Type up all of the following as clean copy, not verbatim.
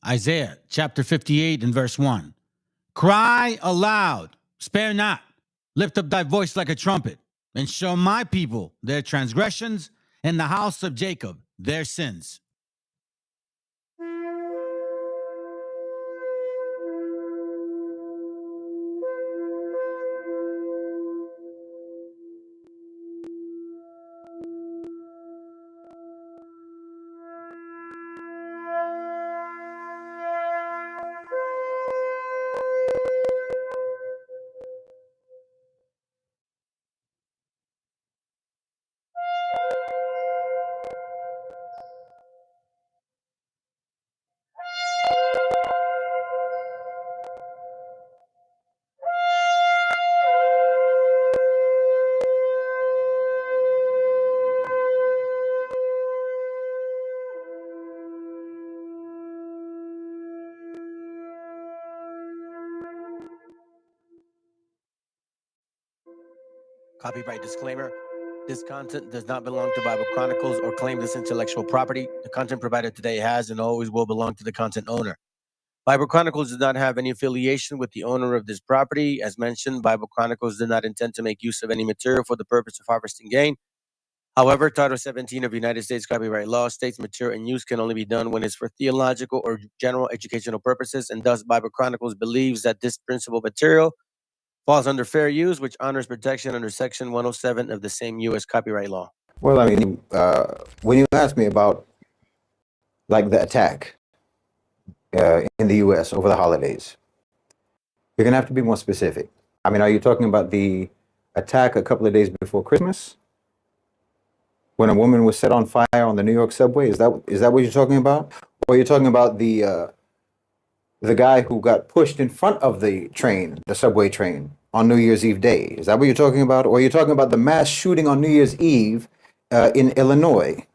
Isaiah chapter 58 and verse 1. Cry aloud, spare not, lift up thy voice like a trumpet, and show my people their transgressions, and the house of Jacob their sins. Copyright disclaimer. This content does not belong to Bible Chronicles or claim this intellectual property. The content provided today has and always will belong to the content owner. Bible Chronicles does not have any affiliation with the owner of this property. As mentioned, Bible Chronicles did not intend to make use of any material for the purpose of harvesting gain. However, Title 17 of United States copyright law states material and use can only be done when it's for theological or general educational purposes, and thus Bible Chronicles believes that this principal material falls under fair use, which honors protection under Section 107 of the same U.S. copyright law. Well, I mean, when you asked me about, like, the attack in the U.S. over the holidays, you're going to have to be more specific. I mean, are you talking about the attack a couple of days before Christmas, when a woman was set on fire on the New York subway? Is that what you're talking about? Or you're talking about the guy who got pushed in front of the train, the subway train, on New Year's Eve day? Is that what you're talking about? Or you're talking about the mass shooting on New Year's Eve in Illinois,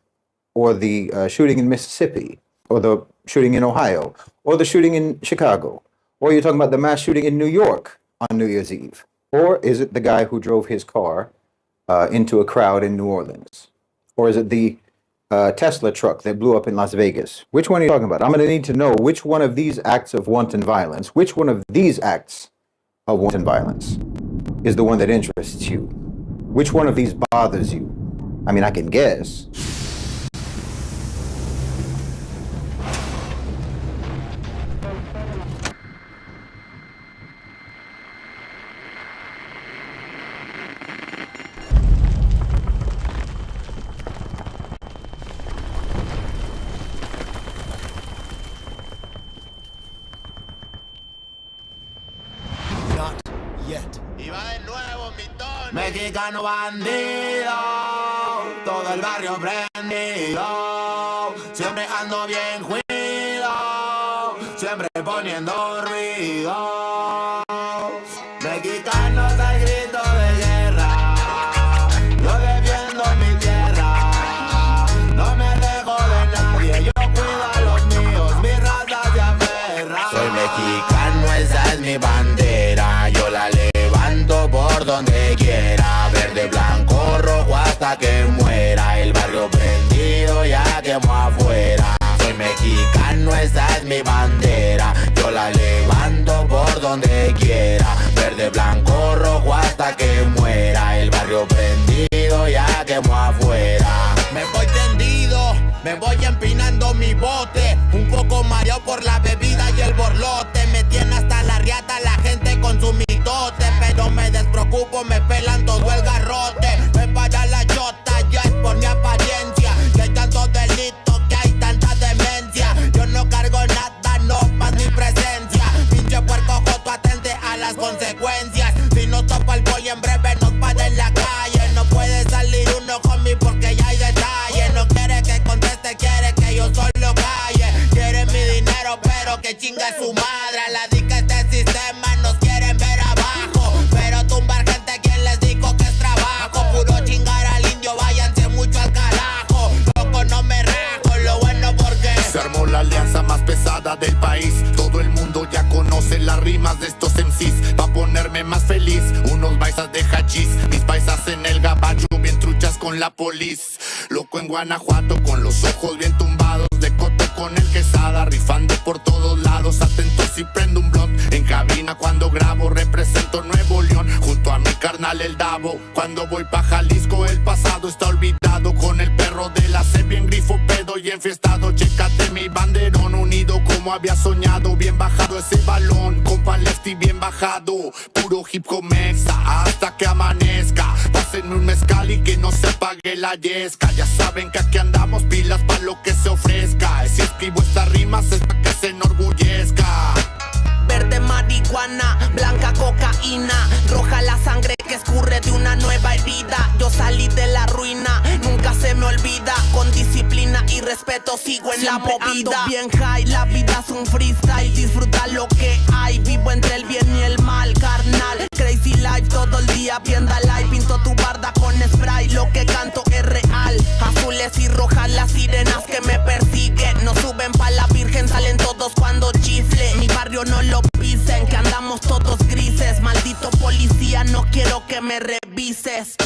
or the shooting in Mississippi, or the shooting in Ohio, or the shooting in Chicago? Or you're talking about the mass shooting in New York on New Year's Eve? Or is it the guy who drove his car into a crowd in New Orleans? Or is it the Tesla truck that blew up in Las Vegas? Which one are you talking about? I'm going to need to know which one of these acts of wanton violence, which one of these acts of wanton violence is the one that interests you? Which one of these bothers you? I mean, I can guess. Mexicano bandido, todo el barrio prendido, siempre ando bien juido, siempre poniendo ruido. Mexicanos al grito de guerra, yo defiendo mi tierra, no me alejo de nadie, yo cuido a los míos, mi raza se aferra. Soy mexicano, esa es mi bandera, yo la levanto por donde quiera, verde, blanco, rojo hasta que muera, el barrio prendido ya quemó afuera. Soy mexicano, esa es mi bandera, yo la levanto por donde quiera, verde, blanco, rojo hasta que muera, el barrio prendido ya quemó afuera. Me voy tendido, me voy empinando mi bote, un poco mareado por la bebida y el borlote, me tiene hasta la riata la gente con su mitote, pero me despreocupo, me pelan todo el garrote, me para la chota, ya es por mi apariencia, que hay tantos delitos, que hay tanta demencia, yo no cargo nada, no más mi presencia, pinche puerco joto, atente a las consecuencias, si no topa el boy en breve nos para en la calle, no puede salir uno conmigo porque ya hay detalles, no quiere que conteste, quiere que yo solo calle, quiere mi dinero pero que chinga su madre, a la dica este sistema nos quieren ver abajo, pero tumbar gente quien les dijo que es trabajo, puro chingar al indio, váyanse mucho al carajo, loco no me rajo, lo bueno porque se armó la alianza más pesada del país, todo el mundo ya conoce las rimas de estos MCs, pa' ponerme más feliz, unos paisas de hachís, mis paisas en el gabacho bien truchas con la polis, loco en Guanajuato con los ojos bien tumbados, de coto con el quesada, rifando por todo estoy enfiestado. Chécate mi banderón, unido como había soñado. Bien bajado ese balón, compa Lefty bien bajado. Puro hip hop mexa hasta que amanezca. Pásenme un mezcal y que no se apague la yesca. Ya saben que aquí andamos pilas pa' lo que se ofrezca. Si escribo estas rimas es pa' que se enorgullezca. Verde marihuana, blanca cocaína, roja la sangre que escurre de una nueva herida. Yo salí de la ruina, nunca se me olvida. Con disciplina y respeto sigo en siempre la movida. Ando bien high, la vida es un freestyle. Disfruta lo que hay, vivo entre el bien y el mal, carnal. Crazy life todo el día, viendo live. Pinto tu barda con spray, lo que canto es real. Azules y rojas las sirenas que me persiguen. No suben pa' la virgen, salen todos cuando chifle. Mi barrio no lo pisen, que andamos todos grises. Maldito policía, no quiero que me revises.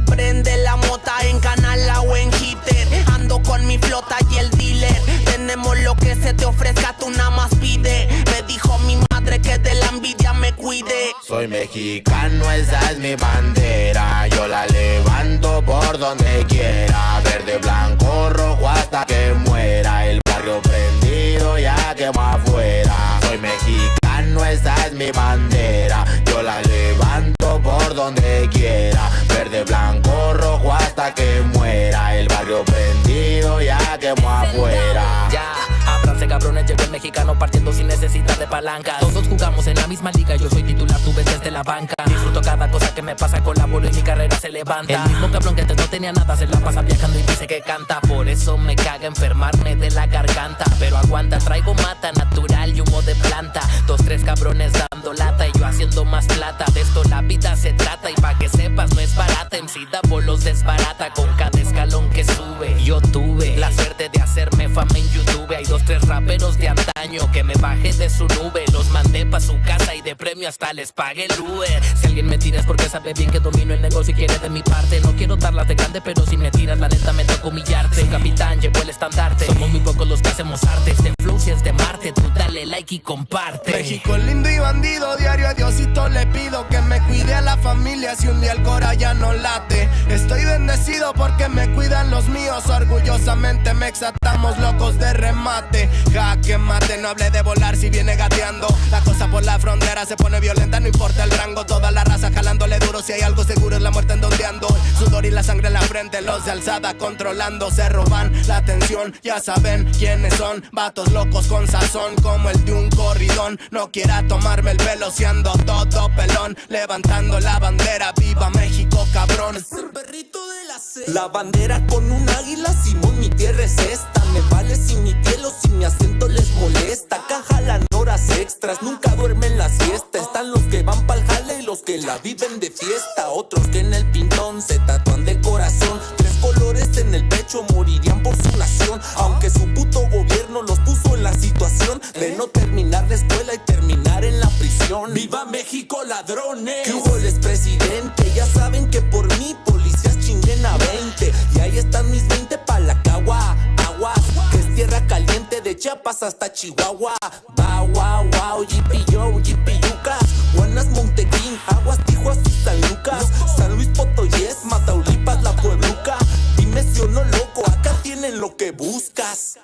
Prende la mota en canala o en hitter. Ando con mi flota y el dealer. Tenemos lo que se te ofrezca, tú nada más pide. Me dijo mi madre que de la envidia me cuide. Soy mexicano, esa es mi bandera. Yo la levanto por donde quiera. Verde, blanco, rojo hasta que muera. El barrio prendido ya quemo afuera. Soy mexicano, esa es mi bandera. Yo la levanto por donde quiera. Verde, blanco, rojo hasta que muera. El barrio prendido ya quemo afuera. Ya, ábranse cabrones, llegó el mexicano partiendo sin necesidad de palanca. Todos jugamos en la misma liga, yo soy titular, tú ves desde la banca. Disfruto cada cosa que me pasa, colaboro y mi carrera se levanta. El mismo cabrón que antes no tenía nada se la pasa viajando y dice que canta. Por eso me caga enfermarme de la garganta. Pero aguanta, traigo mata natural y humo de planta. 2, 3 cabrones dando lata y yo haciendo más plata. De esto la vida se trata y pa' que sepas no es barata. MC Davo los desbarata con cada escalón que sube. Yo tuve la suerte de hacerme fama en YouTube. Hay 2, 3 raperos de antaño que me bajé de su nube. Los mandé pa' su casa y de premio hasta les pagué el Uber. Si alguien me tira es porque sabe bien que domino el negocio y quiere de mi parte. No quiero darlas de grande, pero si me tiras la neta me toca humillarte. Soy capitán, llevo el estandarte. Somos muy pocos los que hacemos arte. Este flow si es de Marte, tú dale like y comparte. México lindo y bandido, diario a Diosito le pido que me cuide a la familia si un día el cora ya no late. Estoy bendecido porque me cuidan los míos. Orgullosamente me exatamos locos de remate. Jaque mate, no hablé de volar si viene gateando. La cosa por la frontera se pone violenta, no importa el rango. Toda la raza jalándole duro, si hay algo seguro es la muerte en donde ando. Sudor y la sangre en la frente, los de alzada controlando. Se roban la atención, ya saben quiénes son. Vatos locos con sazón como el de un corridón. No quiera tomarme el pelo si ando todo pelón. Levantando la bandera, viva México cabrón. Es el perrito de la C. La bandera con un águila, Simón, mi tierra es esta. Me vale si mi piel o si mi acento les molesta. Acá jalan horas extras, nunca duermen la siesta. Están los que van pa'l jale y los que la viven de fiesta. Otros que en el pintón se tatúan de corazón. 3 colores en el pecho, morirían por su nación. Aunque su puto gobierno los puso en la situación de no terminar la escuela y terminar en la prisión. ¡Viva México, ladrones! ¿Qué hubo el expresidente? Ya saben que por mí policías chinguen a 20. Y ahí están mis 20 pa' la cagua. Aguas, que es tierra caliente de Chiapas hasta Chihuahua. Wow, wow, wow, yipi-yo, yipi-yucas. Guanas, Montequín, Aguas, Tijuas y San Lucas. San Luis Potoyes, Mataulipas, La Puebluca. Dime si o no, loco, acá tienen lo que buscas.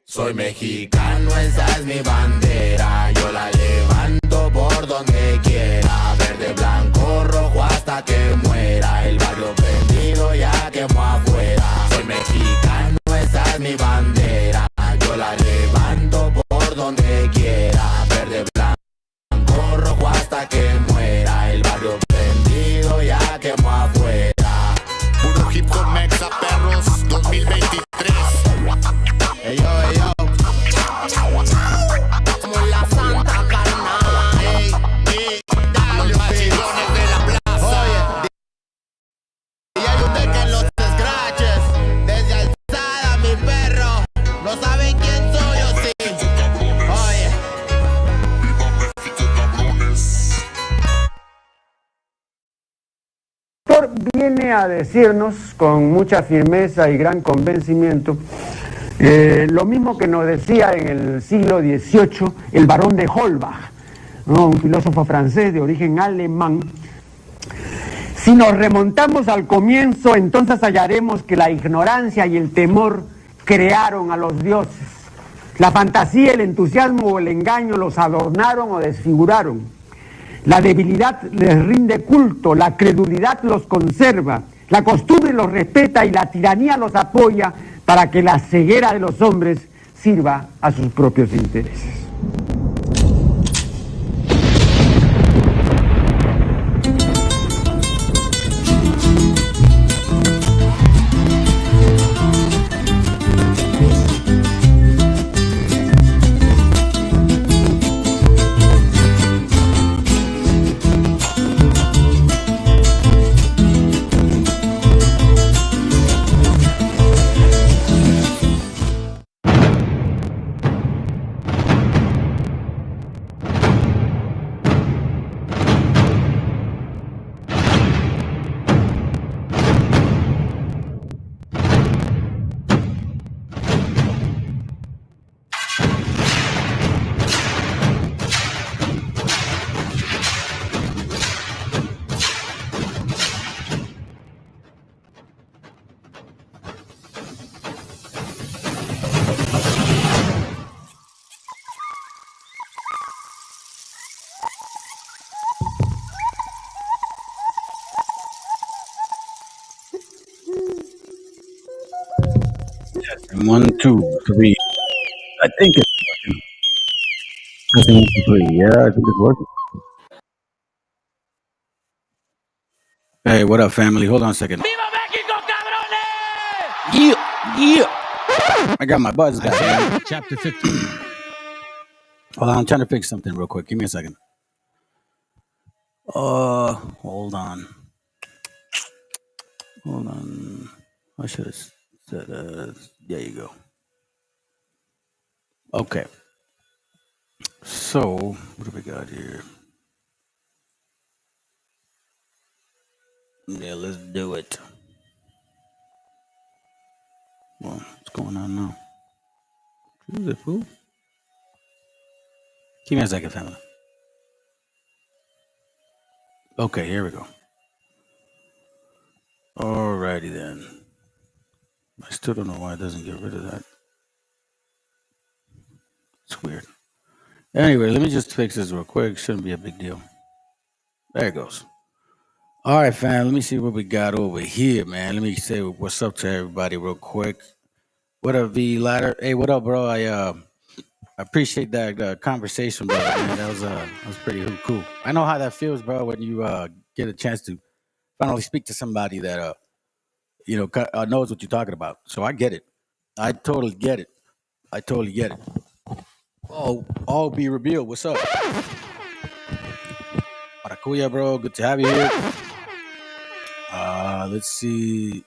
Soy mexicano, esa es mi bandera. Yo la levanto por donde quiera. Verde, blanco, rojo hasta que muera. El barrio prendido ya quemo afuera. Soy mexicano, esa es mi bandera. Yo la levanto por donde quiera. Verde, blanco, rojo hasta que muera. El barrio prendido ya quemo afuera. Puro hip hop mexa, perros, 2023. Ey, yo, ey, yo. Como la santa carnal. Ey, ey, los machidones de la plaza. Oye, y hay un deck en los scratches. Desde alzada, mi perro. No saben quién soy o sí. Oye. El autor viene a decirnos con mucha firmeza y gran convencimiento lo mismo que nos decía en el siglo XVIII el barón de Holbach, ¿no? Un filósofo francés de origen alemán. Si nos remontamos al comienzo, entonces hallaremos que la ignorancia y el temor crearon a los dioses. La fantasía, el entusiasmo o el engaño los adornaron o desfiguraron. La debilidad les rinde culto, la credulidad los conserva, la costumbre los respeta y la tiranía los apoya para que la ceguera de los hombres sirva a sus propios intereses. One, two, three. I think it's working. I think it's three. Yeah, I think it's working. Hey, what up, family? Hold on a second. ¡Viva México, cabrones! Yeah. I got my buzz back. Man. Chapter 15. Hold on, I'm trying to fix something real quick. Give me a second. Hold on. Hold on. I should have said, there you go. Okay. So, what do we got here? Yeah, let's do it. Well, what's going on now? Who's it, fool? Give me a second, family. Okay, here we go. Alrighty then. I still don't know why it doesn't get rid of that. It's weird. Anyway, let me just fix this real quick. Shouldn't be a big deal. There it goes. All right, fam. Let me see what we got over here, man. Let me say what's up to everybody real quick. What up, V Ladder? Hey, what up, bro? I appreciate that conversation, bro. Man. That was pretty cool. I know how that feels, bro, when you get a chance to finally speak to somebody that knows what you're talking about. So I get it. I totally get it. I totally get it. Oh, all be revealed. What's up? Maracuya, bro. Good to have you here. Let's see.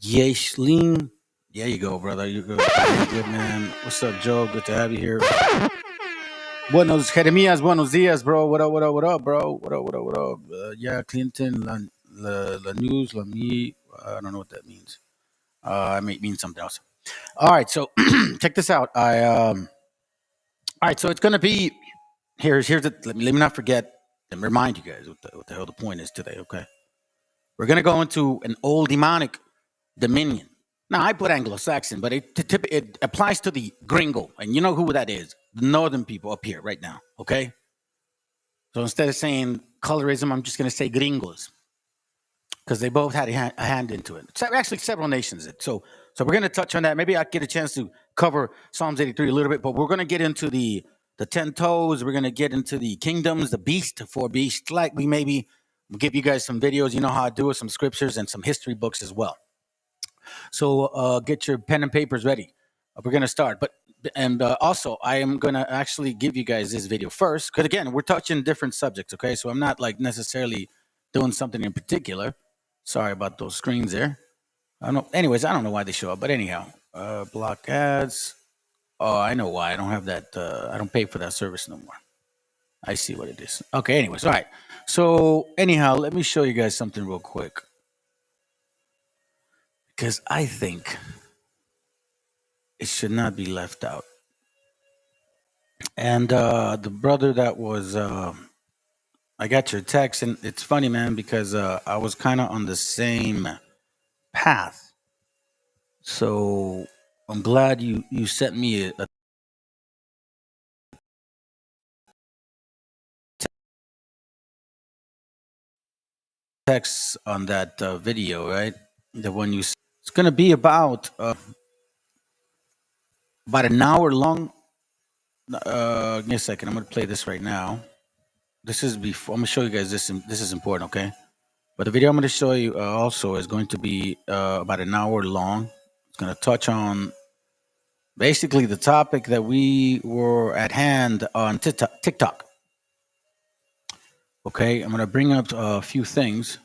Yeshlin. There you go, brother. You're good. Good, man. What's up, Joe? Good to have you here. Buenos Jeremias, buenos dias, bro. What up, what up, what up, bro? What up, what up, what up? Yeah, Clinton, la news, la me. I don't know what that means. It may mean something else. All right, so check this out. All right, so it's gonna be here's let me not forget and remind you guys what the hell the point is today. Okay, we're gonna go into an old demonic dominion. Now I put Anglo-Saxon, but it applies to the gringo, and you know who that is? The northern people up here right now. Okay, so instead of saying colorism, I'm just gonna say gringos because they both had a hand into it. Actually, several nations did. So we're going to touch on that. Maybe I get a chance to cover Psalms 83 a little bit, but we're going to get into the 10 toes. We're going to get into the kingdoms, the beast, 4 beasts. Likely, maybe we'll give you guys some videos. You know how I do it, some scriptures and some history books as well. So get your pen and papers ready. We're going to start. And also, I am going to actually give you guys this video first. Because, again, we're touching different subjects, okay? So I'm not, like, necessarily doing something in particular. Sorry about those screens there. I don't know. Anyways, I don't know why they show up. But anyhow, block ads. Oh, I know why. I don't have that. I don't pay for that service no more. I see what it is. Okay, anyways. All right. So, anyhow, let me show you guys something real quick. Because I think it should not be left out. And the brother that was, I got your text, and it's funny, man, because I was kind of on the same path. So I'm glad you sent me a text on that video, right? The one it's going to be about an hour long. Give me a second. I'm going to play this right now. This is before. I'm going to show you guys this. This is important, okay? But the video I'm going to show you also is going to be about an hour long. It's going to touch on basically the topic that we were at hand on TikTok. Okay, I'm going to bring up a few things,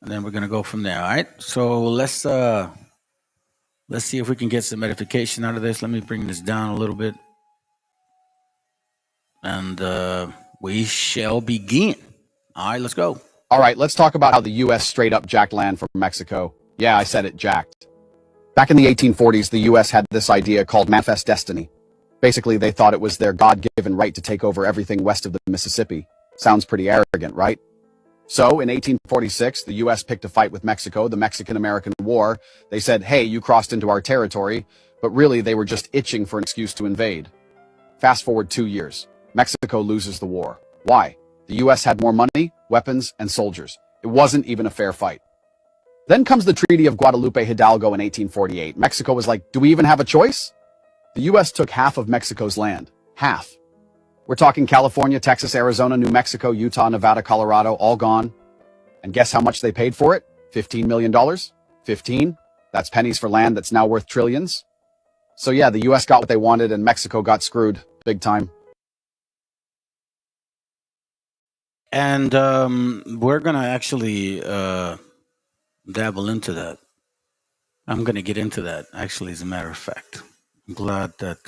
and then we're going to go from there. All right. So let's see if we can get some edification out of this. Let me bring this down a little bit, and we shall begin. All right, let's go. All right, let's talk about how the U.S. straight up jacked land from Mexico. Yeah, I said it, jacked. Back in the 1840s, the U.S. had this idea called manifest destiny. Basically, they thought it was their God-given right to take over everything west of the Mississippi. Sounds pretty arrogant, right? So, in 1846, the U.S. picked a fight with Mexico, the Mexican-American War. They said, hey, you crossed into our territory, but really they were just itching for an excuse to invade. Fast forward 2 years. Mexico loses the war. Why? The U.S. had more money, weapons, and soldiers. It wasn't even a fair fight. Then comes the Treaty of Guadalupe Hidalgo in 1848. Mexico was like, do we even have a choice? The U.S. took half of Mexico's land. Half. We're talking California, Texas, Arizona, New Mexico, Utah, Nevada, Colorado, all gone. And guess how much they paid for it? $15 million? 15? That's pennies for land that's now worth trillions. So yeah, the U.S. got what they wanted and Mexico got screwed. Big time. And we're going to actually dabble into that. I'm going to get into that, actually, as a matter of fact. I'm glad that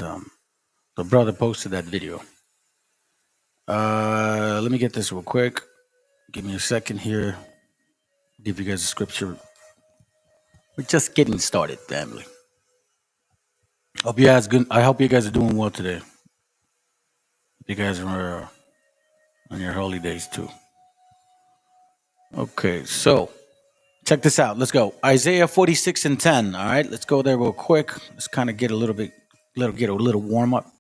the brother posted that video. Let me get this real quick. Give me a second here. Give you guys a scripture. We're just getting started, family. I hope you guys are doing well today. You guys are on your holy days too. Okay, so check this out. Let's go. Isaiah 46:10. All right, let's go there real quick. Let's kind of get a little warm up.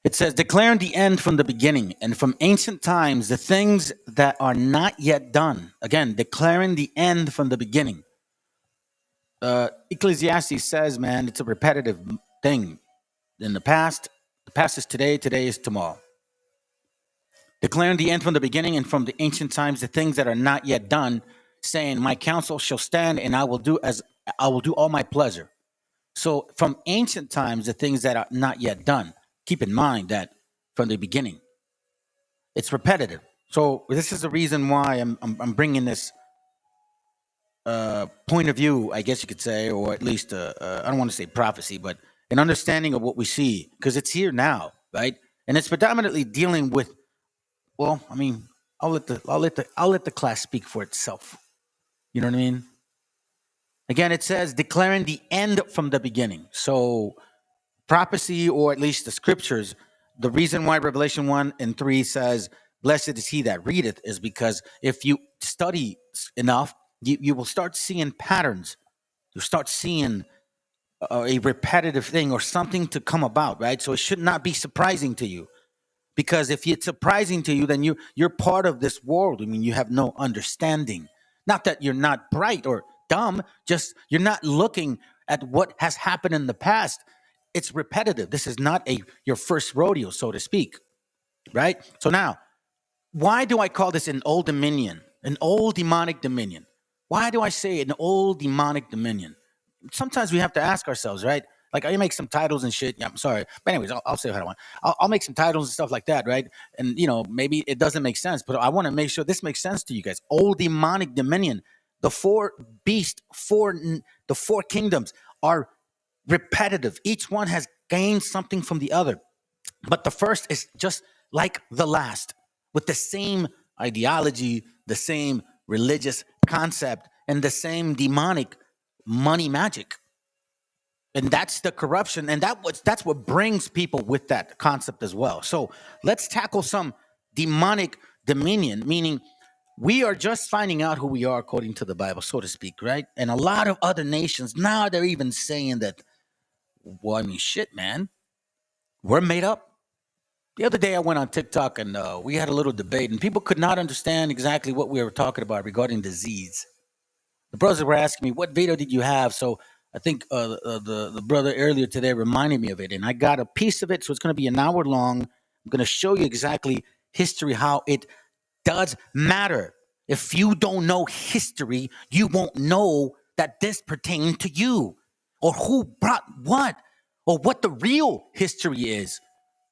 It says, declaring the end from the beginning and from ancient times, the things that are not yet done. Again, declaring the end from the beginning. Ecclesiastes says, man, it's a repetitive thing. In the past is today is tomorrow. Declaring the end from the beginning and from the ancient times, the things that are not yet done, saying, my counsel shall stand and I will do all my pleasure. So from ancient times, the things that are not yet done. Keep in mind that from the beginning, it's repetitive. So this is the reason why I'm bringing this point of view, I guess you could say, or at least I don't want to say prophecy, but an understanding of what we see, because it's here now, right? And it's predominantly dealing with. Well, I mean, I'll let the class speak for itself. You know what I mean? Again, it says declaring the end from the beginning. So prophecy, or at least the scriptures, the reason why Revelation 1:3 says, blessed is he that readeth, is because if you study enough, you will start seeing patterns. You'll start seeing a repetitive thing or something to come about, right? So it should not be surprising to you. Because if it's surprising to you, then you're part of this world. I mean, you have no understanding. Not that you're not bright or dumb, just you're not looking at what has happened in the past. It's repetitive. This is not your first rodeo, so to speak, right? So now, why do I call this an old dominion, an old demonic dominion? Why do I say an old demonic dominion? Sometimes we have to ask ourselves, right? Like, I make some titles and shit. Yeah, I'm sorry. But anyways, I'll say what I want. I'll make some titles and stuff like that, right? And, maybe it doesn't make sense, but I want to make sure this makes sense to you guys. Old demonic dominion. The four beasts, the four kingdoms are repetitive. Each one has gained something from the other. But the first is just like the last, with the same ideology, the same religious concept, and the same demonic money magic. And that's the corruption, and that's what brings people with that concept as well. So let's tackle some demonic dominion, meaning we are just finding out who we are according to the Bible, so to speak, right? And a lot of other nations, now they're even saying that, well, I mean, shit, man, we're made up. The other day I went on TikTok and we had a little debate, and people could not understand exactly what we were talking about regarding disease. The brothers were asking me, what video did you have? So I think the brother earlier today reminded me of it, and I got a piece of it, so it's going to be an hour long. I'm going to show you exactly history, how it does matter. If you don't know history, you won't know that this pertained to you, or who brought what, or what the real history is.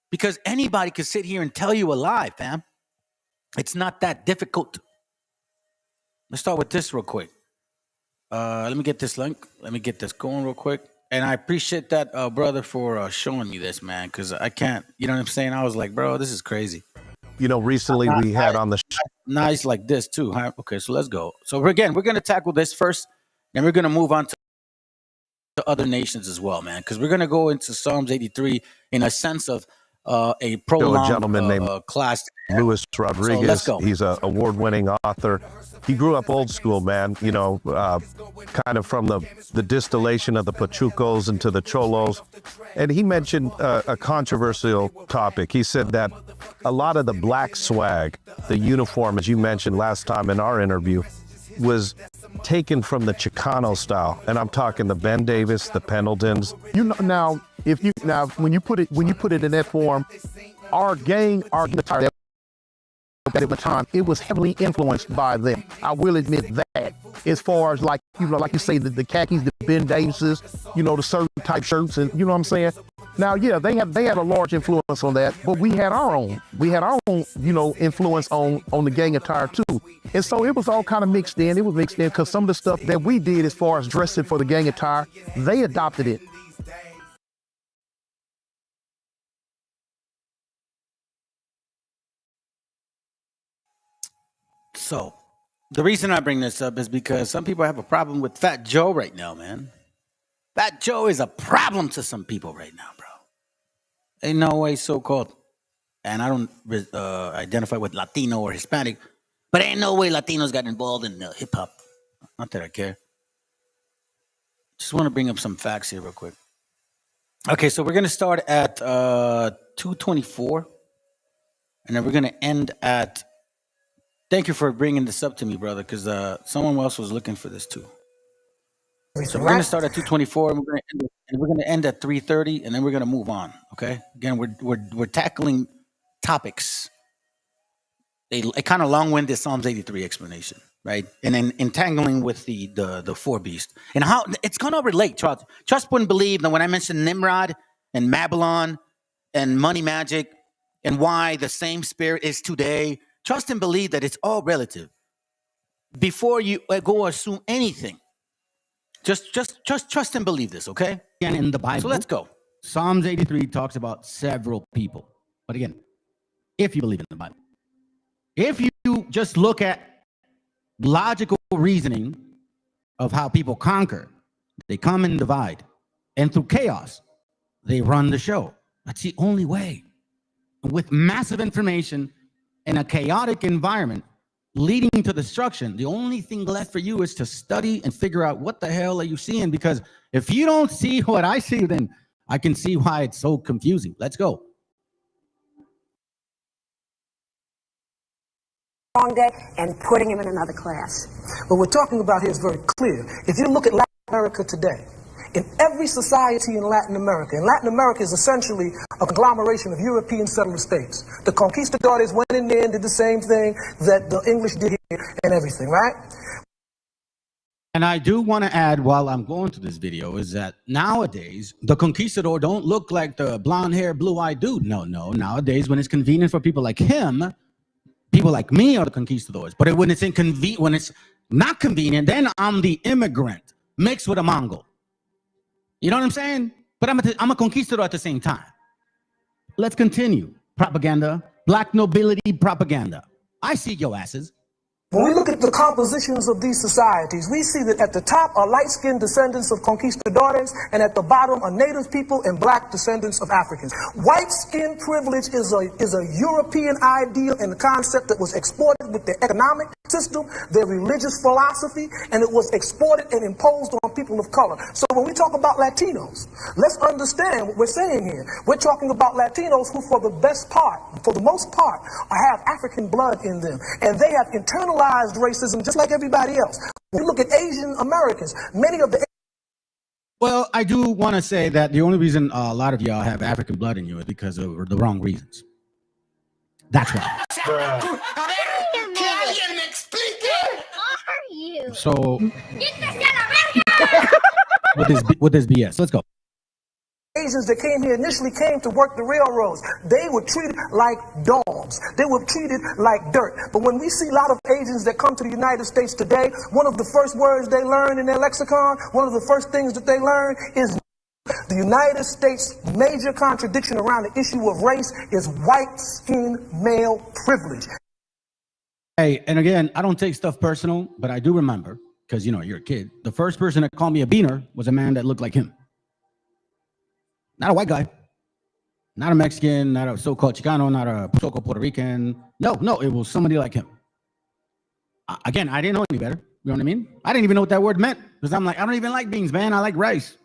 Because anybody could sit here and tell you a lie, fam. It's not that difficult. Let's start with this real quick. Let me get this link. Let me get this going real quick. And I appreciate that, brother, for showing me this, man, because I can't, you know what I'm saying? I was like, bro, this is crazy. You know, recently we had on the show. Nice like this, too. Huh? Okay, so let's go. So, we're going to tackle this first, and we're going to move on to other nations as well, man, because we're going to go into Psalms 83 in a sense of a prolonged gentleman named class. Luis Rodriguez. So let's go. He's an award-winning author. He grew up old school, man, you know, kind of from the distillation of the Pachucos into the Cholos. And he mentioned a controversial topic. He said that a lot of the black swag, the uniform, as you mentioned last time in our interview, was taken from the Chicano style. And I'm talking the Ben Davis, the Pendletons. You know, now, when you put it in that form, our gang attire at the time, it was heavily influenced by them. I will admit that. As far as like, you know, like you say, the khakis, the Ben Davises, you know, the certain type shirts, and you know what I'm saying? Now, yeah, they had a large influence on that, but we had our own. We had our own, you know, influence on the gang attire too. And so it was all kind of mixed in. It was mixed in because some of the stuff that we did as far as dressing for the gang attire, they adopted it. So, the reason I bring this up is because some people have a problem with Fat Joe right now, man. Fat Joe is a problem to some people right now, bro. Ain't no way so-called. And I don't identify with Latino or Hispanic, but ain't no way Latinos got involved in hip-hop. Not that I care. Just want to bring up some facts here real quick. Okay, so we're going to start at 224, and then we're going to end at... Thank you for bringing this up to me, brother, because someone else was looking for this too. So we're going to start at 224, and we're going to end at 330, and then we're going to move on. Okay. Again, we're tackling topics. A kind of long-winded Psalms 83 explanation, right? And then entangling with the four beasts and how it's going to relate. Trust wouldn't believe that when I mentioned Nimrod and Babylon and money magic and why the same spirit is today. Trust and believe that it's all relative. Before you go assume anything, just trust and believe this, okay? Again, in the Bible, so let's go. Psalms 83 talks about several people. But again, if you believe in the Bible, if you just look at logical reasoning of how people conquer, they come and divide. And through chaos, they run the show. That's the only way. With massive information, in a chaotic environment leading to destruction, the only thing left for you is to study and figure out what the hell are you seeing, because if you don't see what I see, then I can see why it's so confusing. Let's go. Wrong day and putting him in another class. What we're talking about here is very clear. If you look at Latin America today, in every society in Latin America is essentially a conglomeration of European settler states. The conquistadores went in there and did the same thing that the English did here and everything, right? And I do want to add, while I'm going to this video, is that nowadays, the conquistador don't look like the blonde-haired, blue-eyed dude. No. Nowadays, when it's convenient for people like him, people like me are the conquistadors. But when it's when it's not convenient, then I'm the immigrant mixed with a Mongol. You know what I'm saying? But I'm a conquistador at the same time. Let's continue. Propaganda, black nobility propaganda. I see your asses. When we look at the compositions of these societies, we see that at the top are light-skinned descendants of conquistadores, and at the bottom are native people and black descendants of Africans. White skin privilege is a European ideal and concept that was exported with their economic system, their religious philosophy, and it was exported and imposed on people of color. So when we talk about Latinos, let's understand what we're saying here. We're talking about Latinos who, for the most part, have African blood in them, and they have internalized racism just like everybody else. When you look at Asian Americans, many of the... Well, I do want to say that the only reason a lot of y'all have African blood in you is because of the wrong reasons. That's why. So, with this BS, let's go. Asians that came here initially came to work the railroads. They were treated like dogs. They were treated like dirt. But when we see a lot of Asians that come to the United States today, one of the first words they learn in their lexicon, one of the first things that they learn is the United States' major contradiction around the issue of race is white-skinned male privilege. Hey, and again, I don't take stuff personal, but I do remember, because, you know, you're a kid, the first person that called me a beaner was a man that looked like him. Not a white guy, not a Mexican, not a so-called Chicano, not a so-called Puerto Rican. No, it was somebody like him. Again, I didn't know any better. You know what I mean? I didn't even know what that word meant because I'm like, I don't even like beans, man. I like rice.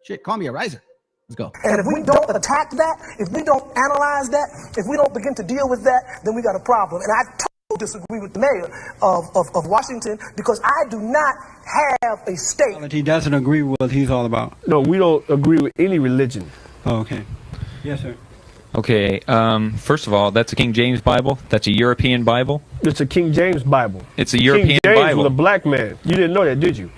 Shit, call me a riser. Let's go. And if we don't attack that, if we don't analyze that, if we don't begin to deal with that, then we got a problem. And I totally disagree with the mayor of Washington because I do not have a state. He doesn't agree with what he's all about. No, we don't agree with any religion. Oh, okay. Yes, sir. Okay, first of all, that's a King James Bible. That's a European Bible. It's a King James Bible. It's a European King James Bible. was a black man. You didn't know that, did you?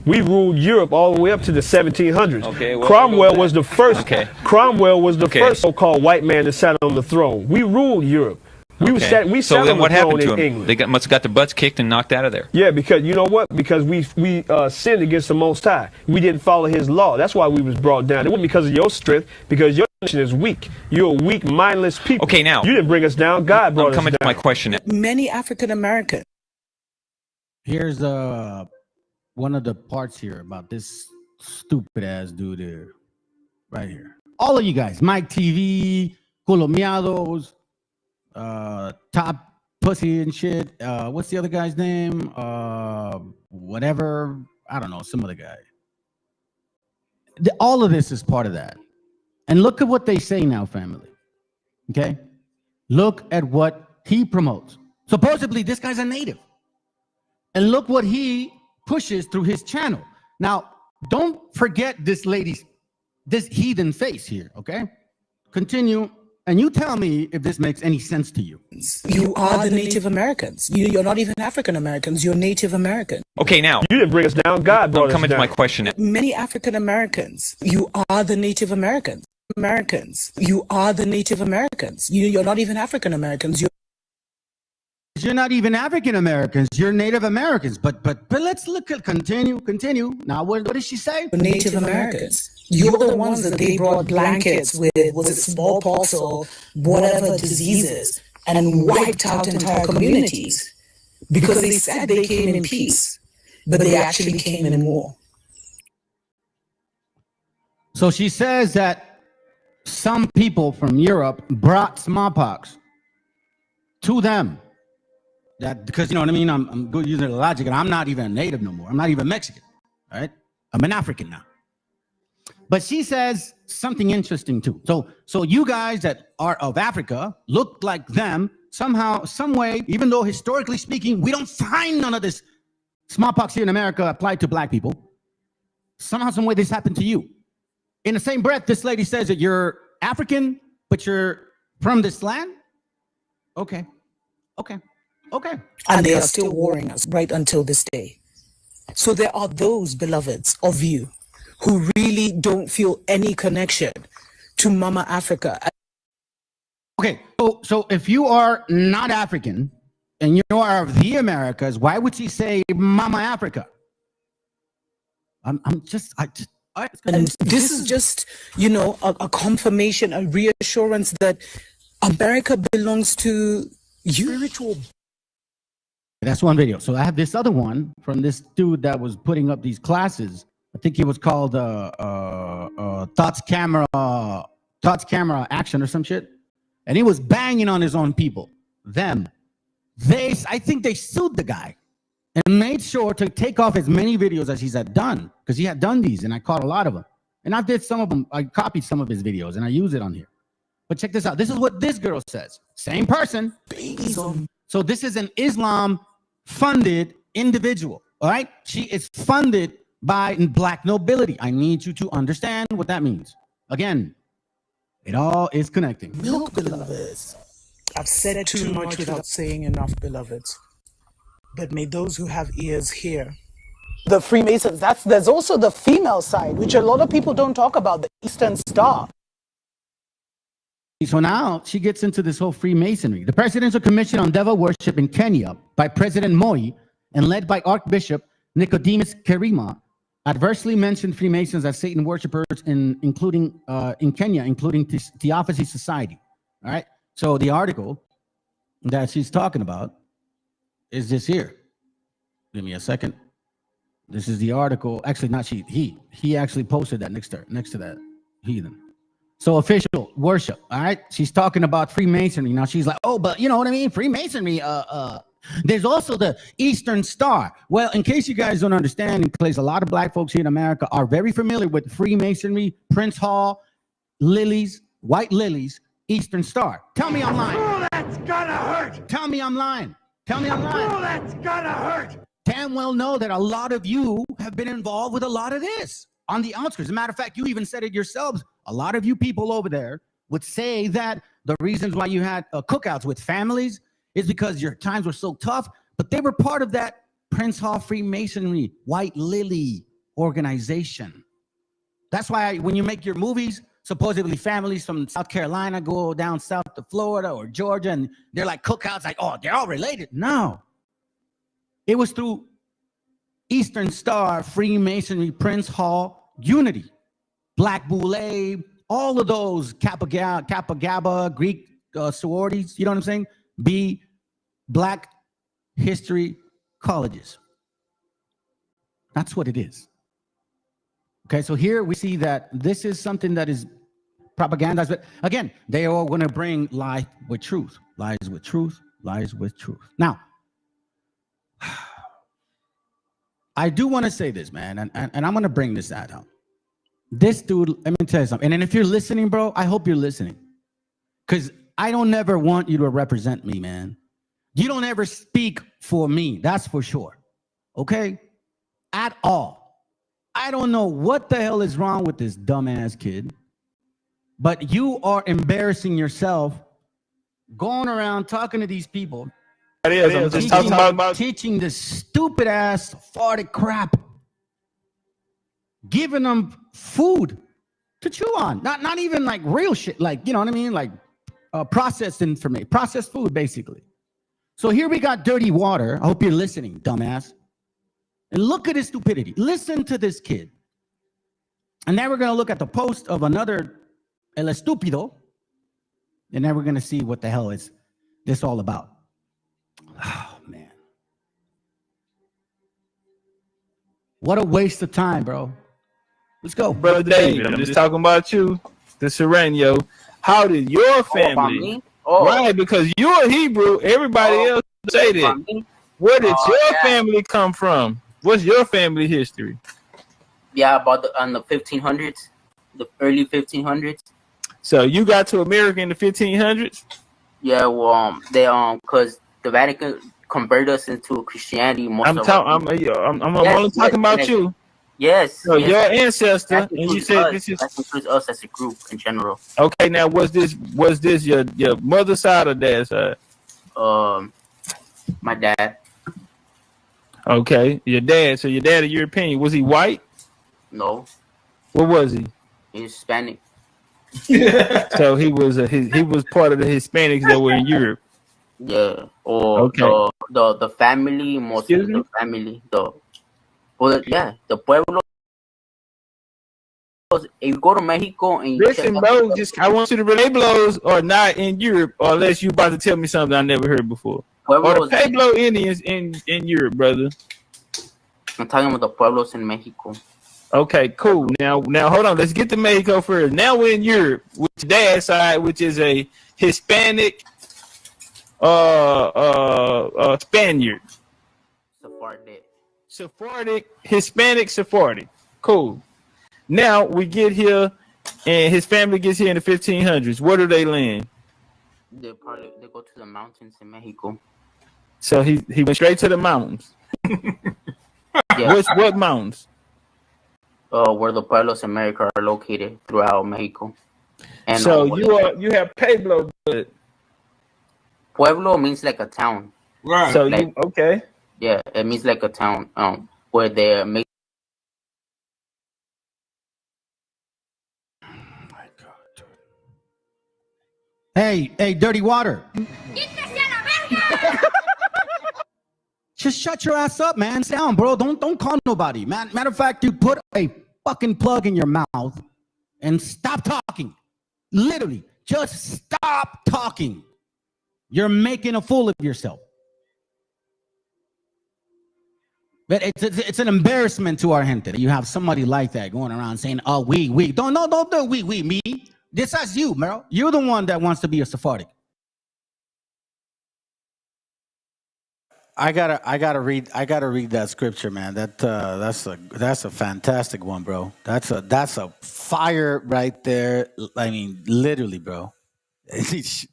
We ruled Europe all the way up to the 1700s. Okay, well, Cromwell was the first. Okay. Cromwell was the first so-called white man that sat on the throne. We ruled Europe. We sat so then on what the happened throne to in them? England. They must have got their butts kicked and knocked out of there. Yeah, because you know what? Because we sinned against the Most High. We didn't follow His law. That's why we was brought down. It wasn't because of your strength, because your nation is weak. You're a weak, mindless people. Okay, now you didn't bring us down. God brought us down. I'm coming to my question. Many African Americans. Here's one of the parts here about this stupid ass dude here, right here. All of you guys, Mike TV, Colomiados, Top Pussy and shit. What's the other guy's name? Whatever. I don't know. Some other guy. All of this is part of that. And look at what they say now, family. Okay? Look at what he promotes. Supposedly, this guy's a native. And look what he pushes through his channel. Now, don't forget this heathen face here, okay? Continue. And you tell me if this makes any sense to you. You are the Native Americans. You're not even African Americans. You're Native American. Okay, now you didn't bring us down. God brought us down. I'm coming to my question. Many African Americans. You are the Native Americans. You are the Native Americans. You're not even African Americans. You're not even African Americans. You're Native Americans. But let's look at continue. Now, what does she say? Native Americans. You're the ones that they brought blankets with, was it smallpox or whatever diseases, and wiped out entire communities because they said they came in peace, but they actually came in war. So she says that some people from Europe brought smallpox to them. That because, you know what I mean? I'm good using the logic, and I'm not even a native no more. I'm not even Mexican, all right? I'm an African now. But she says something interesting too. So you guys that are of Africa look like them somehow, some way, even though historically speaking, we don't find none of this smallpox here in America applied to black people. Somehow, some way this happened to you. In the same breath, this lady says that you're African, but you're from this land? Okay. And they are still warring us right until this day. So there are those beloveds of you who really don't feel any connection to Mama Africa. Okay, so if you are not African and you are of the Americas, why would she say Mama Africa? And this is just, a confirmation, a reassurance that America belongs to you. Spiritual That's one video. So I have this other one from this dude that was putting up these classes. I think it was called Thoughts Camera Action or some shit. And he was banging on his own people. I think they sued the guy and made sure to take off as many videos as he's had done, because he had done these, and I caught a lot of them. And I did some of them. I copied some of his videos and I use it on here. But check this out. This is what this girl says. Same person. So this is an Islam-funded individual, all right? She is funded by black nobility. I need you to understand what that means. Again, it all is connecting. Milk, beloveds. I've said too much without saying enough, beloveds. But may those who have ears hear. The Freemasons, there's also the female side, which a lot of people don't talk about, the Eastern Star. So now she gets into this whole Freemasonry. The Presidential Commission on Devil Worship in Kenya by President Moi and led by Archbishop Nicodemus Kerima adversely mentioned Freemasons as Satan worshippers in Kenya, including Theosophy Society. All right. So the article that she's talking about is this here. Give me a second. This is the article. Actually, not she. He actually posted that next to that heathen. So official worship. All right. She's talking about Freemasonry. Now she's like, oh, but you know what I mean? Freemasonry. There's also the Eastern Star. Well, in case you guys don't understand, in case a lot of black folks here in America are very familiar with Freemasonry, Prince Hall, lilies, white lilies, Eastern Star. Tell me I'm lying. Oh, that's gonna hurt. Tell me I'm lying. Tell me I'm lying. Oh, that's gonna hurt. Damn well know that a lot of you have been involved with a lot of this on the outskirts. As a matter of fact, you even said it yourselves. A lot of you people over there would say that the reasons why you had cookouts with families is because your times were so tough, but they were part of that Prince Hall Freemasonry White Lily organization. That's why when you make your movies, supposedly families from South Carolina go down south to Florida or Georgia, and they're like cookouts, like, oh, they're all related. No. It was through Eastern Star, Freemasonry, Prince Hall, Unity, Black Boule, all of those Kappa Gamma, Greek sororities, you know what I'm saying? Black history colleges. That's what it is. Okay, so here we see that this is something that is propagandized, but again, they are going to bring lies with truth, lies with truth, lies with truth. Now, I do want to say this, man, and I'm going to bring this out. This dude, let me tell you something. And if you're listening, bro, I hope you're listening. Because I don't ever want you to represent me, man. You don't ever speak for me. That's for sure. Okay? At all. I don't know what the hell is wrong with this dumbass kid. But you are embarrassing yourself going around talking to these people. I'm just talking about teaching this stupid ass farted crap. Giving them food to chew on. Not even like real shit. Like, you know what I mean? Like processed information, processed food, basically. So here we got dirty water. I hope you're listening, dumbass. And look at his stupidity. Listen to this kid. And then we're going to look at the post of another El Estúpido. And then we're going to see what the hell is this all about. Oh, man. What a waste of time, bro. Let's go. Brother David, I'm just talking about you, the Sereno. How did your family? Right, because you're a Hebrew. Everybody else say that. Where did your family come from? What's your family history? Yeah, about on the 1500s, the early 1500s. So you got to America in the 1500s? Yeah, well, they because the Vatican converted us into Christianity. I'm only talking about you. Yes. So your ancestor, and you said this is that includes us as a group in general. Okay, now was this your mother's side or dad's side? My dad. Okay, your dad. So your dad a European. Was he white? No. What was he? He was Hispanic. So he was he was part of the Hispanics that were in Europe. Yeah. Or okay. The family, most of the family, the pueblo. If you go to Mexico and you listen, bro, I want you to relay blows are not in Europe unless you about to tell me something I never heard before. or the Pueblos. Pueblo Indians in Europe, brother? I'm talking about the pueblos in Mexico. Okay, cool. Now hold on. Let's get to Mexico first. Now we're in Europe, with dad's side, which is a Hispanic Spaniard. Sephardic, Hispanic Sephardic. Cool. Now we get here, and his family gets here in the 1500s. Where do they land? They go to the mountains in Mexico. So he went straight to the mountains. Yeah. What mountains? Where the pueblos in America are located throughout Mexico. And so you have Pueblo, but Pueblo means like a town. Right. So like, okay. Yeah, it means like a town. Where they make. Hey, dirty water. Just shut your ass up, man. Sit down, bro. Don't call nobody. Matter of fact, you put a fucking plug in your mouth and stop talking. Literally, just stop talking. You're making a fool of yourself. But it's an embarrassment to our gente that you have somebody like that going around saying, "Oh, we." Don't do we me. This is you, bro. You're the one that wants to be a Sephardic. I gotta read that scripture, man. That's a fantastic one, bro. That's a fire right there. I mean, literally, bro.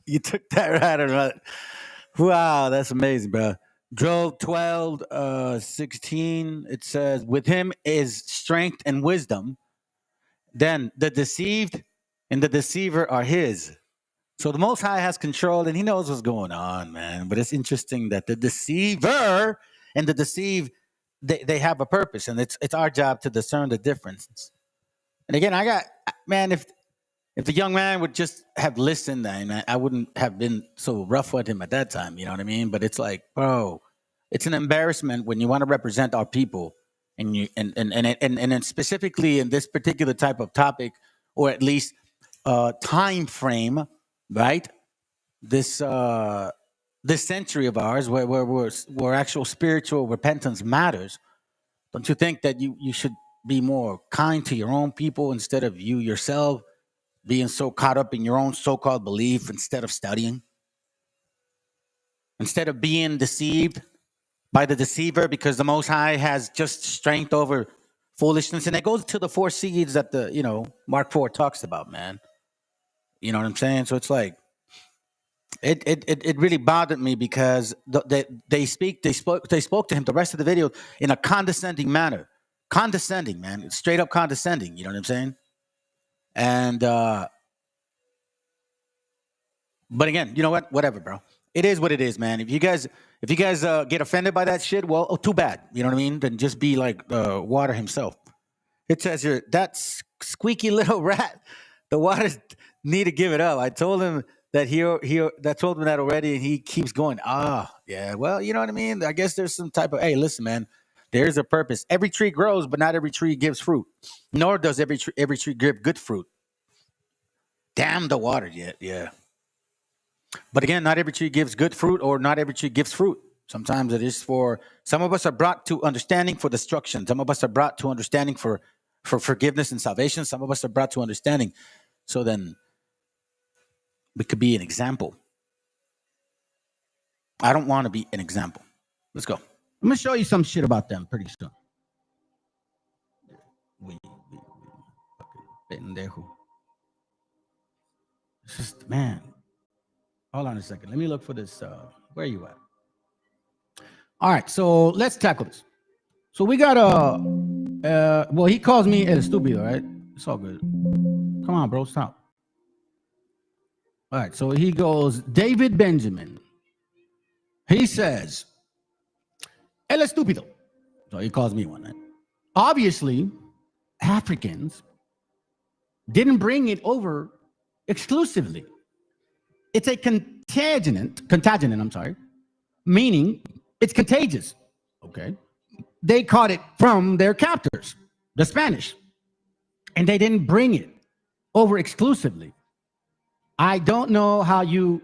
You took that right or wow, that's amazing, bro. Job 12:16. It says, "With him is strength and wisdom. Then the deceived and the deceiver are his." So the Most High has control, and He knows what's going on, man. But it's interesting that the deceiver and the deceived, they have a purpose, and it's our job to discern the difference. And again, if the young man would just have listened, I wouldn't have been so rough with him at that time. You know what I mean? But it's like, bro, it's an embarrassment when you want to represent our people, and specifically in this particular type of topic, or at least time frame. Right, this century of ours, where actual spiritual repentance matters. Don't you think that you should be more kind to your own people instead of you yourself being so caught up in your own so-called belief instead of studying, instead of being deceived by the deceiver, because the Most High has just strength over foolishness, and it goes to the 4 seeds that Mark 4 talks about, man. You know what I'm saying? So it's like. It really bothered me because they spoke to him the rest of the video in a condescending manner. Condescending, man. Straight up condescending. You know what I'm saying? And but again, you know what? Whatever, bro. It is what it is, man. If you guys get offended by that shit, well, too bad. You know what I mean? Then just be like Water himself. It says here, that squeaky little rat, the Waters need to give it up. I told him that told him that already, and he keeps going. Yeah. Well, you know what I mean? I guess there's some type of, hey, listen, man, there's a purpose. Every tree grows, but not every tree gives fruit. Nor does every tree give good fruit. Damn the water, yeah. But again, not every tree gives good fruit, or not every tree gives fruit. Sometimes it is for some of us are brought to understanding for destruction. Some of us are brought to understanding for forgiveness and salvation. Some of us are brought to understanding. So then we could be an example. I don't want to be an example. Let's go. I'm going to show you some shit about them pretty soon. Pendejo. It's just, man. Hold on a second. Let me look for this. Where are you at? All right, so let's tackle this. So we got well, he calls me El Estúpido, right? It's all good. Come on, bro, stop. All right, so he goes, David Benjamin. He says, El Estúpido. So he calls me one, right? Obviously, Africans didn't bring it over exclusively. It's a contagion, meaning it's contagious, okay? They caught it from their captors, the Spanish, and they didn't bring it over exclusively. I don't know how you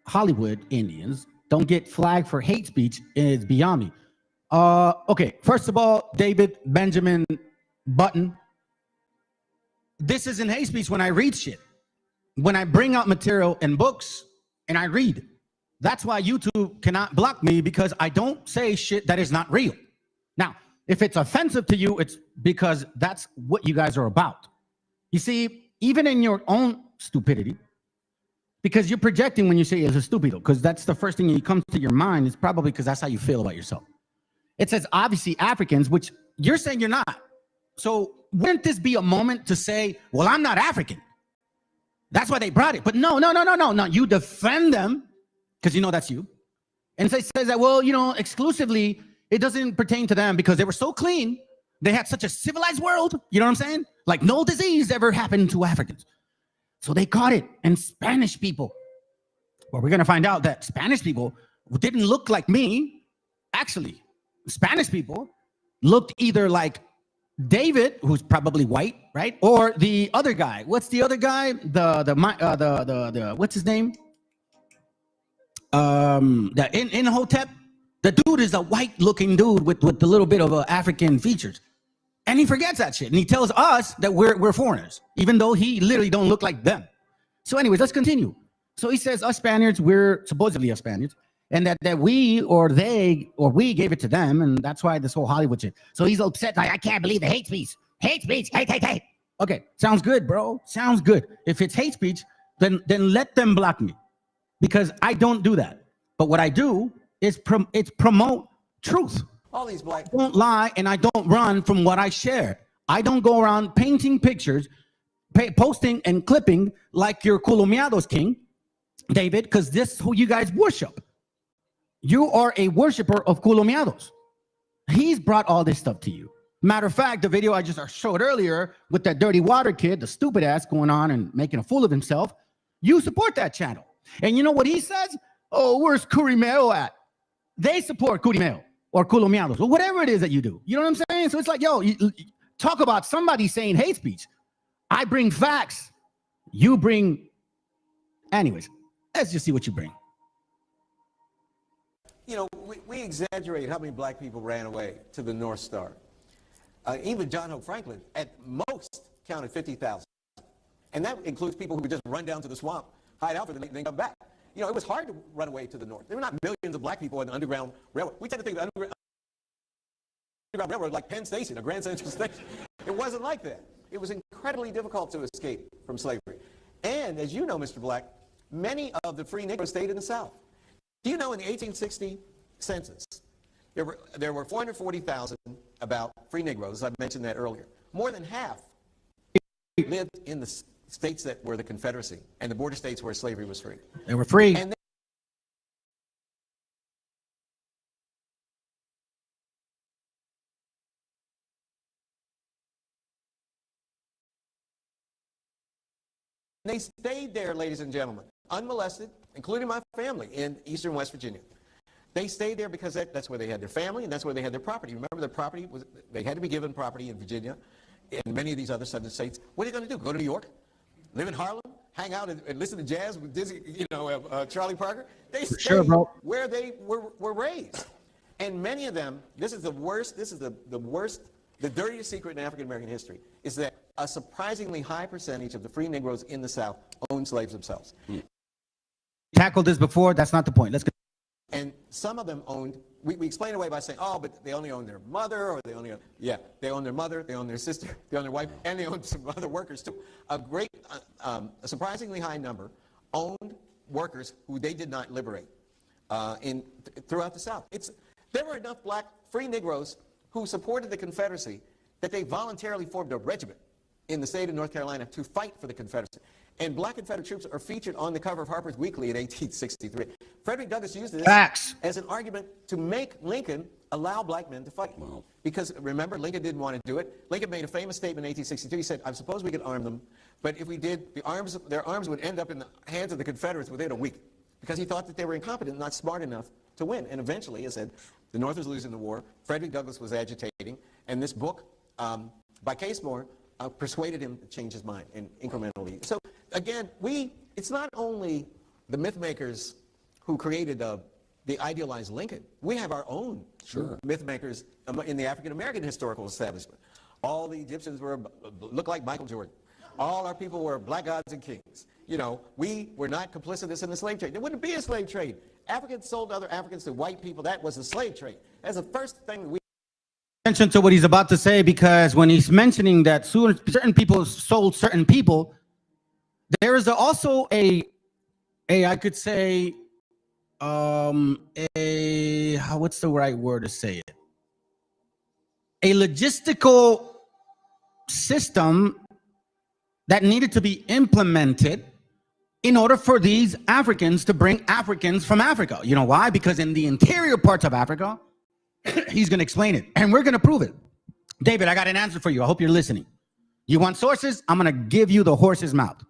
Hollywood Indians don't get flagged for hate speech is beyond me. Okay, first of all, David Benjamin Button, this isn't hate speech when I read shit. When I bring out material and books and I read. That's why YouTube cannot block me, because I don't say shit that is not real. Now, if it's offensive to you, it's because that's what you guys are about. You see, even in your own stupidity, because you're projecting when you say it's a stupido, because that's the first thing that comes to your mind, is probably because that's how you feel about yourself. It says, obviously, Africans, which you're saying you're not. So wouldn't this be a moment to say, well, I'm not African? That's why they brought it. But no. You defend them, because you know that's you. And it says that, well, you know, exclusively, it doesn't pertain to them because they were so clean. They had such a civilized world. You know what I'm saying? Like no disease ever happened to Africans. So they caught it. And Spanish people, well, we're going to find out that Spanish people didn't look like me. Actually, Spanish people looked either like David, who's probably white, right? Or the other guy. What's the other guy? The what's his name? The Imhotep. The dude is a white-looking dude with the little bit of African features, and he forgets that shit, and he tells us that we're foreigners, even though he literally don't look like them. So, anyways, let's continue. So he says, us Spaniards, we're supposedly us Spaniards, and that we or we gave it to them, and that's why this whole Hollywood shit. So he's upset, like, I can't believe the hate speech. Hate speech, hate. Okay, sounds good, bro. Sounds good. If it's hate speech, then let them block me, because I don't do that. But what I do is promote truth. All these black I don't lie, and I don't run from what I share. I don't go around painting pictures, posting and clipping like your Colomiados king, David, because this is who you guys worship. You are a worshiper of Colomiados. He's brought all this stuff to you. Matter of fact, the video I just showed earlier with that dirty water kid, the stupid ass going on and making a fool of himself, you support that channel. And you know what he says? Oh, where's Curimeo at? They support Curimeo or Colomiados or whatever it is that you do. You know what I'm saying? So it's like, yo, you talk about somebody saying hate speech. I bring facts. You bring... Anyways, let's just see what you bring. You know, we exaggerate how many black people ran away to the North Star. Even John Hope Franklin, at most, counted 50,000. And that includes people who would just run down to the swamp, hide out for the night, and then come back. You know, it was hard to run away to the north. There were not millions of black people on the Underground Railroad. We tend to think of the Underground Railroad like Penn Station, a Grand Central Station. It wasn't like that. It was incredibly difficult to escape from slavery. And, as you know, Mr. Black, many of the free Negroes stayed in the South. Do you know in the 1860 census, there were 440,000 about free Negroes, I mentioned that earlier. More than half lived in the states that were the Confederacy and the border states where slavery was free. They were free. And they stayed there, ladies and gentlemen, unmolested, including my family in eastern West Virginia. They stayed there because that's where they had their family and that's where they had their property. Remember, their property was, they had to be given property in Virginia and many of these other southern states. What are they going to do? Go to New York? Live in Harlem? Hang out and listen to jazz with Dizzy, Charlie Parker? They stayed where they were raised. And many of them, this is the worst, the dirtiest secret in African American history, is that a surprisingly high percentage of the free Negroes in the South owned slaves themselves. Tackled this before, that's not the point. Let's go. And some of them owned, we explain away by saying, oh, but they only own their mother, or they only own, they own their mother, they own their sister, they own their wife, and they own some other workers too. A surprisingly high number owned workers who they did not liberate throughout the South. There were enough black free Negroes who supported the Confederacy that they voluntarily formed a regiment in the state of North Carolina to fight for the Confederacy. And black Confederate troops are featured on the cover of Harper's Weekly in 1863. Frederick Douglass used this as an argument to make Lincoln allow black men to fight. Wow. Because remember, Lincoln didn't want to do it. Lincoln made a famous statement in 1862. He said, I suppose we could arm them, but if we did, their arms would end up in the hands of the Confederates within a week. Because he thought that they were incompetent, not smart enough to win. And eventually, he said, the North was losing the war, Frederick Douglass was agitating, and this book by Casemore persuaded him to change his mind and incrementally. So again, it's not only the myth makers who created They idealize Lincoln. We have our own myth makers in the African American historical establishment. All the Egyptians looked like Michael Jordan. All our people were black gods and kings. You know, we were not complicitous in the slave trade. There wouldn't be a slave trade. Africans sold other Africans to white people. That was a slave trade. That's the first thing we attention to what he's about to say, because when he's mentioning that certain people sold certain people, there is also I could say, what's the right word to say it? A logistical system that needed to be implemented in order for these Africans to bring Africans from Africa. You know why? Because in the interior parts of Africa, he's going to explain it, and we're going to prove it. David, I got an answer for you. I hope you're listening. You want sources? I'm going to give you the horse's mouth.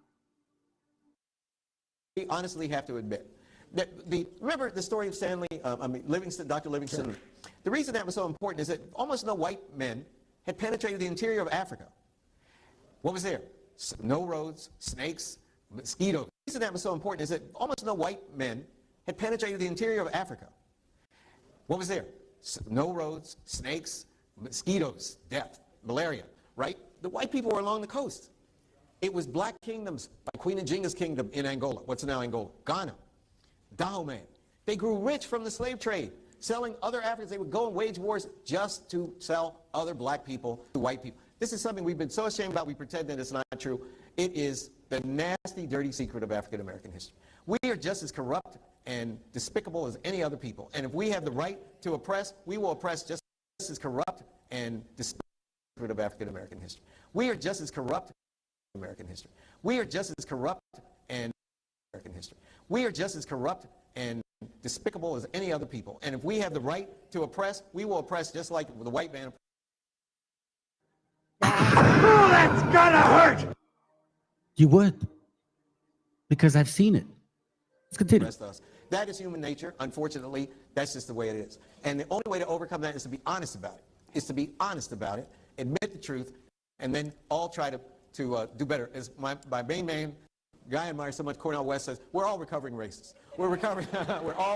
We honestly have to admit that remember the story of Livingston, Dr. Livingston. Sure. The reason that was so important is that almost no white men had penetrated the interior of Africa. What was there? No roads, snakes, mosquitoes. The reason that was so important is that almost no white men had penetrated the interior of Africa. What was there? No roads, snakes, mosquitoes, death, malaria, right? The white people were along the coast. It was black kingdoms, like Queen Njinga's kingdom in Angola. What's now Angola? Ghana, Dahomey. They grew rich from the slave trade, selling other Africans. They would go and wage wars just to sell other black people to white people. This is something we've been so ashamed about, we pretend that it's not true. It is the nasty, dirty secret of African American history. We are just as corrupt and despicable as any other people. And if we have the right to oppress, we will oppress just as corrupt and despicable of African American history. We are just as corrupt American history. We are just as corrupt and American history. We are just as corrupt and despicable as any other people. And if we have the right to oppress, we will oppress just like the white man. Oh, that's gonna hurt! You would, because I've seen it. Let's continue. That is human nature. Unfortunately, that's just the way it is. And the only way to overcome that is to be honest about it. Admit the truth, and then all try to do better. As my main man, guy I admire so much, Cornel West, says, we're all recovering racists. We're all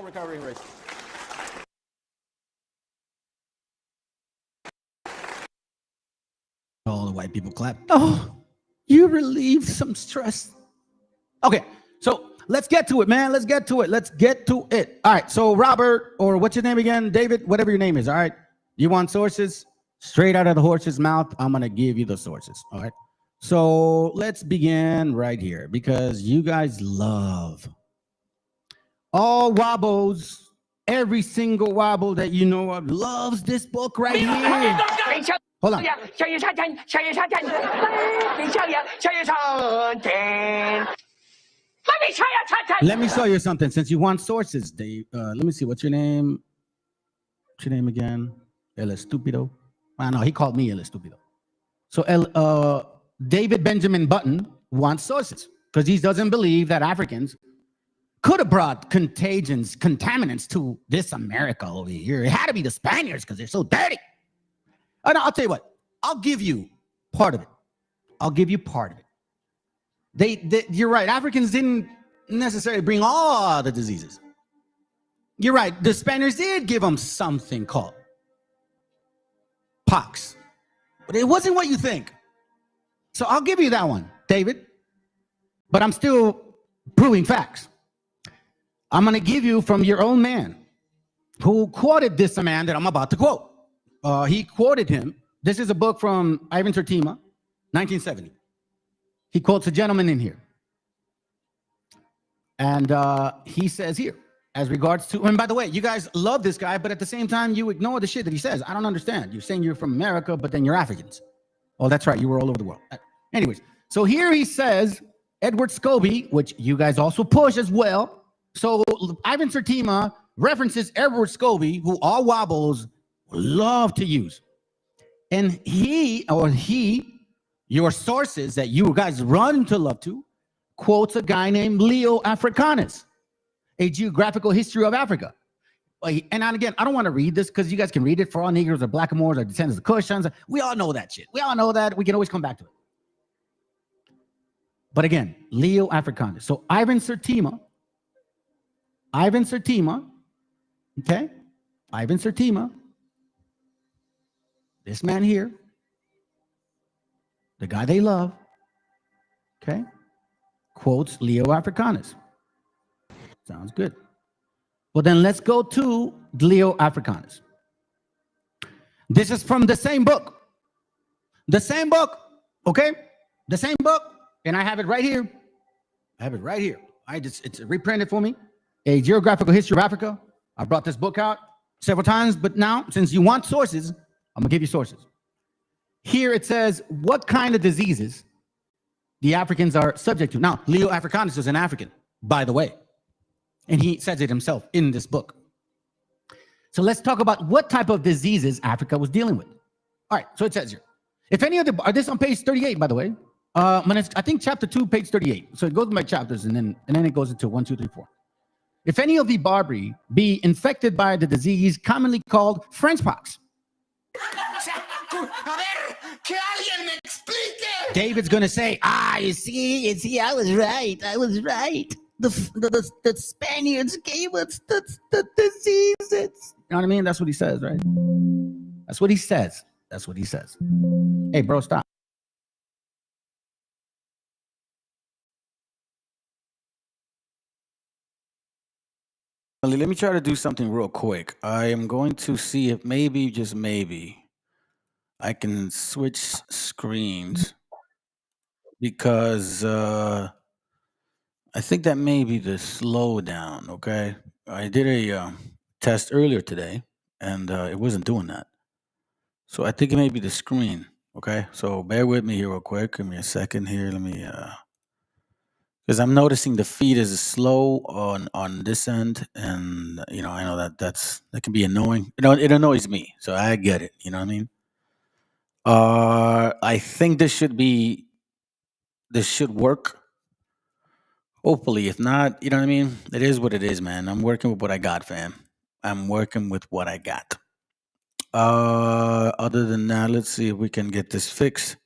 recovering racists. All the white people clap. Oh, you relieved some stress. Okay, so let's get to it, man. Let's get to it. All right, so Robert, or what's your name again? David, whatever your name is, all right? You want sources? Straight out of the horse's mouth, I'm going to give you the sources, all right? So let's begin right here, because you guys love all wobbles. Every single wobble that you know of loves this book right here. Hold on. Let me show you something. Since you want sources, Dave, let me see. What's your name? What's your name again? El Estúpido. I know he called me El Estúpido. So David Benjamin Button wants sources because he doesn't believe that Africans could have brought contaminants to this America over here. It had to be the Spaniards because they're so dirty. And I'll tell you what, I'll give you part of it. You're right. Africans didn't necessarily bring all the diseases. You're right. The Spaniards did give them something called pox, but it wasn't what you think. So I'll give you that one, David, but I'm still proving facts. I'm going to give you from your own man who quoted this man that I'm about to quote. He quoted him. This is a book from Ivan Sertima, 1970. He quotes a gentleman in here. And he says here, as regards to, and by the way, you guys love this guy, but at the same time, you ignore the shit that he says. I don't understand. You're saying you're from America, but then you're Africans. Oh, that's right. You were all over the world. Anyways, so here he says, Edward Scobie, which you guys also push as well. So Ivan Sertima references Edward Scobie, who all wobbles love to use. And your sources that you guys run to love to, quotes a guy named Leo Africanus, A Geographical History of Africa. And again, I don't want to read this because you guys can read it. For all Negroes are blackamoors, are descendants of Kushans. We all know that shit. We all know that. We can always come back to it. But again, Leo Africanus. So Ivan Sertima Okay? Ivan Sertima, this man here, the guy they love, okay, quotes Leo Africanus. Sounds good. Well, then let's go to Leo Africanus. This is from the same book. The same book, okay? The same book, and I have it right here. I have it right here. It's reprinted for me. A Geographical History of Africa. I brought this book out several times, but now, since you want sources, I'm gonna give you sources. Here it says what kind of diseases the Africans are subject to. Now, Leo Africanus is an African, by the way, and he says it himself in this book. So let's talk about what type of diseases Africa was dealing with. All right, so it says here, if any of the, this on page 38, by the way, I think chapter 2, page 38. So it goes by chapters, and then it goes into 1, 2, 3, 4. If any of the Barbary be infected by the disease commonly called French pox. David's gonna say, you see, I was right. The Spaniards gave us the diseases. You know what I mean? That's what he says, right? That's what he says. That's what he says. Hey, bro, stop. Let me try to do something real quick. I am going to see if maybe, just maybe, I can switch screens because I think that may be the slowdown, okay? I did a test earlier today, and it wasn't doing that. So I think it may be the screen, okay? So bear with me here real quick. Give me a second here. Let me... because I'm noticing the feed is slow on this end, and I know that can be annoying. It annoys me, so I get it. You know what I mean? I think this should work. Hopefully, if not, you know what I mean. It is what it is, man. I'm working with what I got, fam. I'm working with what I got. Other than that, let's see if we can get this fixed.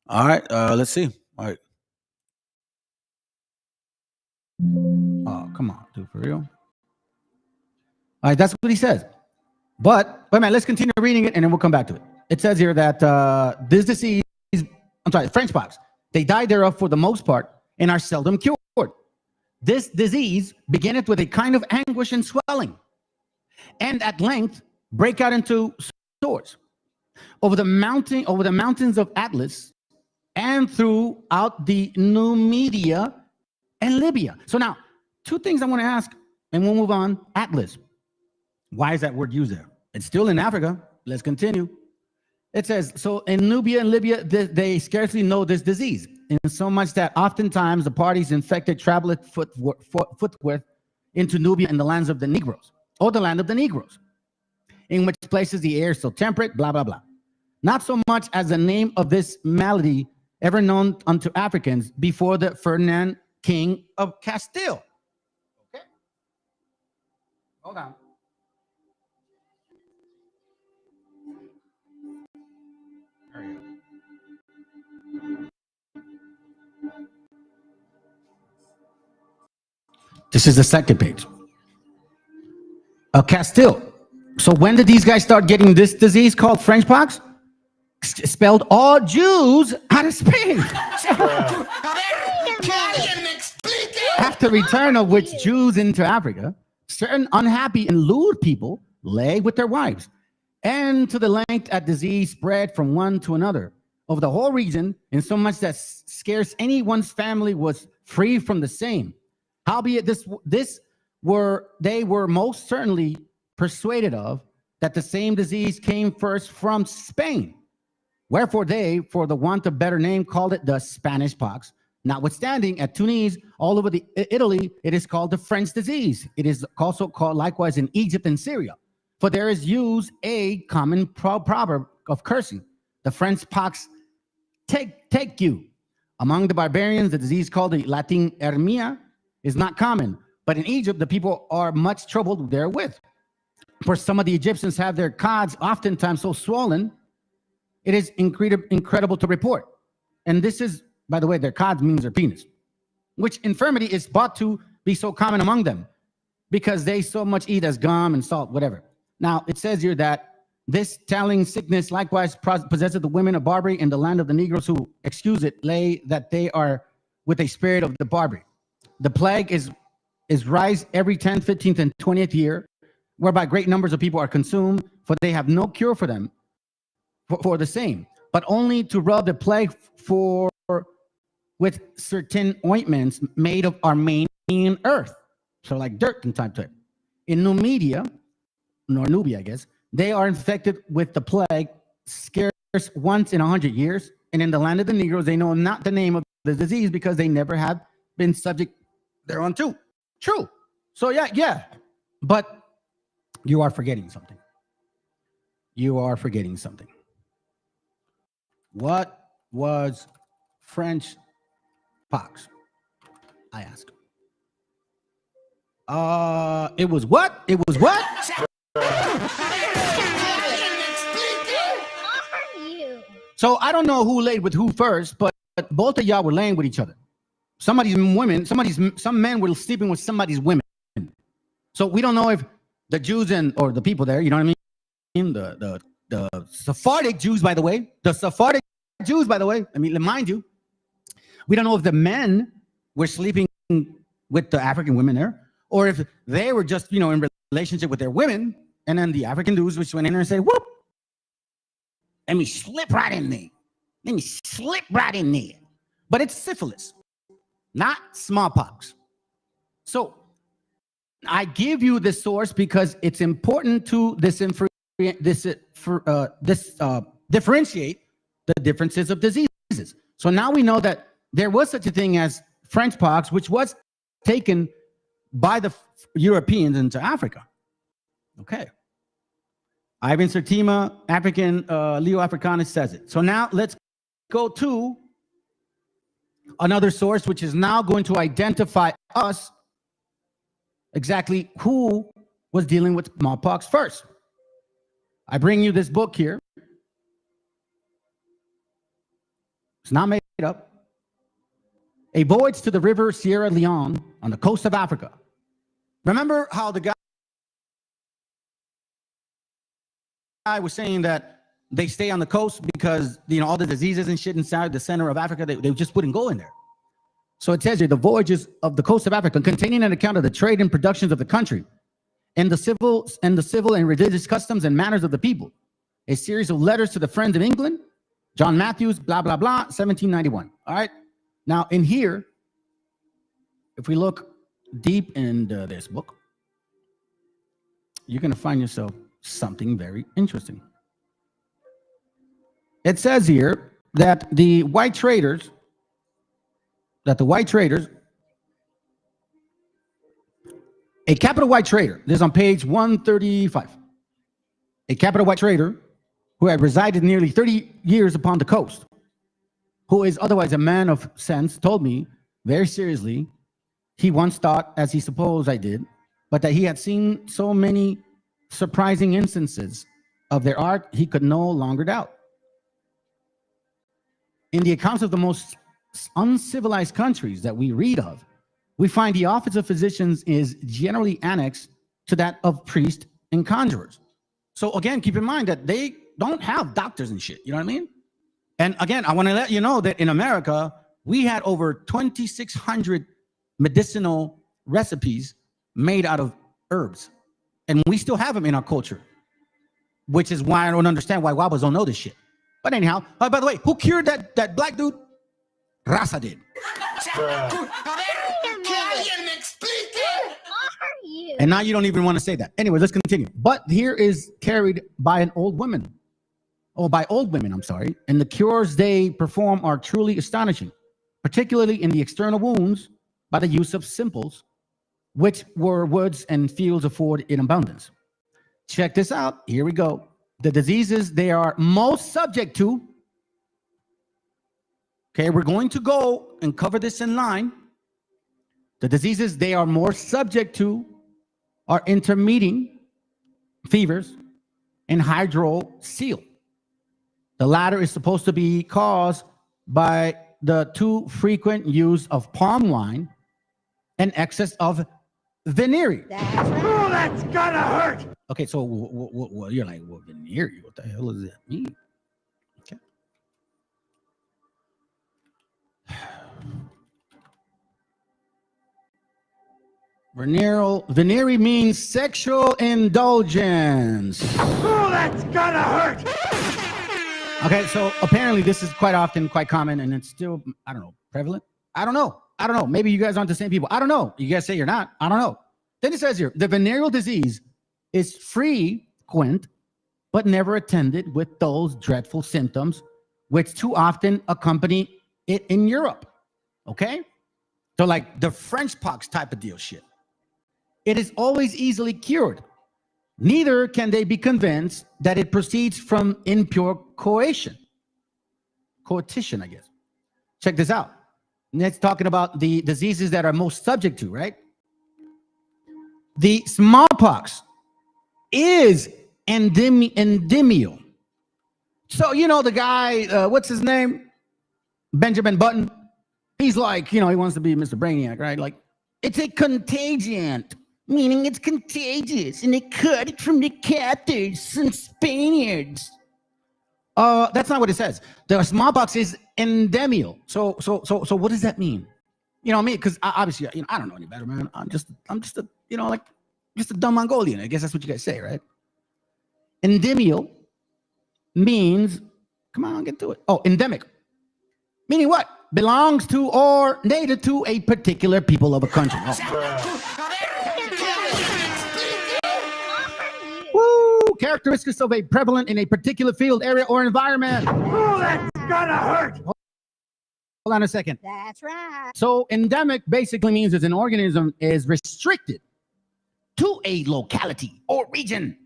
All right, let's see. All right. Oh, come on, dude, for real? All right, that's what he says. But, wait a minute, let's continue reading it, and then we'll come back to it. It says here that this disease, French pox, they die thereof for the most part and are seldom cured. This disease beginneth with a kind of anguish and swelling, and at length break out into sores over the mountains of Atlas and throughout the Numidia and Libya. So now, two things I want to ask, and we'll move on. Atlas. Why is that word used there? It's still in Africa. Let's continue. It says, so in Nubia and Libya, they scarcely know this disease, in so much that oftentimes the parties infected traveleth forthwith into Nubia and the lands of the Negroes, or the land of the Negroes, in which places the air is so temperate, blah, blah, blah. Not so much as the name of this malady ever known unto Africans before the Ferdinand, King of Castile. Okay. Hold on. There you go. This is the second page. Castile. So when did these guys start getting this disease called French pox? Spelled all Jews out of Spain. After return of which Jews into Africa, certain unhappy and lewd people lay with their wives, and to the length that disease spread from one to another over the whole region, insomuch that scarce any one's family was free from the same. Howbeit they were most certainly persuaded of that the same disease came first from Spain. Wherefore they, for the want of better name, called it the Spanish pox. Notwithstanding, at Tunis, all over Italy, it is called the French disease. It is also called likewise in Egypt and Syria. For there is used a common proverb of cursing. The French pox take you. Among the barbarians, the disease called the Latin hermia is not common. But in Egypt, the people are much troubled therewith. For some of the Egyptians have their cods oftentimes so swollen, it is incredible to report. And this is, by the way, their cods means their penis, which infirmity is thought to be so common among them, because they so much eat as gum and salt, whatever. Now, it says here that this telling sickness likewise possesses the women of Barbary in the land of the Negroes who, excuse it, lay that they are with a spirit of the Barbary. The plague is rise every 10th, 15th, and 20th year, whereby great numbers of people are consumed, for they have no cure for them, for the same, but only to rub the plague with certain ointments made of Armenian earth. So like dirt and type. In Nubia, I guess, they are infected with the plague scarce once in 100 years. And in the land of the Negroes, they know not the name of the disease because they never have been subject thereunto. True. So yeah. But you are forgetting something. You are forgetting something. What was French pox? I ask. It was what? It was what? So I don't know who laid with who first, but both of y'all were laying with each other. Some men were sleeping with somebody's women. So we don't know if the Jews or the people there, you know what I mean? The Sephardic Jews, by the way. I mean, mind you, we don't know if the men were sleeping with the African women there, or if they were just, in relationship with their women, and then the African dudes which went in there and said, whoop, let me slip right in there. But it's syphilis, not smallpox. So I give you this source because it's important to differentiate the differences of diseases. So now we know that there was such a thing as French pox, which was taken by the Europeans into Africa. Okay. Ivan Sertima, African, Leo Africanus says it. So now let's go to another source, which is now going to identify us exactly who was dealing with smallpox first. I bring you this book here. It's not made up. A Voyage to the River Sierra Leone on the coast of Africa. Remember how the guy was saying that they stay on the coast because, all the diseases and shit inside the center of Africa, they just wouldn't go in there. So it says here, the voyages of the coast of Africa, containing an account of the trade and productions of the country, and the civil and religious customs and manners of the people. A series of letters to the friends of England, John Matthews, blah, blah, blah, 1791. All right. Now, in here, if we look deep into this book, you're going to find yourself something very interesting. It says here that the white traders, a capital white trader, this is on page 135, a capital white trader who had resided nearly 30 years upon the coast, who is otherwise a man of sense, told me very seriously he once thought, as he supposed I did, but that he had seen so many surprising instances of their art he could no longer doubt. In the accounts of the most uncivilized countries that we read of, we find the office of physicians is generally annexed to that of priests and conjurers. So again, keep in mind that they don't have doctors and shit, you know what I mean? And again, I want to let you know that in America, we had over 2,600 medicinal recipes made out of herbs. And we still have them in our culture, which is why I don't understand why Wabas don't know this shit. But anyhow, by the way, who cured that black dude? Raza did. And now you don't even want to say that. Anyway, let's continue. But here is carried by an old woman. Oh, by old women, I'm sorry. And the cures they perform are truly astonishing, particularly in the external wounds by the use of simples, which were woods and fields afford in abundance. Check this out. Here we go. The diseases they are most subject to. Okay, we're going to go and cover this in line. The diseases they are more subject to are intermittent fevers and hydrocele. The latter is supposed to be caused by the too frequent use of palm wine and excess of venereal. Oh, that's gotta hurt. Okay, so you're like, well, venereal, what the hell does that mean? Okay. Venereal means sexual indulgence. Oh, that's gotta hurt. Okay, so apparently this is quite often, quite common, and it's still, I don't know, prevalent? I don't know. Maybe you guys aren't the same people. I don't know. You guys say you're not. I don't know. Then it says here, the venereal disease is frequent, but never attended with those dreadful symptoms which too often accompany it in Europe. Okay? So like the French pox type of deal shit. It is always easily cured. Neither can they be convinced that it proceeds from impure coition, I guess. Check this out. It's talking about the diseases that are most subject to, right? The smallpox is endemial. So, you know, the guy, what's his name? Benjamin Button. He's like, you know, he wants to be Mr. Brainiac, right? Like, it's a contagion, meaning it's contagious, and they cut it from the Cathars and Spaniards. That's not what it says. The smallpox is endemial. So what does that mean? You know what I mean? Because obviously, you know, I don't know any better, man. I'm just a, you know, like just a dumb Mongolian. I guess that's what you guys say, right? Endemial means, come on, get to it. Oh, endemic. Meaning what? Belongs to or native to a particular people of a country. Woo! Characteristics of a prevalent in a particular field, area, or environment. Oh, that's gotta hurt. Hold on a second. That's right. So endemic basically means that an organism is restricted to a locality or region.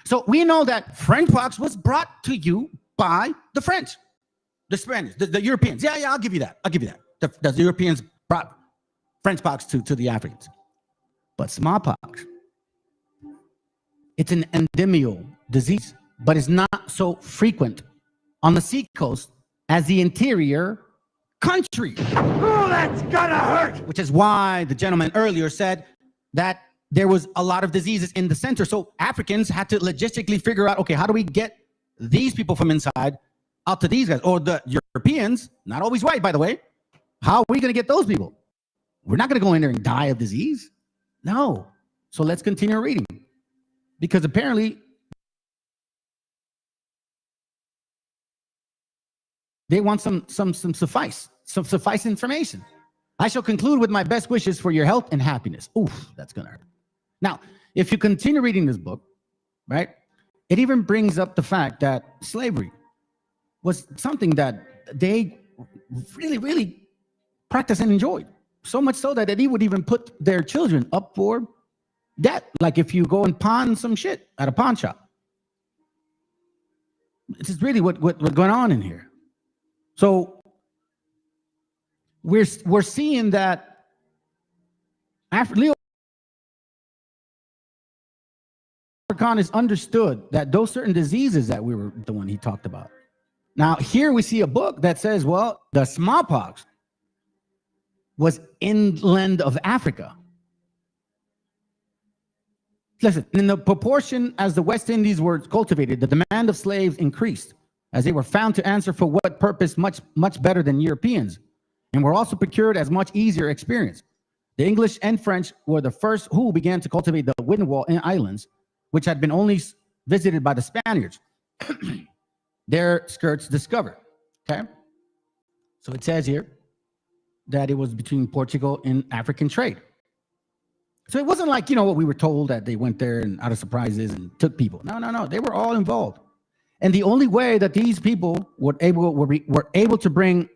So we know that French pox was brought to you by the French, the Spaniards, the Europeans. Yeah, I'll give you that. The Europeans brought French pox to the Africans. But smallpox, it's an endemial disease, but it's not so frequent on the seacoast as the interior country. Oh, that's gotta hurt. Which is why the gentleman earlier said that there was a lot of diseases in the center. So Africans had to logistically figure out, okay, how do we get these people from inside out to these guys? Or the Europeans, not always white, by the way. How are we going to get those people? We're not going to go in there and die of disease. No. So let's continue reading. Because apparently they want some suffice information. I shall conclude with my best wishes for your health and happiness. Oof, that's going to hurt. Now, if you continue reading this book, right, it even brings up the fact that slavery was something that they really, really practiced and enjoyed. So much so that he would even put their children up for debt. Like if you go and pawn some shit at a pawn shop. This is really what's going on in here. So we're seeing that Leo Africanus understood that those certain diseases that we were the one he talked about. Now here we see a book that says, well, the smallpox was inland of Africa. Listen, in the proportion as the West Indies were cultivated, the demand of slaves increased, as they were found to answer for what purpose much better than Europeans, and were also procured as much easier experience. The English and French were the first who began to cultivate the Windwall Islands, which had been only visited by the Spaniards. Their skirts discovered. Okay, so it says here that it was between Portugal and African trade. So it wasn't like, you know, what we were told that they went there and out of surprises and took people. No. They were all involved. And the only way that these people were able to bring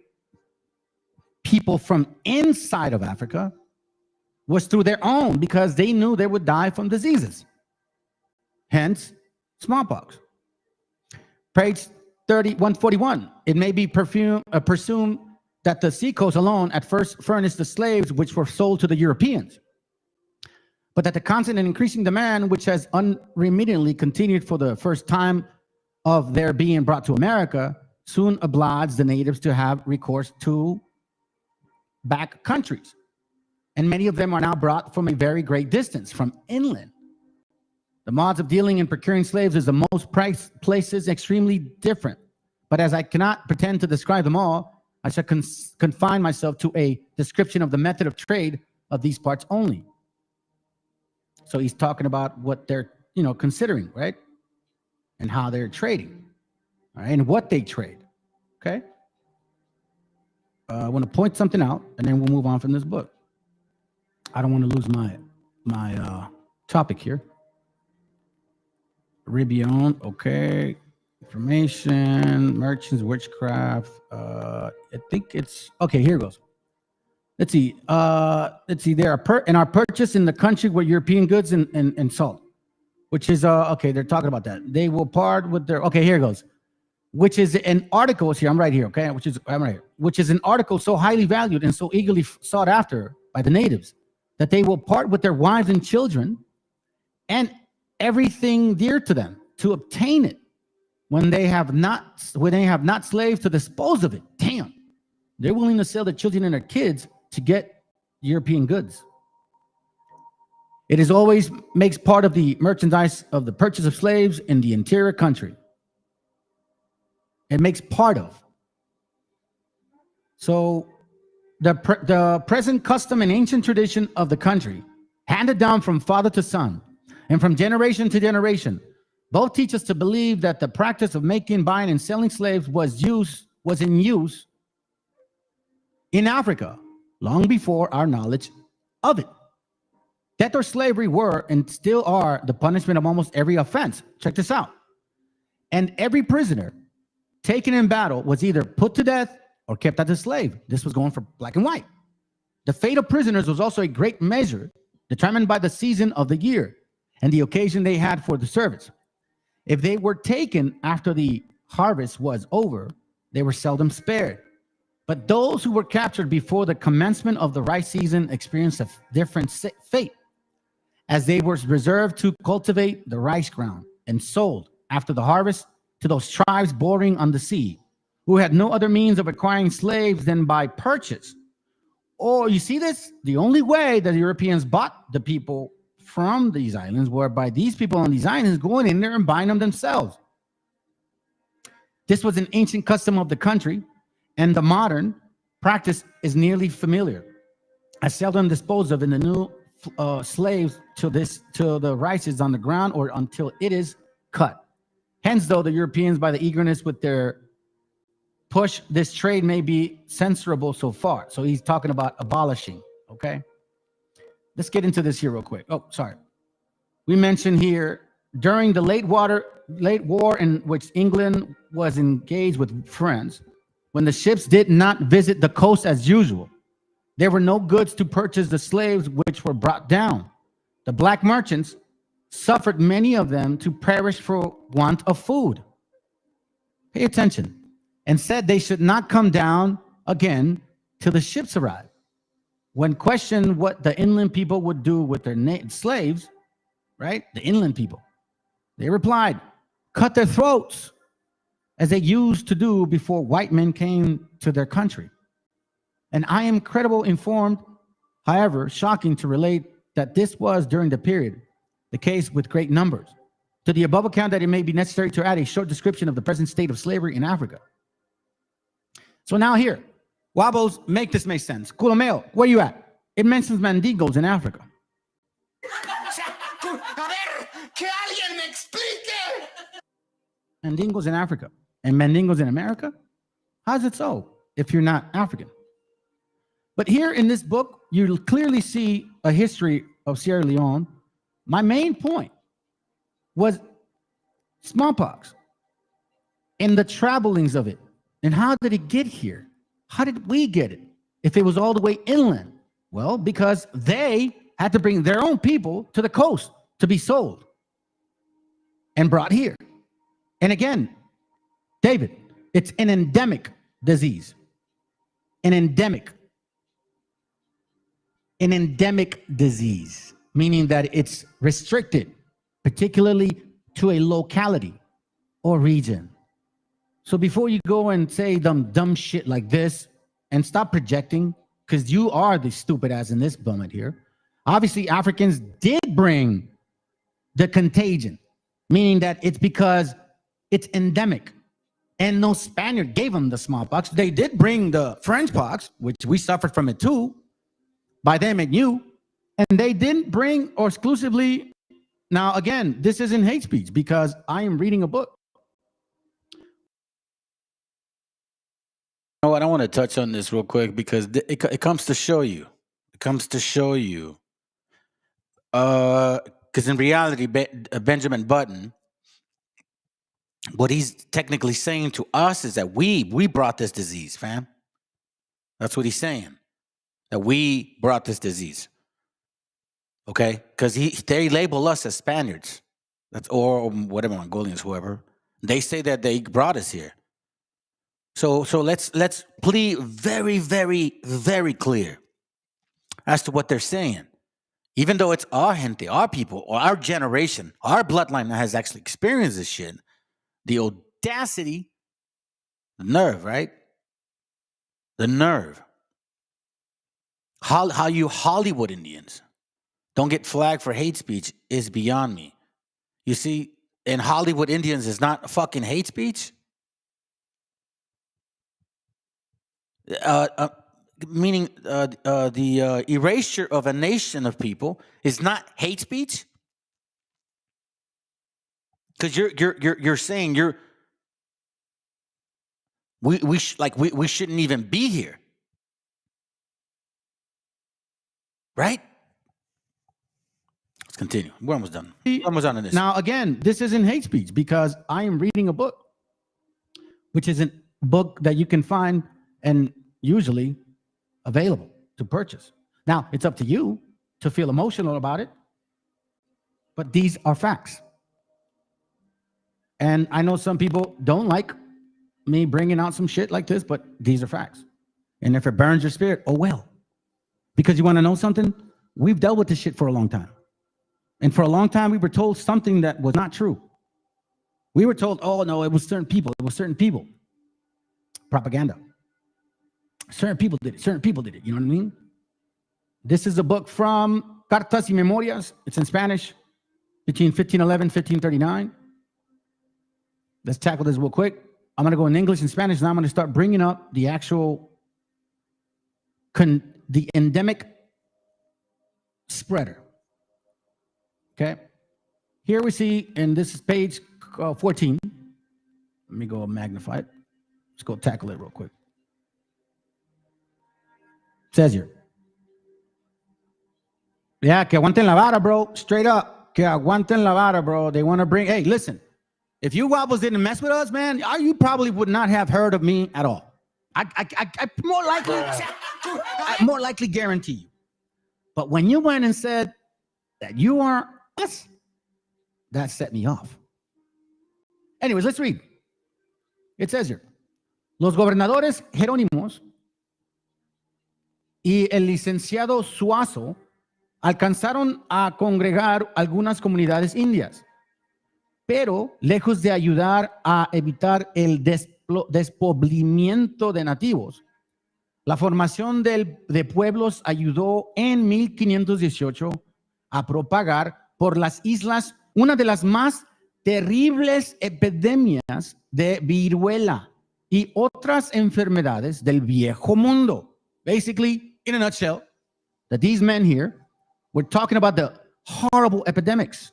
people from inside of Africa was through their own, because they knew they would die from diseases. Hence, smallpox. Page 141. It may be presumed that the seacoast alone at first furnished the slaves which were sold to the Europeans, but that the constant and increasing demand, which has unremittingly continued for the first time of their being brought to America, soon obliged the natives to have recourse to back countries. And many of them are now brought from a very great distance, from inland. The modes of dealing and procuring slaves is the most places extremely different. But as I cannot pretend to describe them all, I shall confine myself to a description of the method of trade of these parts only. So he's talking about what they're, considering, right? And how they're trading, all right? And what they trade, okay? I want to point something out, and then we'll move on from this book. I don't want to lose my topic here. Ribion, okay. Information, merchants, witchcraft. I think it's okay. Here goes. Let's see. There are in our purchase in the country were European goods and salt, which is okay. They're talking about that. They will part with their. Okay, here goes. Which is an article. See, I'm right here. Okay, I'm right here. Which is an article so highly valued and so eagerly sought after by the natives that they will part with their wives and children and everything dear to them to obtain it when they have not slaves to dispose of it. Damn, they're willing to sell their children and their kids to get European goods. It is always makes part of the merchandise of the purchase of slaves in the interior country. It makes part of. So the present custom and ancient tradition of the country, handed down from father to son and from generation to generation, both teach us to believe that the practice of making, buying, and selling slaves was in use in Africa long before our knowledge of it. Death or slavery were and still are the punishment of almost every offense. Check this out. And every prisoner taken in battle was either put to death or kept as a slave. This was going for black and white. The fate of prisoners was also a great measure determined by the season of the year and the occasion they had for the service. If they were taken after the harvest was over, they were seldom spared. But those who were captured before the commencement of the rice season experienced a different fate, as they were reserved to cultivate the rice ground and sold after the harvest to those tribes bordering on the sea, who had no other means of acquiring slaves than by purchase. Or you see this? The only way that the Europeans bought the people from these islands were by these people on these islands going in there and buying them themselves. This was an ancient custom of the country, and the modern practice is nearly familiar. I seldom dispose of in the new slaves till the rice is on the ground or until it is cut. Hence, though the Europeans, by the eagerness with their push, this trade may be censorable so far. So he's talking about abolishing, okay? Let's get into this here real quick. Oh, sorry. We mentioned here, during the late war in which England was engaged with France, when the ships did not visit the coast as usual, there were no goods to purchase the slaves which were brought down. The black merchants suffered many of them to perish for want of food. Pay attention. And said they should not come down again till the ships arrived. When questioned what the inland people would do with their slaves, right? The inland people, they replied, cut their throats, as they used to do before white men came to their country. And I am informed, however, shocking to relate that this was during the period the case with great numbers. To the above account that it may be necessary to add a short description of the present state of slavery in Africa. So now here, Wabos, make this make sense. Culomeo, where you at? It mentions Mandingos in Africa. Mandingos in Africa and Mandingos in America? How's it so if you're not African? But here in this book, you clearly see a history of Sierra Leone. My main point was smallpox and the travelings of it. And how did it get here? How did we get it? If it was all the way inland? Well, because they had to bring their own people to the coast to be sold and brought here. And again, David, it's an endemic disease. An endemic disease, meaning that it's restricted, particularly to a locality or region. So before you go and say dumb shit like this and stop projecting, because you are the stupid ass in this moment here. Obviously, Africans did bring the contagion, meaning that it's because it's endemic. And no Spaniard gave them the smallpox. They did bring the French pox, which we suffered from it too. By them and you. And they didn't bring or exclusively. Now, again, this isn't hate speech because I am reading a book. You know what? I want to touch on this real quick because it comes to show you. It comes to show you. Because in reality, Benjamin Button, what he's technically saying to us is that we brought this disease, fam. That's what he's saying. That we brought this disease. Okay? Because they label us as Spaniards. Or whatever, Mongolians, whoever. They say that they brought us here. So let's plead very, very, very clear as to what they're saying. Even though it's our gente, our people, or our generation, our bloodline that has actually experienced this shit, the audacity, the nerve, right? The nerve. How you Hollywood Indians don't get flagged for hate speech is beyond me. You see, and Hollywood Indians is not fucking hate speech? Meaning the erasure of a nation of people is not hate speech? Because you're saying we shouldn't even be here, right? Let's continue. We're almost done. We're almost done in this. Now, again, this isn't hate speech because I am reading a book, which is a book that you can find and usually available to purchase. Now, it's up to you to feel emotional about it, but these are facts. And I know some people don't like me bringing out some shit like this, but these are facts. And if it burns your spirit, oh well. Because you want to know something? We've dealt with this shit for a long time. And for a long time, we were told something that was not true. We were told, oh, no, it was certain people. It was certain people. Propaganda. Certain people did it. Certain people did it. You know what I mean? This is a book from Cartas y Memorias. It's in Spanish, between 1511 and 1539. Let's tackle this real quick. I'm going to go in English and Spanish, and I'm going to start bringing up the actual, the endemic spreader. Okay? Here we see, and this is page 14. Let me go magnify it. Let's go tackle it real quick. It says here. Yeah, que aguanten la vara, bro. Straight up. Que aguanten la vara, bro. They want to bring, hey, listen. If you wobbles didn't mess with us, man, you probably would not have heard of me at all. I more likely guarantee you. But when you went and said that you are us, that set me off. Anyways, let's read. It says here, los gobernadores Jerónimos y el licenciado Suazo alcanzaron a congregar algunas comunidades indias, pero lejos de ayudar a evitar el despoblamiento de nativos, la formación de pueblos ayudó en 1518 a propagar por las islas una de las más terribles epidemias de viruela y otras enfermedades del viejo mundo. Basically, in a nutshell, that these men here were talking about the horrible epidemics.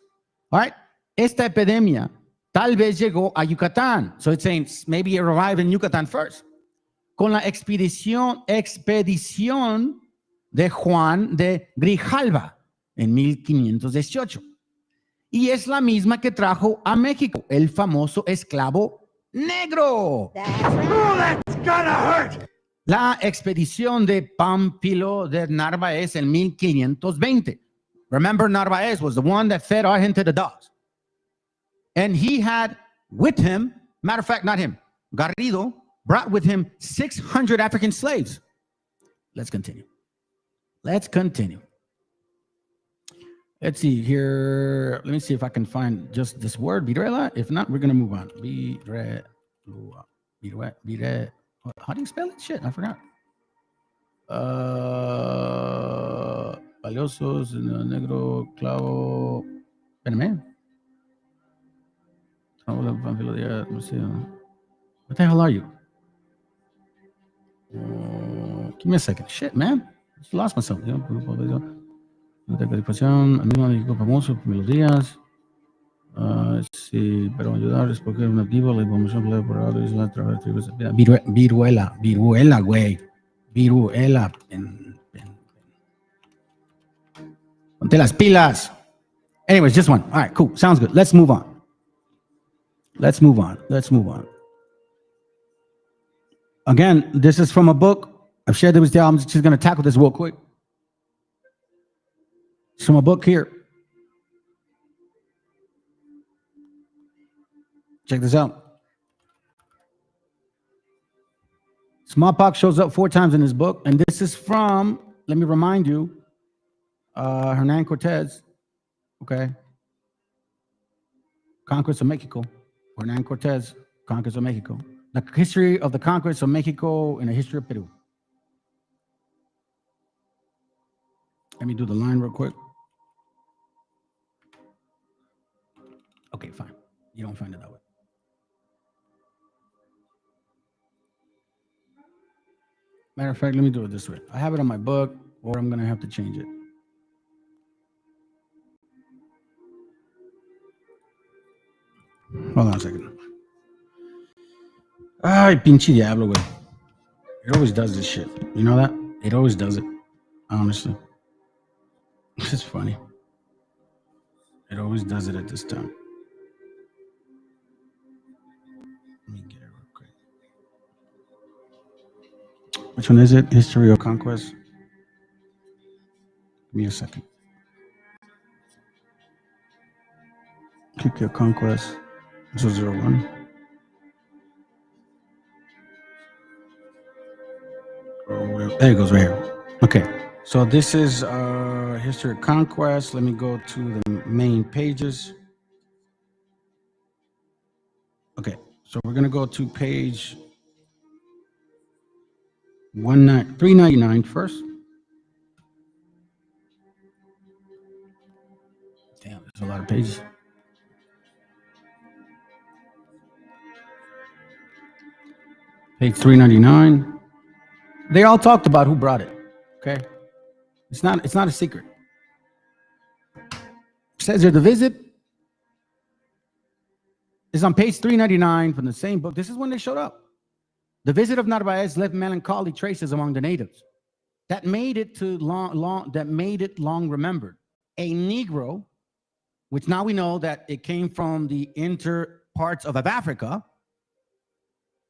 All right? Esta epidemia tal vez llegó a Yucatán. So it's saying maybe it arrived in Yucatán first. Con la expedición de Juan de Grijalva en 1518. Y es la misma que trajo a México el famoso esclavo negro. That's gonna hurt. La expedición de Pampilo de Narváez en 1520. Remember, Narváez was the one that fed our gente the dogs. And he had with him, matter of fact, not him, Garrido brought with him 600 African slaves. Let's continue. Let's see here. Let me see if I can find just this word, viruela. If not, we're going to move on. How do you spell it? Shit, I forgot. valiosos, negro, clavo. Espérame. What the hell are you? Give me a second. Shit, man. I just lost myself. Famoso, melodías. Sí, pero ayudarles porque es un activo, la información puede por ahora es la través de viruela, güey. Viruela. Ponte las pilas. Anyways, just one. All right, cool. Sounds good. Let's move on. Again, this is from a book. I've shared it with you. I'm just going to tackle this real quick. It's from a book here. Check this out. Smallpox shows up 4 times in this book, and this is from, let me remind you, Hernan Cortez, okay? Conquest of Mexico. Hernan Cortez, Conquest of Mexico. The history of the conquest of Mexico and the history of Peru. Let me do the line real quick. Okay, fine. You don't find it that way. Matter of fact, let me do it this way. I have it on my book, or I'm going to have to change it. Hold on a second. Ay, pinche diablo, güey. It always does this shit. You know that? It always does it. Honestly. This is funny. It always does it at this time. Let me get it real quick. Which one is it? History or Conquest? Give me a second. Click your Conquest. This is 01. There it goes right here. Okay. So this is History of Conquest. Let me go to the main pages. Okay. So we're going to go to page 399 first. Damn, there's a lot of pages. Page 399. They all talked about who brought it. Okay. It's not a secret. It says here the visit is on page 399 from the same book. This is when they showed up. The visit of Narvaez left melancholy traces among the natives. That made it long remembered. A Negro, which now we know that it came from the inter parts of Africa,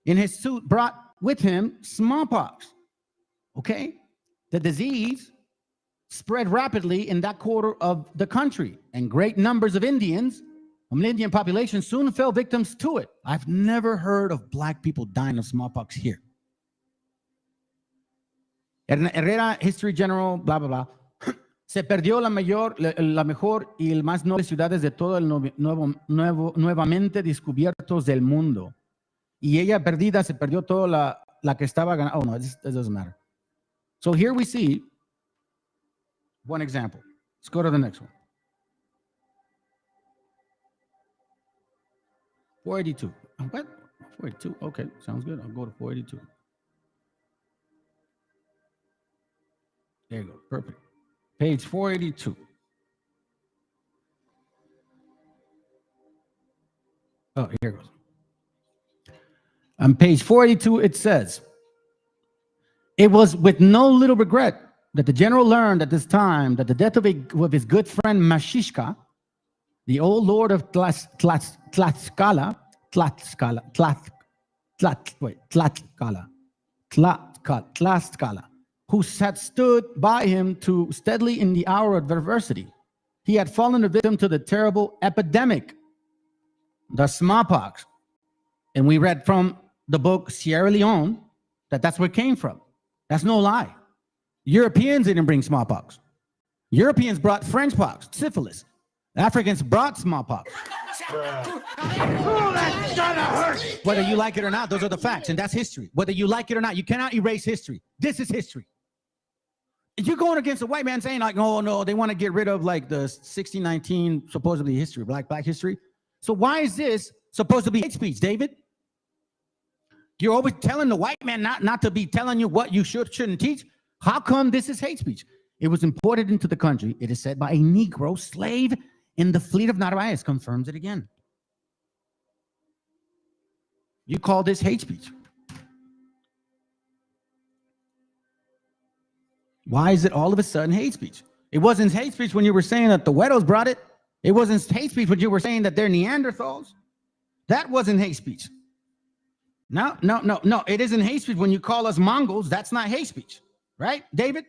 in his suit brought with him smallpox. Okay? The disease spread rapidly in that quarter of the country, and great numbers of Indians, an Indian population, soon fell victims to it. I've never heard of black people dying of smallpox here. Herrera, History General, blah, blah, blah. Se perdió la mejor y el más noble ciudades de todo el nuevamente descubiertos del mundo. Y ella perdida se perdió toda la que estaba ganando. Oh, no, this doesn't matter. So here we see one example. Let's go to the next one. 482. What? 482. Okay, sounds good. I'll go to 482. There you go. Perfect. Page 482. Oh, here it goes. On page 482, it says, it was with no little regret that the general learned at this time that the death of his good friend Meshiacha, the old lord of Tlaxcala, who had stood by him too steadily in the hour of adversity. He had fallen a victim to the terrible epidemic, the smallpox. And we read from the book Sierra Leone that's where it came from. That's no lie. Europeans didn't bring smallpox. Europeans brought French pox, syphilis. Africans brought smallpox. Oh, that's gonna hurt. Whether you like it or not, those are the facts, and that's history. Whether you like it or not, you cannot erase history. This is history. You're going against a white man saying like, oh no, they want to get rid of like the 1619 supposedly history, black history. So why is this supposed to be hate speech, David? You're always telling the white man not to be telling you what you shouldn't teach. How come this is hate speech? It was imported into the country, it is said, by a Negro slave in the fleet of Narvaez. Confirms it again. You call this hate speech? Why is it all of a sudden hate speech? It wasn't hate speech when you were saying that the Wedos brought it. It wasn't hate speech when you were saying that they're Neanderthals. That wasn't hate speech. No. It isn't hate speech when you call us Mongols. That's not hate speech. Right, David?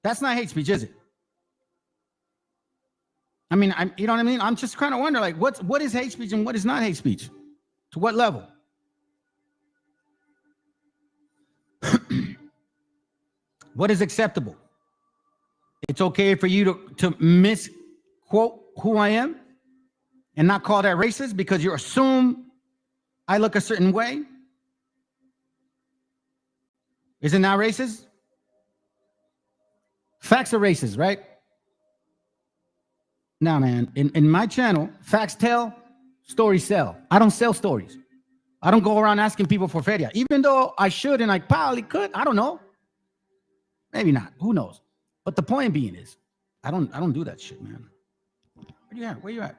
That's not hate speech, is it? I mean, you know what I mean? I'm just kind of wondering, like, what is hate speech and what is not hate speech? To what level? What is acceptable? It's okay for you to misquote who I am and not call that racist because you assume I look a certain way? Isn't that racist? Facts are racist, right? Now, man, in my channel, facts tell, stories sell. I don't sell stories. I don't go around asking people for feria, even though I should and I probably could. I don't know. Maybe not. Who knows? But the point being is, I don't do that shit, man. Where you at? Where you at?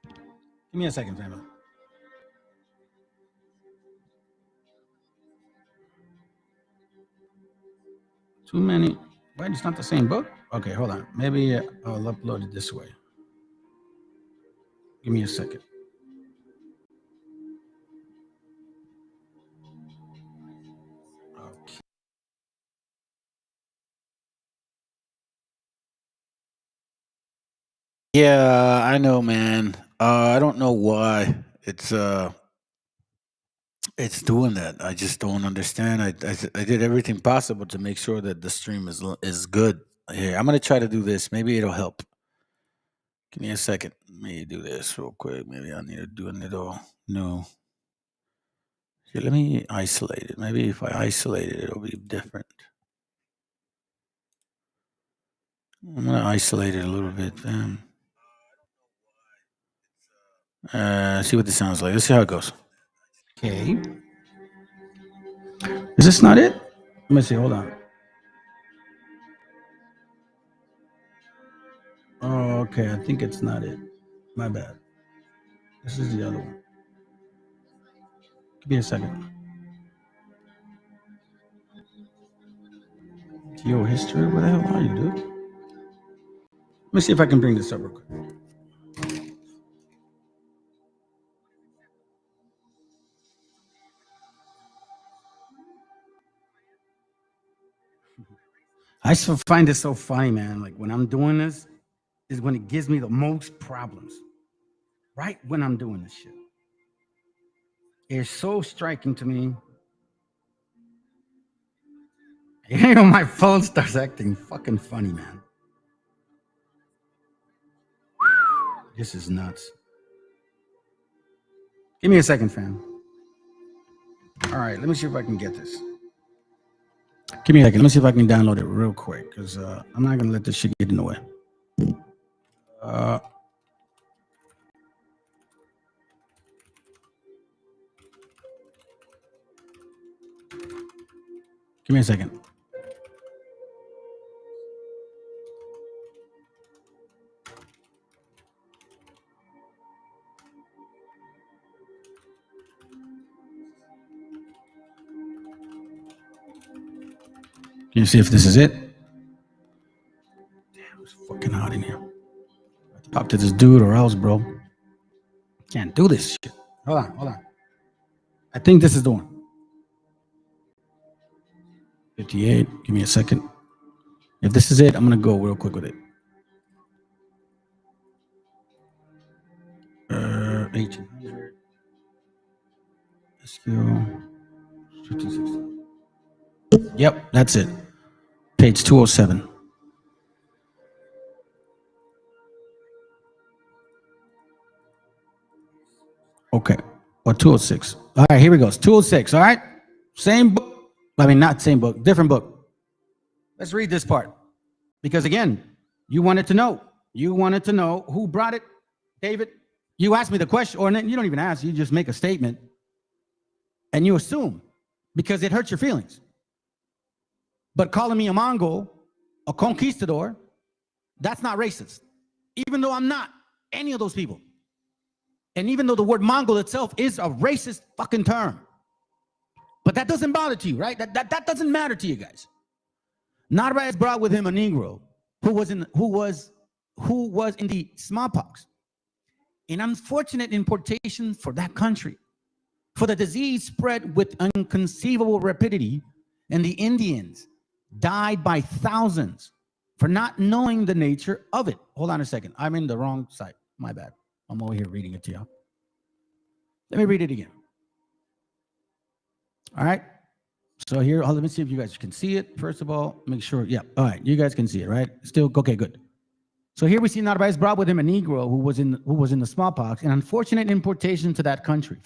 Give me a second, family. Too many. Wait, it's not the same book? Okay, hold on. Maybe I'll upload it this way. Give me a second. Okay. Yeah, I know, man. I don't know why it's doing that. I just don't understand. I did everything possible to make sure that the stream is good. Here, I'm gonna try to do this. Maybe it'll help. Give me a second. Let me do this real quick. Maybe I need to do a little new. Here, let me isolate it. Maybe if I isolate it, it'll be different. I'm gonna isolate it a little bit. See what this sounds like. Let's see how it goes. Okay. Is this not it? Let me see. Hold on. Oh, okay. I think it's not it. My bad. This is the other one. Give me a second. Geo history? Where the hell are you, dude? Let me see if I can bring this up real quick. I still find this so funny, man. Like when I'm doing this is when it gives me the most problems. Right when I'm doing this shit. It's so striking to me. You know, my phone starts acting fucking funny, man. This is nuts. Give me a second, fam. All right, let me see if I can get this. Give me a second. Let me see if I can download it real quick because I'm not gonna let this shit get in the way. Give me a second. Can you see if this is it? Damn, it's fucking hot in here. I have to talk to this dude or else, bro. Can't do this shit. Hold on. I think this is the one. 58. Give me a second. If this is it, I'm gonna go real quick with it. 1800. SQL. 1560. Yep, that's it. Page 207. Okay. Or 206. All right, here we go. It's 206. All right. Same book. I mean, not same book, different book. Let's read this part. Because again, you wanted to know. You wanted to know who brought it, David. You asked me the question, or you don't even ask, you just make a statement. And you assume, because it hurts your feelings. But calling me a Mongol, a conquistador, that's not racist. Even though I'm not any of those people. And even though the word Mongol itself is a racist fucking term. But that doesn't bother to you, right? That doesn't matter to you guys. Narvaez brought with him a Negro who was in the smallpox. An unfortunate importation for that country. For the disease spread with inconceivable rapidity, and the Indians died by thousands for not knowing the nature of it. Hold on a second. I'm in the wrong site. My bad. I'm over here reading it to you. Let me read it again. All right. So here, let me see if you guys can see it. First of all, make sure. Yeah. All right. You guys can see it, right? Still, okay, good. So here we see Narvaez brought with him a Negro who was in the smallpox, an unfortunate importation to that country,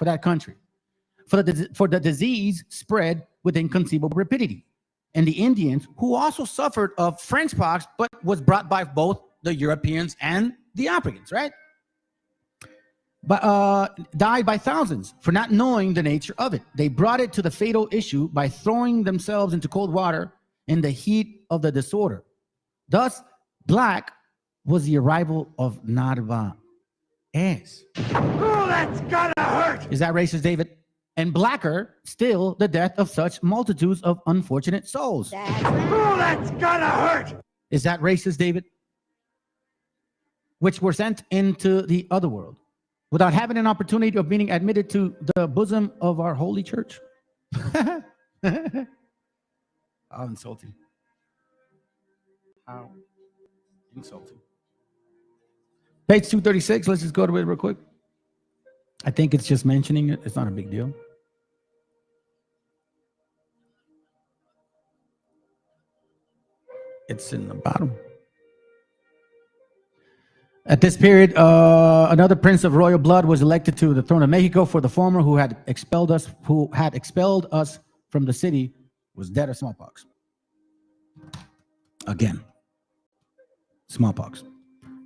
for the disease spread with inconceivable rapidity. And the Indians, who also suffered of French pox, but was brought by both the Europeans and the Africans, right? But died by thousands for not knowing the nature of it. They brought it to the fatal issue by throwing themselves into cold water in the heat of the disorder. Thus, black was the arrival of Narvaez. Oh, that's gotta hurt! Is that racist, David? And blacker still the death of such multitudes of unfortunate souls. Oh, that's gotta hurt! Is that racist, David? Which were sent into the other world without having an opportunity of being admitted to the bosom of our holy church. How insulting. How insulting. Page 236, let's just go to it real quick. I think it's just mentioning it. It's not a big deal. It's in the bottom. At this period, another prince of royal blood was elected to the throne of Mexico. For the former, who had expelled us from the city, was dead of smallpox. Again, smallpox.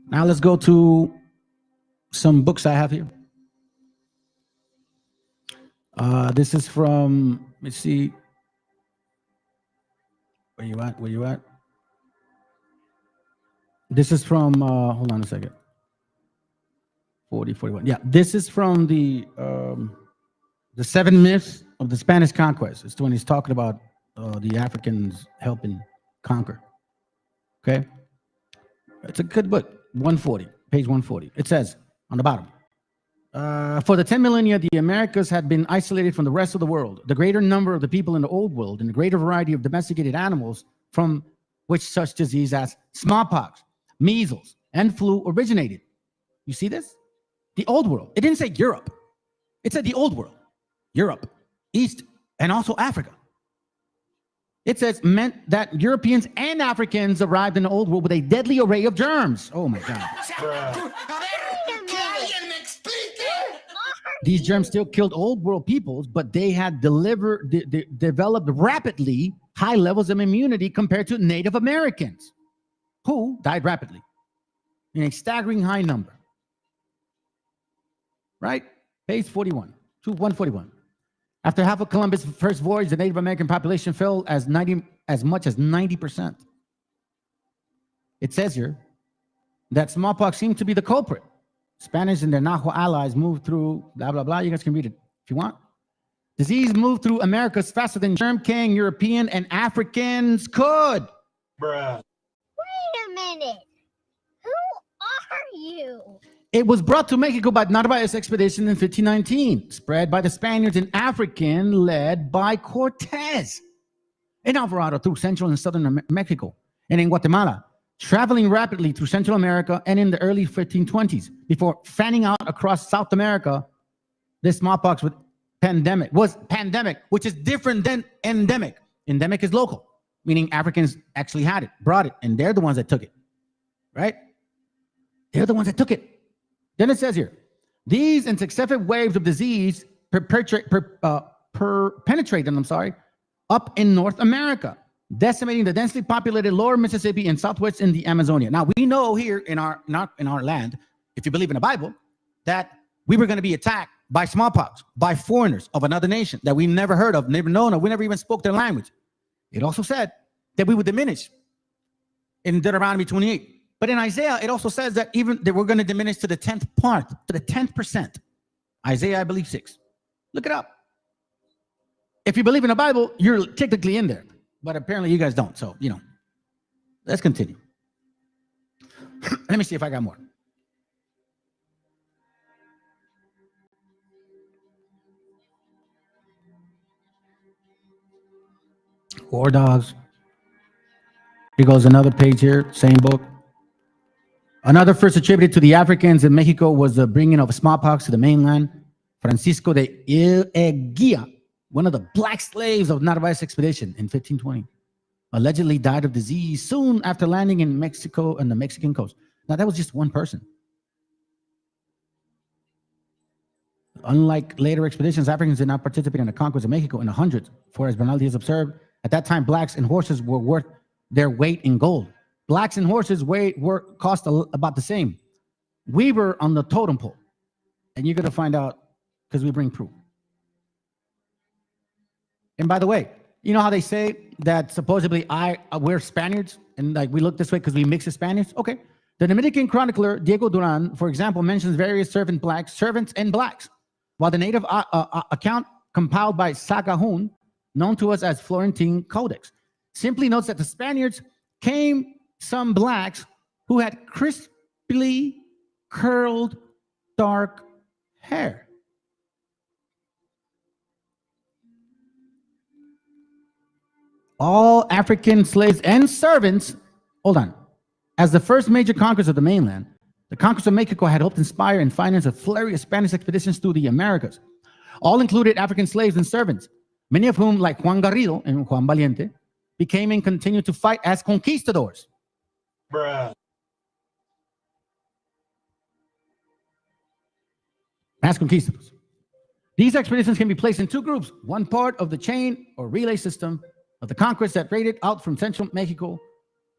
Now let's go to some books I have here. This is from, let's see. Where you at? This is from, hold on a second. 41. Yeah, this is from the 7 myths of the Spanish conquest. It's when he's talking about the Africans helping conquer. Okay? It's a good book. 140, page 140. It says on the bottom, for the 10 millennia, the Americas had been isolated from the rest of the world. The greater number of the people in the old world and the greater variety of domesticated animals from which such disease as smallpox, measles, and flu originated. You see this? The old world. It didn't say Europe. It said the old world. Europe, East, and also Africa. It says meant that Europeans and Africans arrived in the old world with a deadly array of germs. Oh my God. These germs still killed old world peoples, but they had developed rapidly high levels of immunity compared to Native Americans, who died rapidly in a staggering high number. Right? Page 41 to 141. After half of Columbus' first voyage, the Native American population fell as much as 90%. It says here that smallpox seemed to be the culprit. Spanish and their Nahua allies moved through, blah, blah, blah. You guys can read it if you want. Disease moved through Americas faster than germ-carrying European and Africans could. Bruh. Wait a minute. Who are you? It was brought to Mexico by Narvaez expedition in 1519, spread by the Spaniards and African, led by Cortez. In Alvarado through central and southern Mexico, and in Guatemala, traveling rapidly through Central America and in the early 1520s, before fanning out across South America. This smallpox was pandemic, which is different than endemic. Endemic is local, meaning Africans actually had it, brought it, and they're the ones that took it, right? They're the ones that took it. Then it says here, these and successive waves of disease penetrated, up in North America, decimating the densely populated lower Mississippi and southwest in the Amazonia. Now, we know here in our land, if you believe in the Bible, that we were going to be attacked by smallpox, by foreigners of another nation that we never heard of, never known of, we never even spoke their language. It also said that we would diminish in Deuteronomy 28. But in Isaiah, it also says that even that we're going to diminish to the 10th part, to the 10%. Isaiah, I believe, 6. Look it up. If you believe in the Bible, you're technically in there. But apparently you guys don't. So, let's continue. Let me see if I got more. War dogs. Here goes another page here, same book. Another first attributed to the Africans in Mexico was the bringing of smallpox to the mainland. Francisco de Eguía, one of the black slaves of Narvaez expedition in 1520, allegedly died of disease soon after landing in Mexico and the Mexican coast. Now, that was just one person. Unlike later expeditions, Africans did not participate in the conquest of Mexico in the hundreds, for as Bernal Diaz observed, at that time, blacks and horses were worth their weight in gold. Blacks and horses cost about the same. We were on the totem pole. And you're going to find out because we bring proof. And by the way, you know how they say that supposedly we're Spaniards and like we look this way because we mix with Spaniards? Okay. The Dominican chronicler Diego Duran, for example, mentions various servants and blacks, while the native account compiled by Sagahun, known to us as Florentine Codex, simply notes that the Spaniards came some blacks who had crisply curled dark hair. All African slaves and servants, hold on, as the first major conquest of the mainland, the conquest of Mexico had helped inspire and finance a flurry of Spanish expeditions through the Americas. All included African slaves and servants, many of whom, like Juan Garrido and Juan Valiente, became and continued to fight as conquistadors. Bruh. As conquistadors. These expeditions can be placed in two groups, one part of the chain or relay system of the conquest that raided out from central Mexico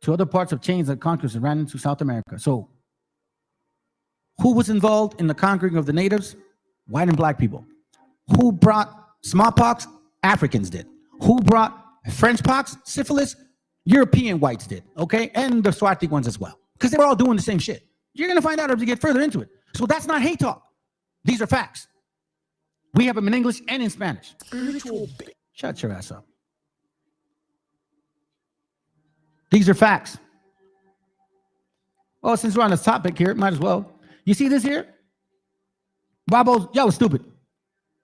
to other parts of chains that conquest that ran into South America. So, who was involved in the conquering of the natives? White and black people. Who brought smallpox? Africans did. Who brought French pox, syphilis? European whites did, okay? And the Swati ones as well, because they were all doing the same shit. You're going to find out as you get further into it. So that's not hate talk. These are facts. We have them in English and in Spanish. Shut your ass up. These are facts. Well, since we're on this topic here, might as well. You see this here? Bobo's, y'all was stupid.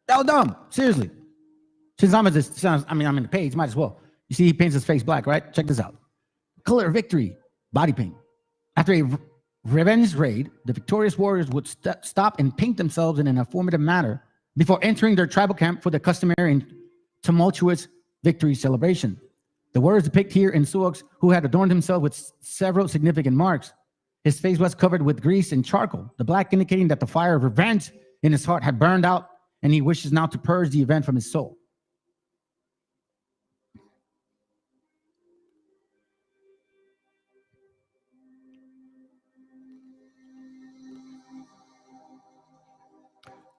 Y'all dumb. Seriously. Since I'm in the page, might as well. You see, he paints his face black, right? Check this out. Color victory, body paint. After a revenge raid, the victorious warriors would stop and paint themselves in an informative manner before entering their tribal camp for the customary and tumultuous victory celebration. The warriors depict here in Sioux, who had adorned himself with several significant marks. His face was covered with grease and charcoal, the black indicating that the fire of revenge in his heart had burned out, and he wishes now to purge the event from his soul.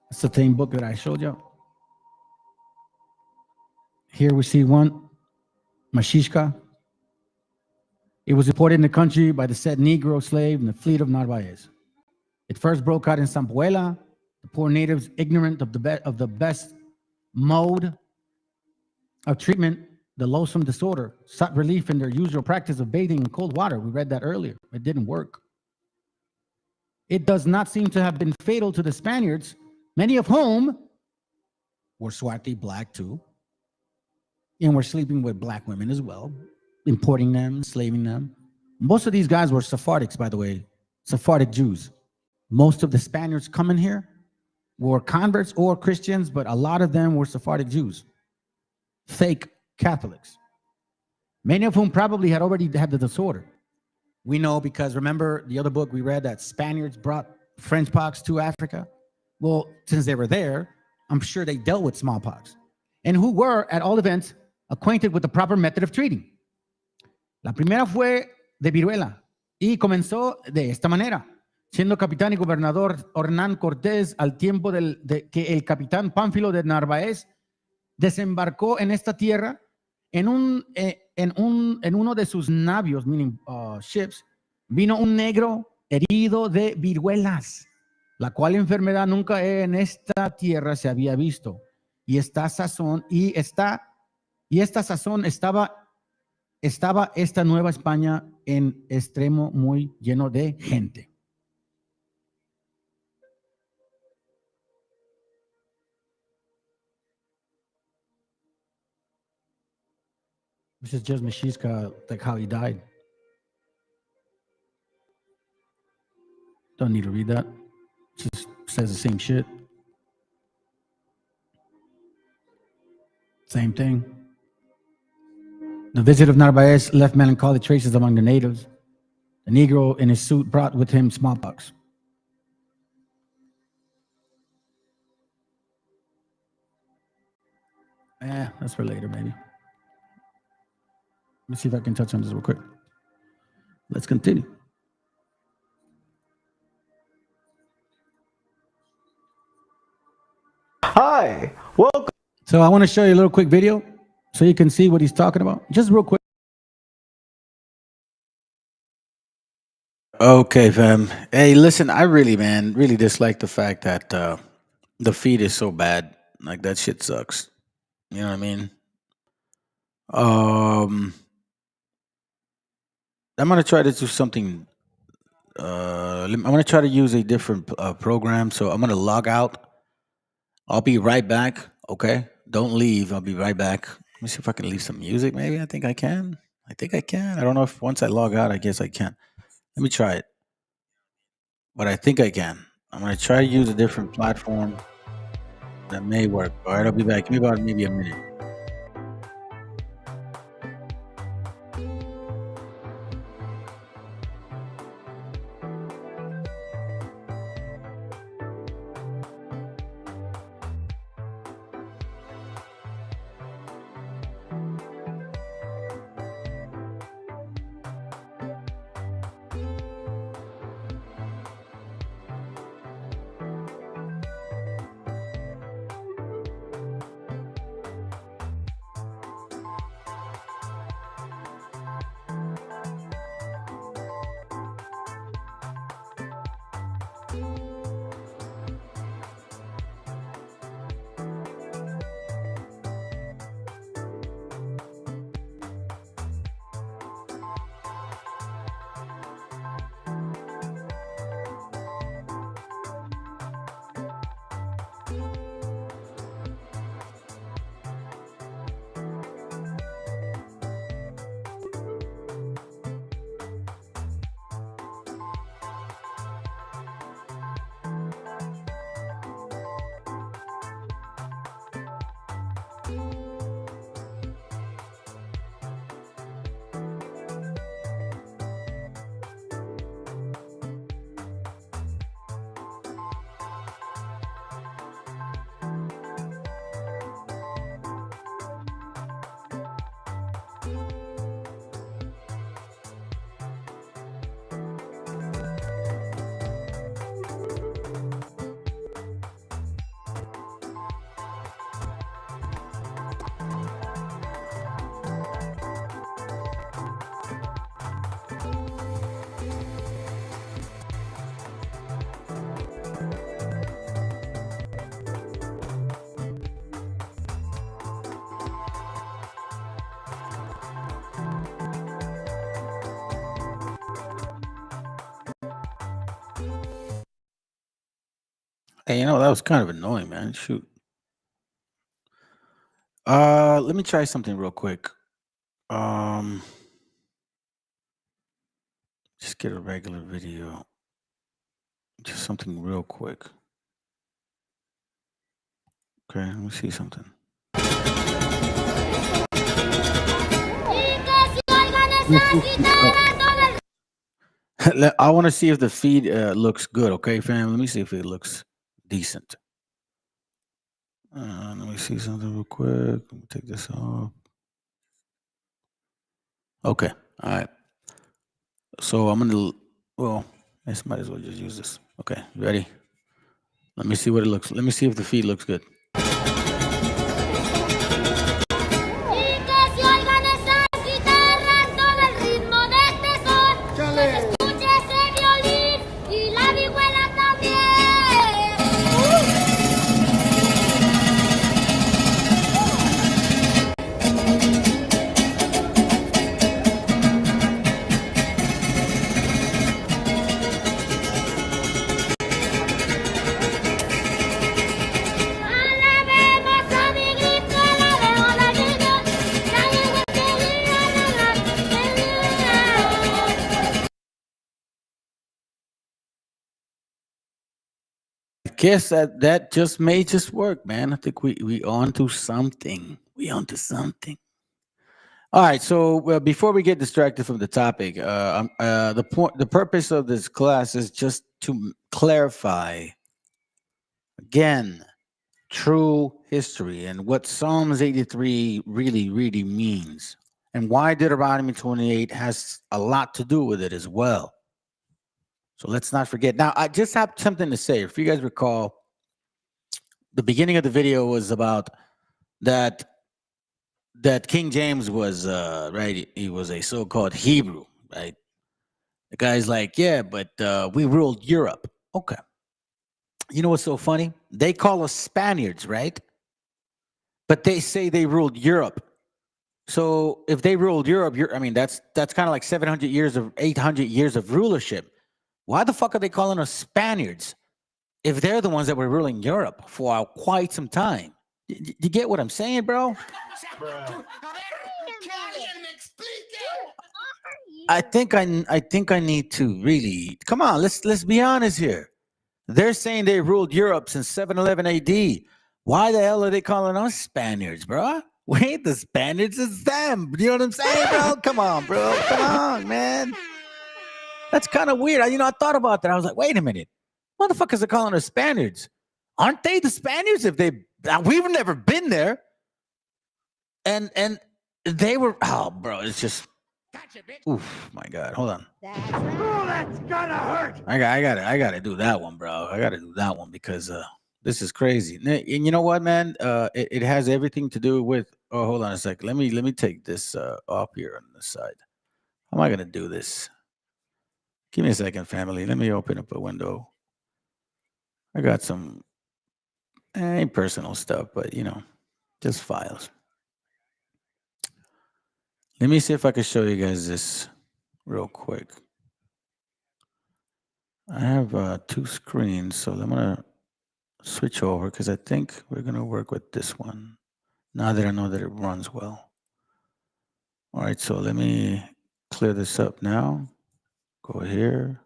It's the same book that I showed you. Here we see one, Meshiacha. It was reported in the country by the said Negro slave in the fleet of Narvaez. It first broke out in Zampuela. The poor natives, ignorant of the best mode of treatment, the loathsome disorder, sought relief in their usual practice of bathing in cold water. We read that earlier. It didn't work. It does not seem to have been fatal to the Spaniards, many of whom were Swati, black too, and were sleeping with black women as well, importing them, enslaving them. Most of these guys were Sephardics, by the way, Sephardic Jews. Most of the Spaniards coming here were converts or Christians, but a lot of them were Sephardic Jews, fake Catholics, many of whom probably had already had the disorder. We know because remember the other book we read that Spaniards brought French pox to Africa. Well, since they were there, I'm sure they dealt with smallpox, and who were, at all events, acquainted with the proper method of treating. La primera fue de viruela y comenzó de esta manera. Siendo capitán y gobernador Hernán Cortés al tiempo de que el capitán Pánfilo de Narváez desembarcó en esta tierra en uno de sus navios, meaning ships, vino un negro herido de viruelas, la cual enfermedad nunca en esta tierra se había visto. Y esta sazón estaba esta Nueva España en extremo muy lleno de gente. This is just Meshiacha, like how he died. Don't need to read that. Just says the same shit. Same thing. The visit of Narvaez left melancholy traces among the natives. The Negro in his suit brought with him smallpox. That's for later, maybe. Let me see if I can touch on this real quick. Let's continue. Hi, welcome. So I want to show you a little quick video so you can see what he's talking about. Just real quick. Okay, fam. Hey, listen, I really dislike the fact that the feed is so bad. Like, that shit sucks. You know what I mean? I'm gonna try to do something. I'm gonna try to use a different program. So I'm gonna log out. I'll be right back. Okay, don't leave. I'll be right back. Let me see if I can leave some music. Maybe I think I can. I don't know if once I log out, I guess I can. Let me try it. But I think I can. I'm gonna try to use a different platform. That may work. All right, I'll be back. Give me about maybe a minute. Hey, that was kind of annoying, man. Shoot. Let me try something real quick. Just get a regular video. Just something real quick. Okay, let me see something. I want to see if the feed looks good, okay, fam? Let me see if it looks decent. Let me see something real quick. Let me take this off. Okay, All right. So I'm gonna. Well, I might as well just use this. Okay, ready? Let me see what it looks. Let me see if the feed looks good. Guess that just may just work, man. I think we onto something. We onto something. All right. So before we get distracted from the topic, the purpose of this class is just to clarify again true history and what Psalms 83 really means, and why Deuteronomy 28 has a lot to do with it as well. So let's not forget. Now, I just have something to say. If you guys recall, the beginning of the video was about that King James was right. He was a so-called Hebrew, right? The guy's like, yeah, but we ruled Europe. Okay. You know what's so funny? They call us Spaniards, right? But they say they ruled Europe. So if they ruled Europe, I mean, that's kind of like 800 years of rulership. Why the fuck are they calling us Spaniards if they're the ones that were ruling Europe for quite some time? You get what I'm saying, bro? I think I need to really come on. Let's be honest here. They're saying they ruled Europe since 711 AD. Why the hell are they calling us Spaniards, bro? We ain't the Spaniards, it's them. You know what I'm saying, bro? Come on, bro. Come on, man. That's kind of weird. I thought about that. I was like, wait a minute. Motherfuckers are calling us Spaniards. Aren't they the Spaniards? We've never been there. And they were, oh, bro, it's just, oof, my God. Hold on. Oh, that's gonna hurt. I gotta do that one, bro. I gotta do that one because this is crazy. And you know what, man? It has everything to do with. Oh, hold on a second. Let me take this off here on the side. How am I gonna do this? Give me a second, family. Let me open up a window. I got some ain't personal stuff, but just files. Let me see if I can show you guys this real quick. I have 2 screens, so I'm gonna switch over because I think we're gonna work with this one now that I know that it runs well. All right, so let me clear this up now. Go here,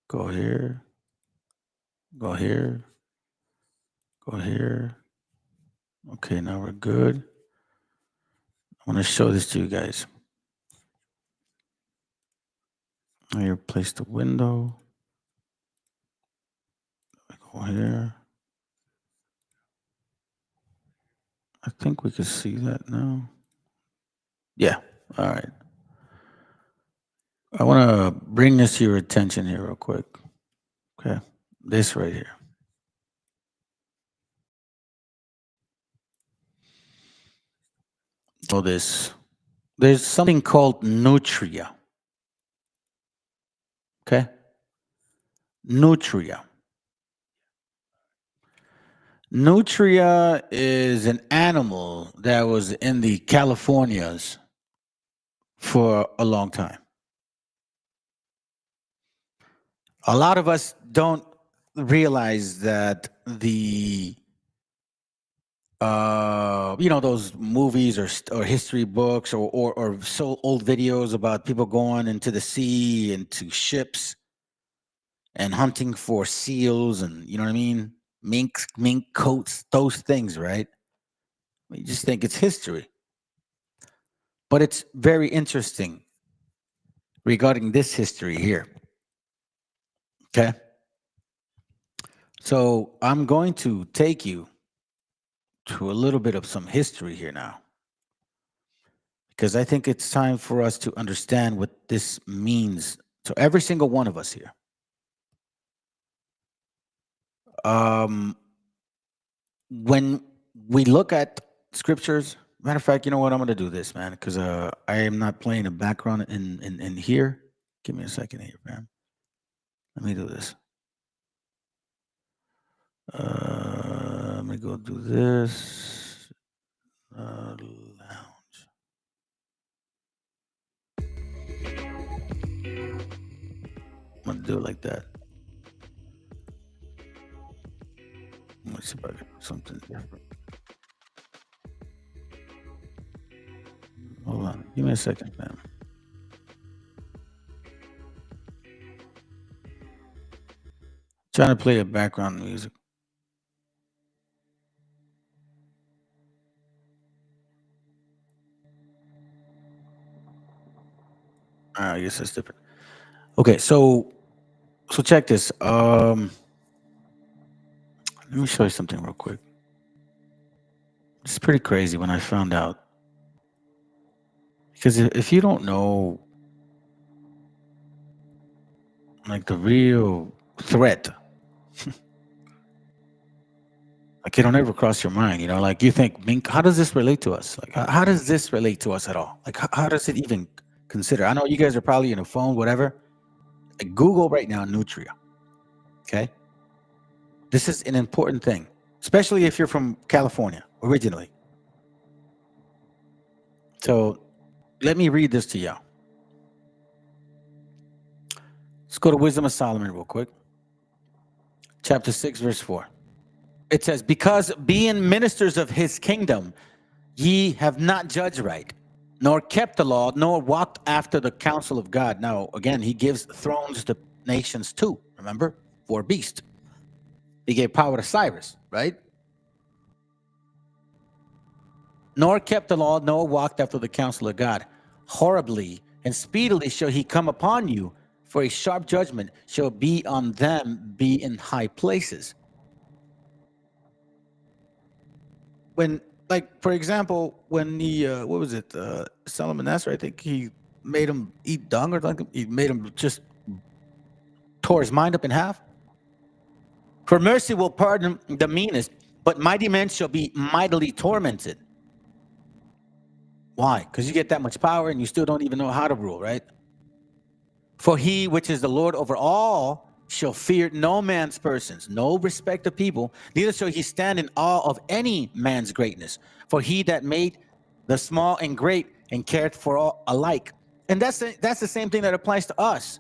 go here, go here, go here. Okay, now we're good. I want to show this to you guys. I replace the window. Go here. I think we can see that now. Yeah, all right. I want to bring this to your attention here real quick. Okay, this right here. So there's something called nutria. Okay? Nutria. Nutria is an animal that was in the Californias for a long time. A lot of us don't realize that those movies or history books or so old videos about people going into the sea and to ships and hunting for seals and you know what I mean? Mink coats, those things, right? You just think it's history. But it's very interesting regarding this history here. Okay? So I'm going to take you to a little bit of some history here now. because I think it's time for us to understand what this means to every single one of us here. When we look at scriptures, matter of fact, you know what? I'm going to do this, man, because I am not playing a background in here. Give me a second here, man. Let me do this. Let me go do this. Lounge. I'm going to do it like that. Let me see if I can do something different. Hold on. Give me a second, man. Trying to play a background music. I guess that's different. Okay, so check this. Let me show you something real quick. It's pretty crazy when I found out. Because if you don't know, like, the real threat, like, it don't ever cross your mind, you know? Like, you think, Mink, how does this relate to us? Like, how does this relate to us at all? Like, how does it even consider? I know you guys are probably in a phone, whatever. Like, Google right now, nutria. Okay? This is an important thing, especially if you're from California originally. So let me read this to y'all. Let's go to Wisdom of Solomon real quick. Chapter 6, verse 4. It says, because being ministers of his kingdom, ye have not judged right, nor kept the law, nor walked after the counsel of God. Now, again, he gives thrones to nations too, remember? For a beast. He gave power to Cyrus, right? Nor kept the law, nor walked after the counsel of God. Horribly and speedily shall he come upon you, for a sharp judgment shall be on them be in high places. When, like, for example, when he, what was it, Solomon Nasser, I think he made him eat dung, or like he made him just tore his mind up in half. For mercy will pardon the meanest, but mighty men shall be mightily tormented. Why? Because you get that much power and you still don't even know how to rule, right? For he which is the Lord over all shall fear no man's persons, no respect of people, neither shall he stand in awe of any man's greatness. For he that made the small and great and cared for all alike. And that's the same thing that applies to us.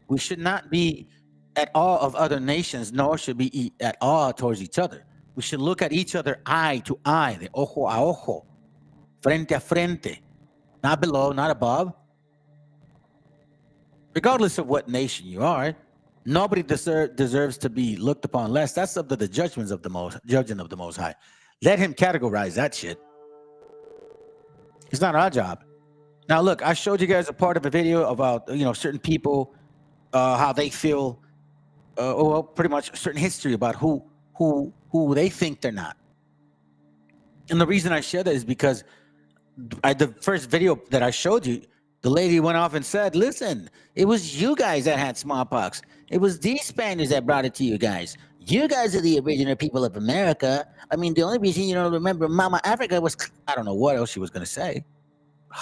We should not be at awe of other nations, nor should be at awe towards each other. We should look at each other eye to eye, de ojo a ojo, frente a frente, not below, not above. Regardless of what nation you are, nobody deserves to be looked upon less. That's up to the judgment of the Most High. Let him categorize that shit. It's not our job. Now, look, I showed you guys a part of a video about, you know, certain people, how they feel, well, pretty much certain history about who they think they're not. And the reason I share that is because the first video that I showed you, the lady went off and said, listen, it was you guys that had smallpox. It was these Spaniards that brought it to you guys. You guys are the original people of America. I mean, the only reason you don't remember Mama Africa was, I don't know what else she was going to say.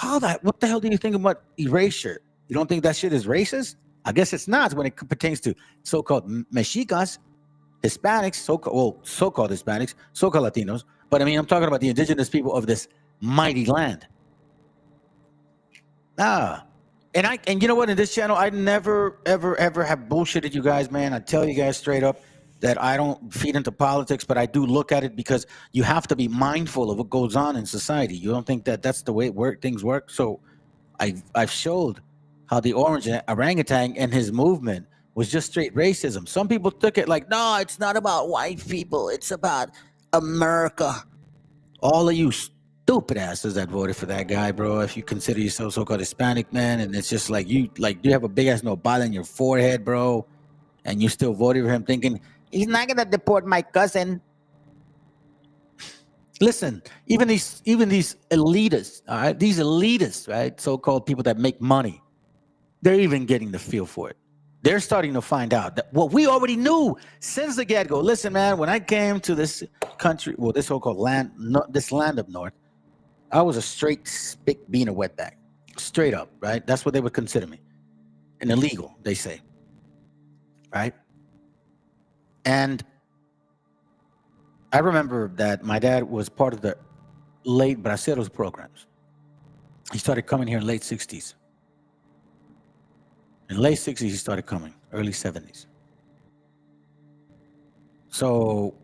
What the hell do you think about erasure? You don't think that shit is racist? I guess it's not when it pertains to so-called Mexicas, Hispanics, so-called Hispanics, so-called Latinos. But I mean, I'm talking about the indigenous people of this mighty land. And you know what? In this channel, I never, ever have bullshitted you guys, man. I tell you guys straight up that I don't feed into politics, but I do look at it because you have to be mindful of what goes on in society. You don't think that that's the way things work? So I've showed how the orange orangutan and his movement was just straight racism. Some people took it like, no, it's not about white people. It's about America. All of you stupid asses that voted for that guy, bro. If you consider yourself so-called Hispanic, man, and it's just like you have a big ass nopal in your forehead, bro, and you still voted for him thinking he's not gonna deport my cousin. Listen, even these elitists, all right, these elitists, right, so-called people that make money, they're even getting the feel for it. They're starting to find out that what we already knew since the get-go. Listen, man, when I came to this country, well, this so-called land, this land up north, I was a straight spick bean of wetback, straight up, right? That's what they would consider me, an illegal, they say, right? And I remember that my dad was part of the late Braceros programs. He started coming here in late 60s. In late 60s, he started coming, early 70s. So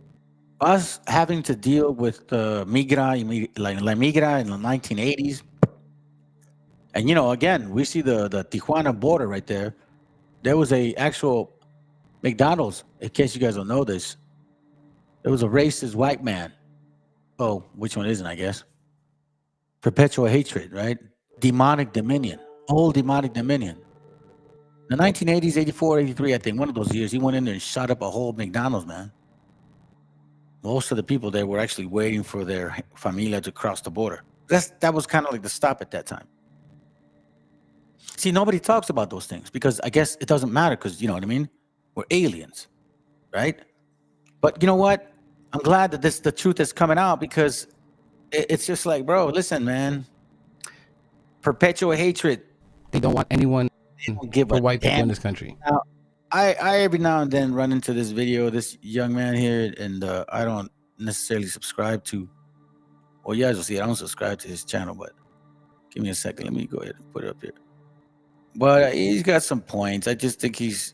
us having to deal with the migra, like La Migra in the 1980s, and again, we see the Tijuana border right there. There was a actual McDonald's, in case you guys don't know this. There was a racist white man. Oh, which one isn't, I guess? Perpetual hatred, right? Demonic dominion, old demonic dominion. In the 1980s, 84, 83, I think, one of those years, he went in there and shot up a whole McDonald's, man. Most of the people there were actually waiting for their familia to cross the border. That was kind of like the stop at that time. See, nobody talks about those things because I guess it doesn't matter because, you know what I mean? We're aliens, right? But you know what? I'm glad that the truth is coming out because it's just like, bro, listen, man. Perpetual hatred. They don't want anyone give for a white people damn. in this country. Now, I every now and then run into this video, this young man here, and I don't necessarily subscribe to. Well, you guys will see it. I don't subscribe to his channel, but give me a second. Let me go ahead and put it up here. But he's got some points. I just think he's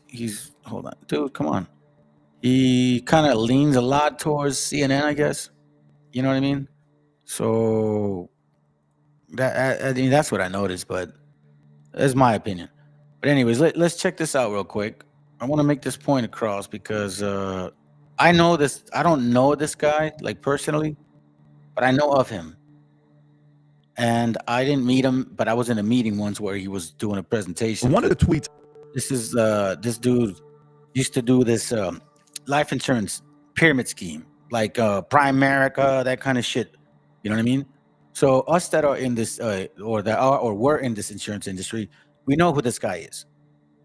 hold on, dude, come on. He kind of leans a lot towards CNN, I guess. You know what I mean? So that I mean that's what I noticed, but that's my opinion. But anyways, let's check this out real quick. I want to make this point across because I know this. I don't know this guy like personally, but I know of him. And I didn't meet him, but I was in a meeting once where he was doing a presentation. One of the tweets. This is this dude used to do this life insurance pyramid scheme, like Primerica, that kind of shit. You know what I mean? So us that are in this or were in this insurance industry, we know who this guy is.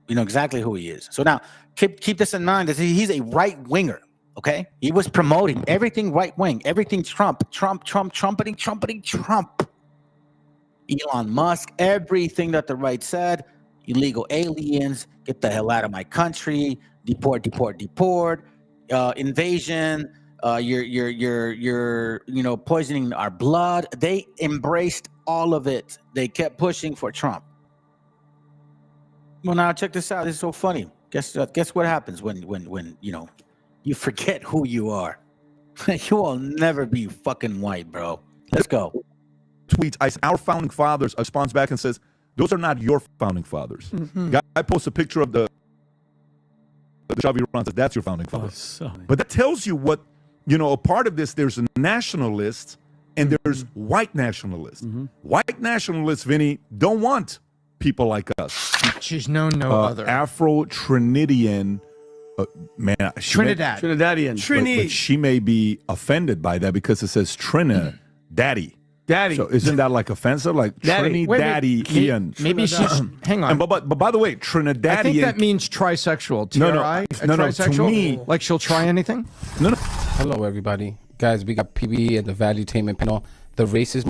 We know exactly who he is. So now keep this in mind that he's a right winger. Okay, he was promoting everything right wing, everything Trump, trumpeting Trump. Elon Musk, everything that the right said, illegal aliens, get the hell out of my country, deport, invasion, you're poisoning our blood. They embraced all of it. They kept pushing for Trump. Well, now check this out. This is so funny. Guess what happens when you forget who you are. You will never be fucking white, bro. Let's go. Tweets, our founding fathers, responds back and says, those are not your founding fathers. Mm-hmm. Guy posts a picture of the Xavi Ron says, that's your founding father. But that tells you what, a part of this, there's nationalists and there's white nationalists. White nationalists, Vinny, don't want people like us. She's known no other. Afro-Trinidadian, Trinidadian. But she may be offended by that because it says Daddy. So isn't that like offensive? Like Trinidadian. Maybe she's. Hang on. But by the way, Trinidadian. I think that means trisexual. T-R-I? No. Trisexual? To me, like she'll try anything. No. Hello, everybody, guys. We got PB and the Valuetainment panel. The racist.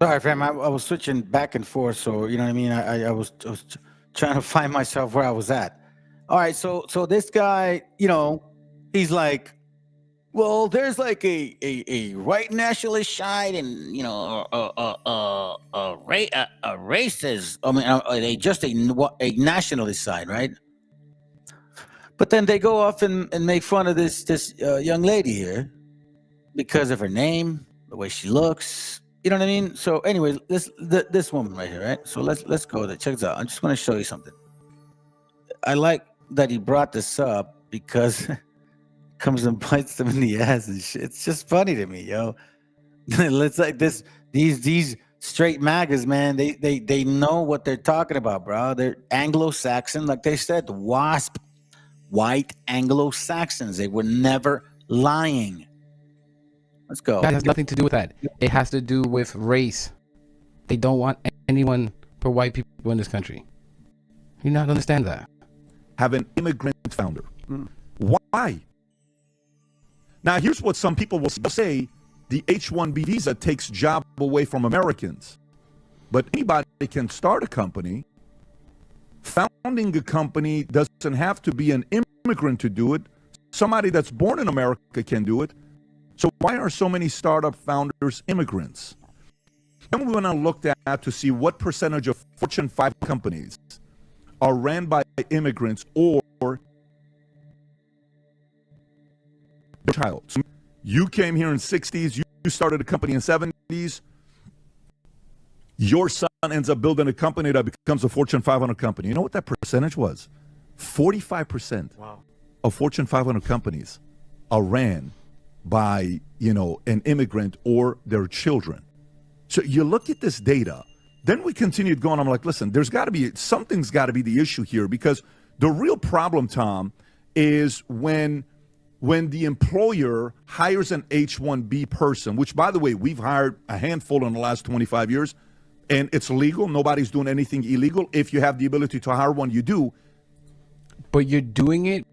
Sorry, fam. I was switching back and forth, so you know what I mean. I was trying to find myself where I was at. All right, so this guy, he's like, well, there's like a white nationalist side and a racist. I mean, just a nationalist side, right? But then they go off and make fun of this young lady here because of her name, the way she looks. You know what I mean? So, anyways, this woman right here, right? So let's go there. Check this out. I just want to show you something. I like that he brought this up because it comes and bites them in the ass and shit. It's just funny to me, yo. It's like this. These straight MAGAs, man. They know what they're talking about, bro. They're Anglo-Saxon, like they said, the WASP, white Anglo-Saxons. They were never lying. Let's go. That has nothing to do with that. It has to do with race. They don't want anyone but white people in this country. You not understand that? Have an immigrant founder. Why? Now, here's what some people will say. The H-1B visa takes job away from Americans. But anybody can start a company. Founding a company doesn't have to be an immigrant to do it. Somebody that's born in America can do it. So why are so many startup founders immigrants? Then we went and looked at to see what percentage of Fortune 5 companies are ran by immigrants or child. So you came here in 60s, you started a company in 70s, your son ends up building a company that becomes a Fortune 500 company. You know what that percentage was? 45% of Fortune 500 companies are ran by, an immigrant or their children. So you look at this data, then we continued going. I'm like, listen, something's got to be the issue here, because the real problem, Tom, is when the employer hires an H-1B person, which, by the way, we've hired a handful in the last 25 years, and it's legal. Nobody's doing anything illegal. If you have the ability to hire one, you do. But you're doing it.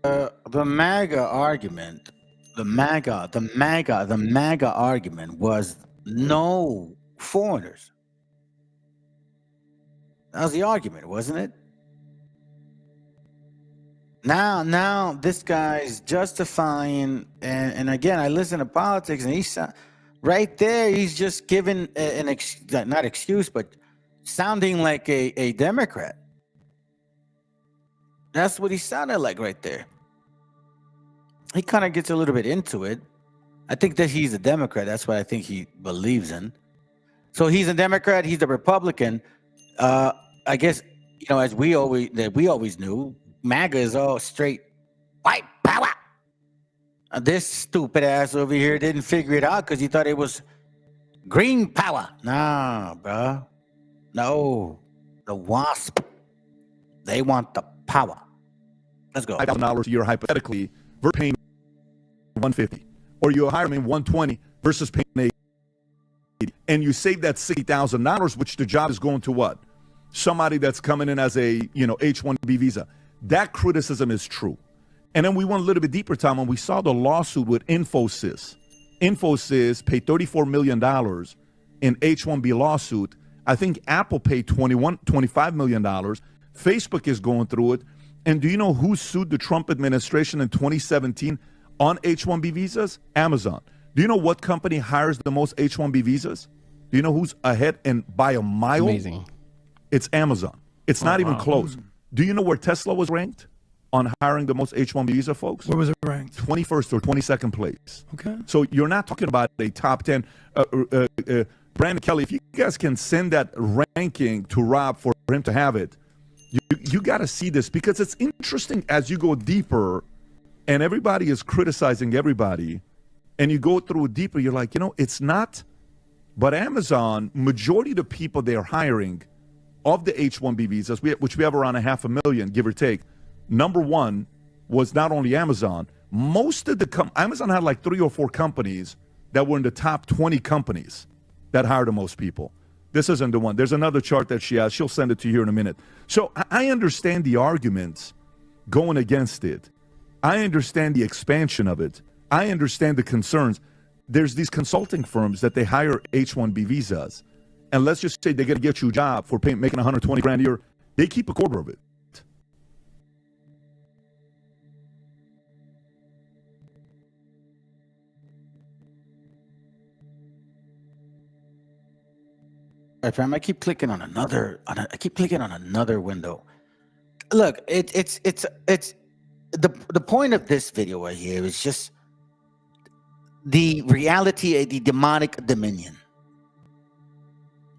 The MAGA argument, the MAGA argument was no foreigners. That was the argument, wasn't it? Now this guy's justifying, and again, I listen to politics, and he's right there. He's just giving not excuse, but sounding like a Democrat. That's what he sounded like right there. He kind of gets a little bit into it. I think that he's a Democrat. That's what I think he believes in. So he's a Democrat. He's a Republican. I guess, as we always knew, MAGA is all straight white power. This stupid ass over here didn't figure it out because he thought it was green power. Nah, bro. No. The WASP. They want the power. Let's go. $5,000 a year, hypothetically, versus paying $150, or you hire him $120 versus paying $80, and you save that $60,000, which the job is going to what? Somebody that's coming in as a H-1B visa. That criticism is true. And then we went a little bit deeper, Tom, and we saw the lawsuit with Infosys. Infosys paid $34 million in H-1B lawsuit. I think Apple paid $25 million. Facebook is going through it. And do you know who sued the Trump administration in 2017 on H-1B visas? Amazon. Do you know what company hires the most H-1B visas? Do you know who's ahead and by a mile? Amazing. It's Amazon. It's not even close. Do you know where Tesla was ranked on hiring the most H-1B visa folks? Where was it ranked? 21st or 22nd place. Okay. So you're not talking about a top 10. Brandon Kelly, if you guys can send that ranking to Rob for him to have it, you got to see this, because it's interesting as you go deeper and everybody is criticizing everybody and you go through it deeper, you're like, it's not. But Amazon, majority of the people they're hiring of the H-1B visas, which we have around 500,000, give or take, number one was not only Amazon. Most of Amazon had like 3 or 4 companies that were in the top 20 companies that hire the most people. This isn't the one. There's another chart that she has. She'll send it to you here in a minute. So I understand the arguments going against it. I understand the expansion of it. I understand the concerns. There's these consulting firms that they hire H-1B visas. And let's just say they're going to get you a job for making $120,000 a year. They keep a quarter of it. All right, fam, I keep clicking on another window. look, it's the point of this video right here is just the reality of the demonic dominion.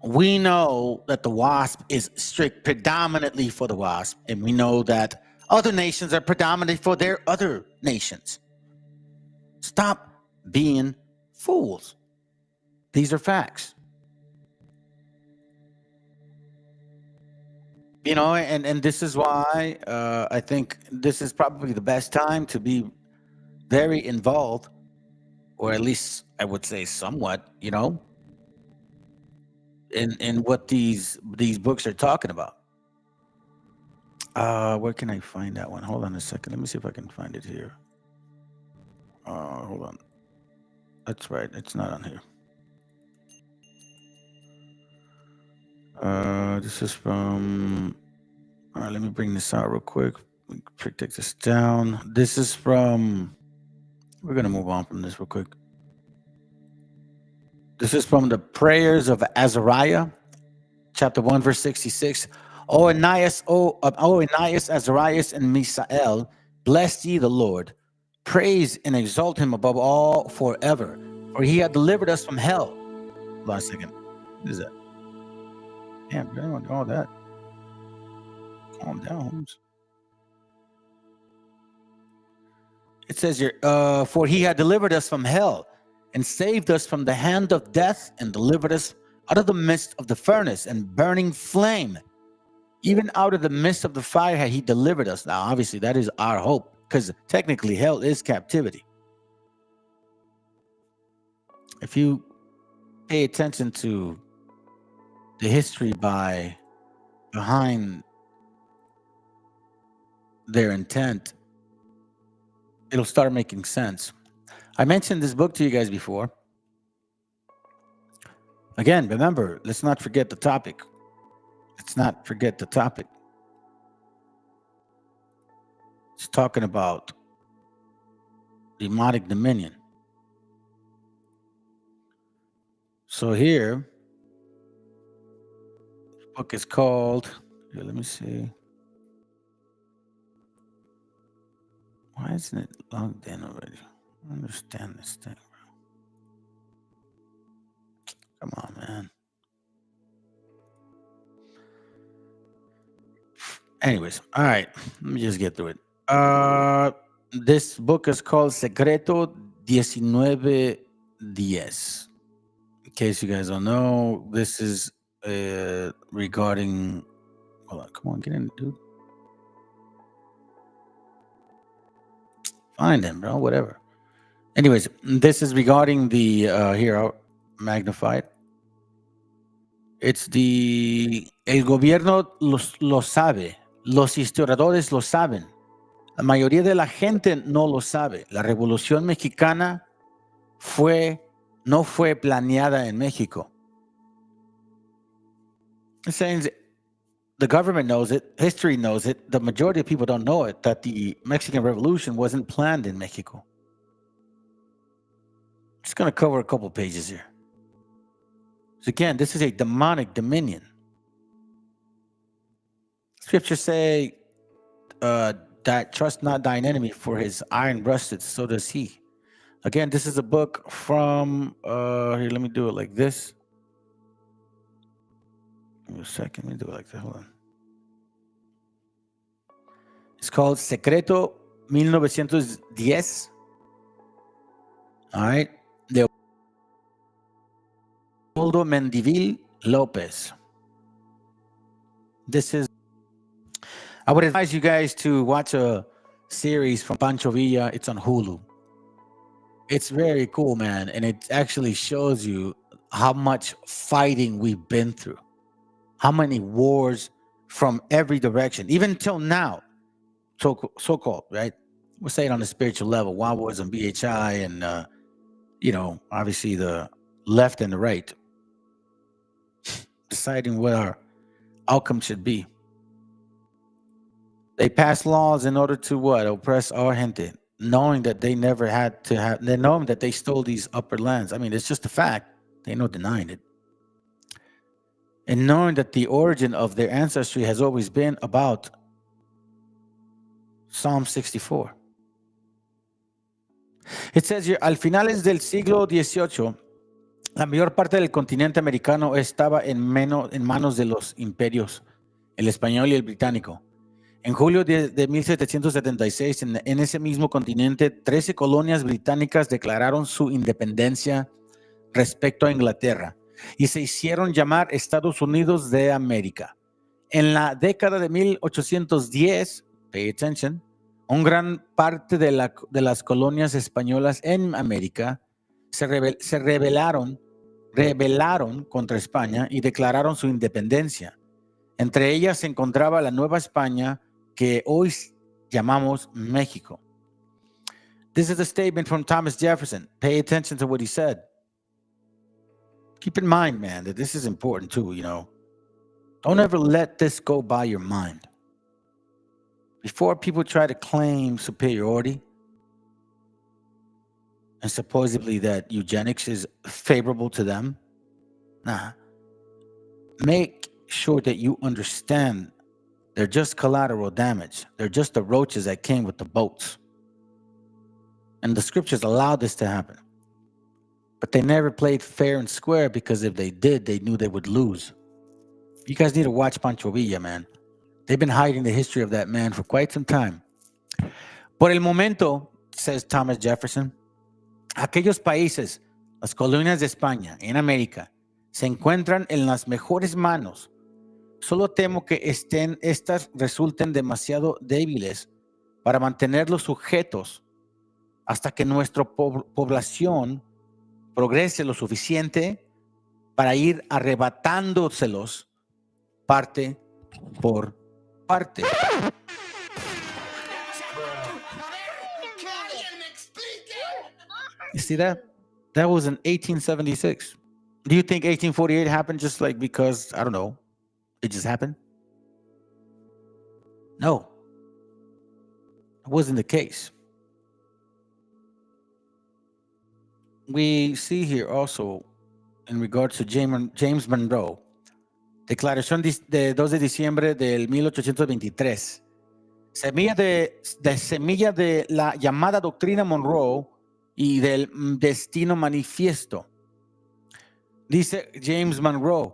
We know that the WASP is strict predominantly for the WASP, and we know that other nations are predominantly for their other nations. Stop being fools. These are facts. You know, and this is why I think this is probably the best time to be very involved, or at least I would say somewhat, you know, in what these books are talking about. Where can I find that one? Hold on a second. Let me see if I can find it here. Hold on. That's right. It's not on here. This is from. All right, let me bring this out real quick. Take this down. This is from. We're gonna move on from this real quick. This is from the Prayers of Azariah, chapter 1, verse 66. O Ananias, Azarias, and Misael, bless ye the Lord. Praise and exalt him above all forever. For he hath delivered us from hell. Hold on a second. What is that? Damn, I don't want all that. Calm down, Holmes. It says here, for he had delivered us from hell and saved us from the hand of death and delivered us out of the midst of the furnace and burning flame. Even out of the midst of the fire had he delivered us. Now, obviously, that is our hope, because technically hell is captivity. If you pay attention to the history behind their intent, it'll start making sense. I mentioned this book to you guys before. Again, remember, let's not forget the topic. Let's not forget the topic. It's talking about demonic dominion. So here, the book is called, here, let me see. Why isn't it logged in already? I don't understand this thing, bro. Come on, man. Anyways, all right. Let me just get through it. This book is called Secreto 1910. In case you guys don't know, this is regarding. Hold on, come on, get in, dude. Find him, bro. Whatever. Anyways, this is regarding the here. I'll magnify it. It's the el gobierno lo sabe. Los historiadores lo saben. La mayoría de la gente no lo sabe. La Revolución Mexicana no fue planeada en México. It's saying the government knows it, history knows it, the majority of people don't know it, that the Mexican Revolution wasn't planned in Mexico. Just going to cover a couple pages here. So again, this is a demonic dominion. Scriptures say, that trust not thine enemy, for his iron rusted, so does he. Again, this is a book from, here, let me do it like this. Give me a second, let me do it like that, hold on. It's called Secreto 1910. All right. Leopoldo Mendivil Lopez. This is, I would advise you guys to watch a series from Pancho Villa. It's on Hulu. It's very cool, man. And it actually shows you how much fighting we've been through. How many wars from every direction, even till now, so-called, right? We'll say it on the spiritual level. Wild Wars and BHI and, obviously the left and the right. Deciding what our outcome should be. They passed laws in order to what? Oppress our gente, knowing that they never had to have, they knowing that they stole these upper lands. I mean, it's just a fact. They no denying it. And knowing that the origin of their ancestry has always been about Psalm 64. It says here, al finales del siglo XVIII, la mayor parte del continente americano estaba en manos de los imperios, el español y el británico. En julio de 1776, en ese mismo continente, 13 colonias británicas declararon su independencia respecto a Inglaterra y se hicieron llamar Estados Unidos de América. En la década de 1810, pay attention, una gran parte de las colonias españolas en América se rebelaron contra España y declararon su independencia. Entre ellas se encontraba la Nueva España, que hoy llamamos México. This is a statement from Thomas Jefferson. Pay attention to what he said. Keep in mind, man, that this is important too, you know. Don't ever let this go by your mind. Before people try to claim superiority and supposedly that eugenics is favorable to them, nah. Make sure that you understand they're just collateral damage. They're just the roaches that came with the boats. And the scriptures allowed this to happen. But they never played fair and square, because if they did, they knew they would lose. You guys need to watch Pancho Villa, man. They've been hiding the history of that man for quite some time. Por el momento, says Thomas Jefferson, aquellos países, las colonias de España en América, se encuentran en las mejores manos. Solo temo que estas resulten demasiado débiles para mantenerlos sujetos hasta que nuestra población progrese lo suficiente para ir arrebatándoselos parte por parte. You see that? That was in 1876. Do you think 1848 happened just like because, I don't know, it just happened? No. It wasn't the case. We see here also, in regards to James Monroe, declaración de 2 de diciembre del 1823, semilla de la llamada doctrina Monroe y del destino manifiesto. Dice James Monroe,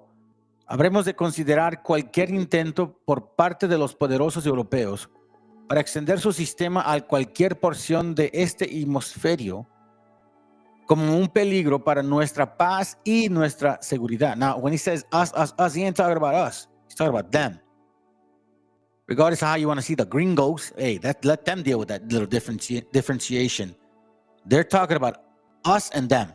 habremos de considerar cualquier intento por parte de los poderosos europeos para extender su sistema a cualquier porción de este hemisferio como un peligro para nuestra paz y nuestra seguridad. Now, when he says us, he ain't talking about us. He's talking about them. Regardless of how you want to see the gringos, hey, let them deal with that little differentiation. They're talking about us and them.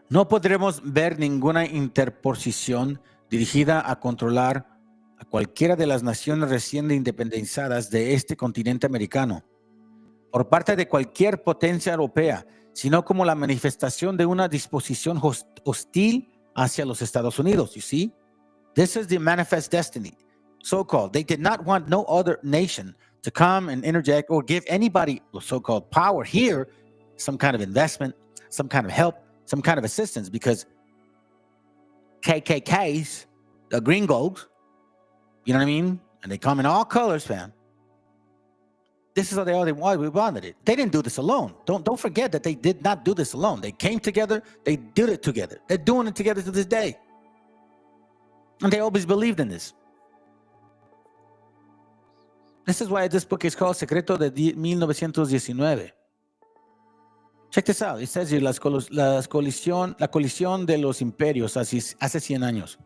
No podremos ver ninguna interposición dirigida a controlar a cualquiera de las naciones recién independizadas de este continente americano por parte de cualquier potencia europea, sino como la manifestación de una disposición hostil hacia los Estados Unidos. You see? This is the manifest destiny, so-called. They did not want no other nation to come and interject or give anybody so-called power here, some kind of investment, some kind of help, some kind of assistance, because KKKs, the gringos, you know what I mean? And they come in all colors, fam. This is how they wanted it. They didn't do this alone. Don't forget that they did not do this alone. They came together. They did it together. They're doing it together to this day. And they always believed in this. This is why this book is called Secreto de 1919. Check this out. It says here, la colisión de los imperios hace 100 años.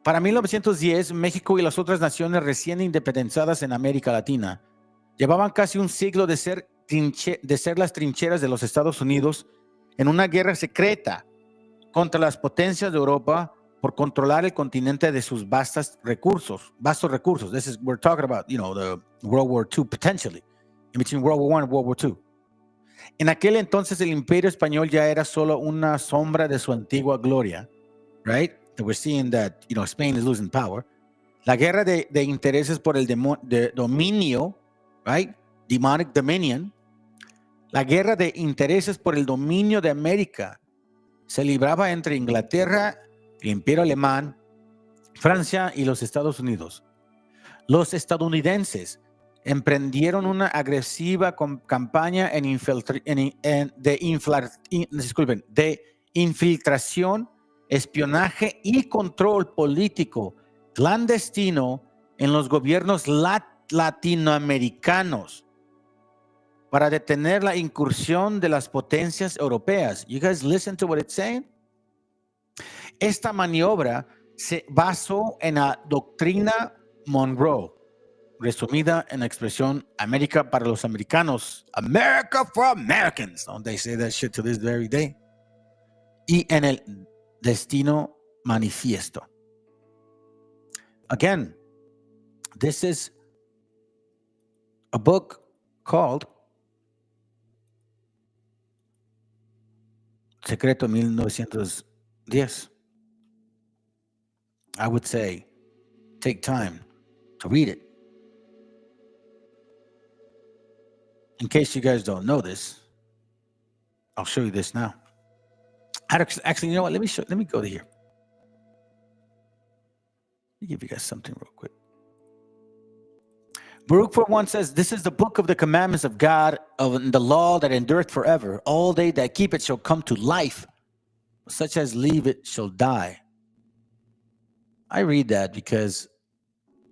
Para 1910, México y las otras naciones recién independizadas en América Latina llevaban casi un siglo de ser las trincheras de los Estados Unidos en una guerra secreta contra las potencias de Europa por controlar el continente de sus vastos recursos. We're talking about, you know, the World War II potentially, in between World War I and World War II. En aquel entonces el imperio español ya era solo una sombra de su antigua gloria, right? That we're seeing that, you know, Spain is losing power. La guerra de intereses por el dominio, right? Demonic dominion. La guerra de intereses por el dominio de América se libraba entre Inglaterra, el Imperio Alemán, Francia y los Estados Unidos. Los estadounidenses emprendieron una agresiva campaña de infiltración, espionaje y control político clandestino en los gobiernos latinoamericanos para detener la incursión de las potencias europeas. You guys listen to what it's saying? Esta maniobra se basó en la doctrina Monroe, resumida en la expresión América para los americanos, America for Americans. Don't they say that shit to this very day? Y en el destino manifiesto. Again, this is a book called Secreto 1910. I would say take time to read it. In case you guys don't know this, I'll show you this now. Actually, you know what? Let me go to here. Let me give you guys something real quick. Baruch 4:1 says, "This is the book of the commandments of God, of the law that endureth forever. All they that keep it shall come to life. Such as leave it shall die." I read that because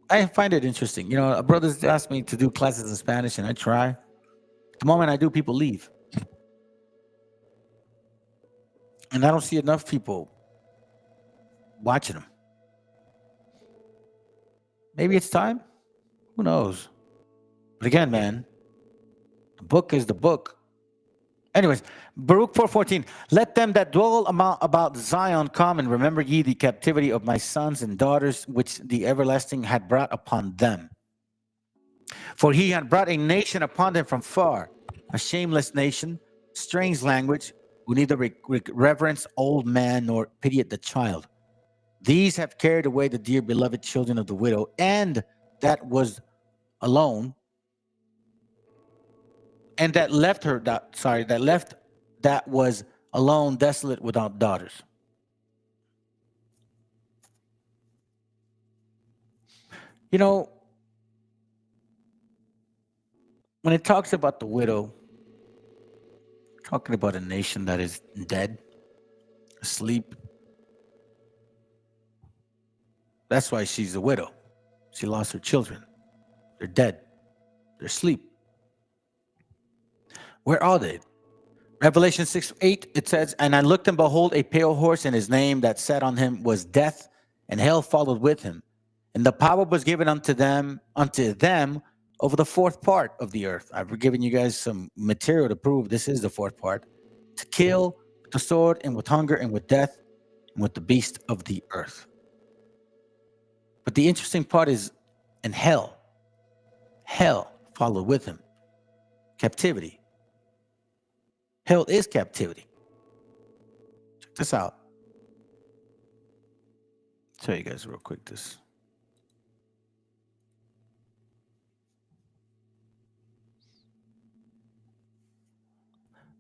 I find it interesting. You know, brothers ask me to do classes in Spanish, and I try. The moment I do, people leave. And I don't see enough people watching them. Maybe it's time. Who knows? But again, man, the book is the book. Anyways, Baruch 4:14, "Let them that dwell about Zion come, and remember ye the captivity of my sons and daughters, which the everlasting had brought upon them. For he had brought a nation upon them from far, a shameless nation, strange language, who neither reverence old man nor pitieth the child. These have carried away the dear beloved children of the widow, and that was alone, and that left that was alone, desolate, without daughters." You know, when it talks about the widow, talking about a nation that is dead, asleep. That's why she's a widow. She lost her children. They're dead. They're asleep. Where are they? Revelation 6:8, it says, "And I looked, and behold, a pale horse, and his name that sat on him was Death, and hell followed with him. And the power was given unto them over the fourth part of the earth." I've given you guys some material to prove this is the fourth part. "To kill with the sword, and with hunger, and with death, and with the beast of the earth." But the interesting part is, in hell followed with him. Captivity. Hell is captivity. Check this out. I'll tell you guys real quick this.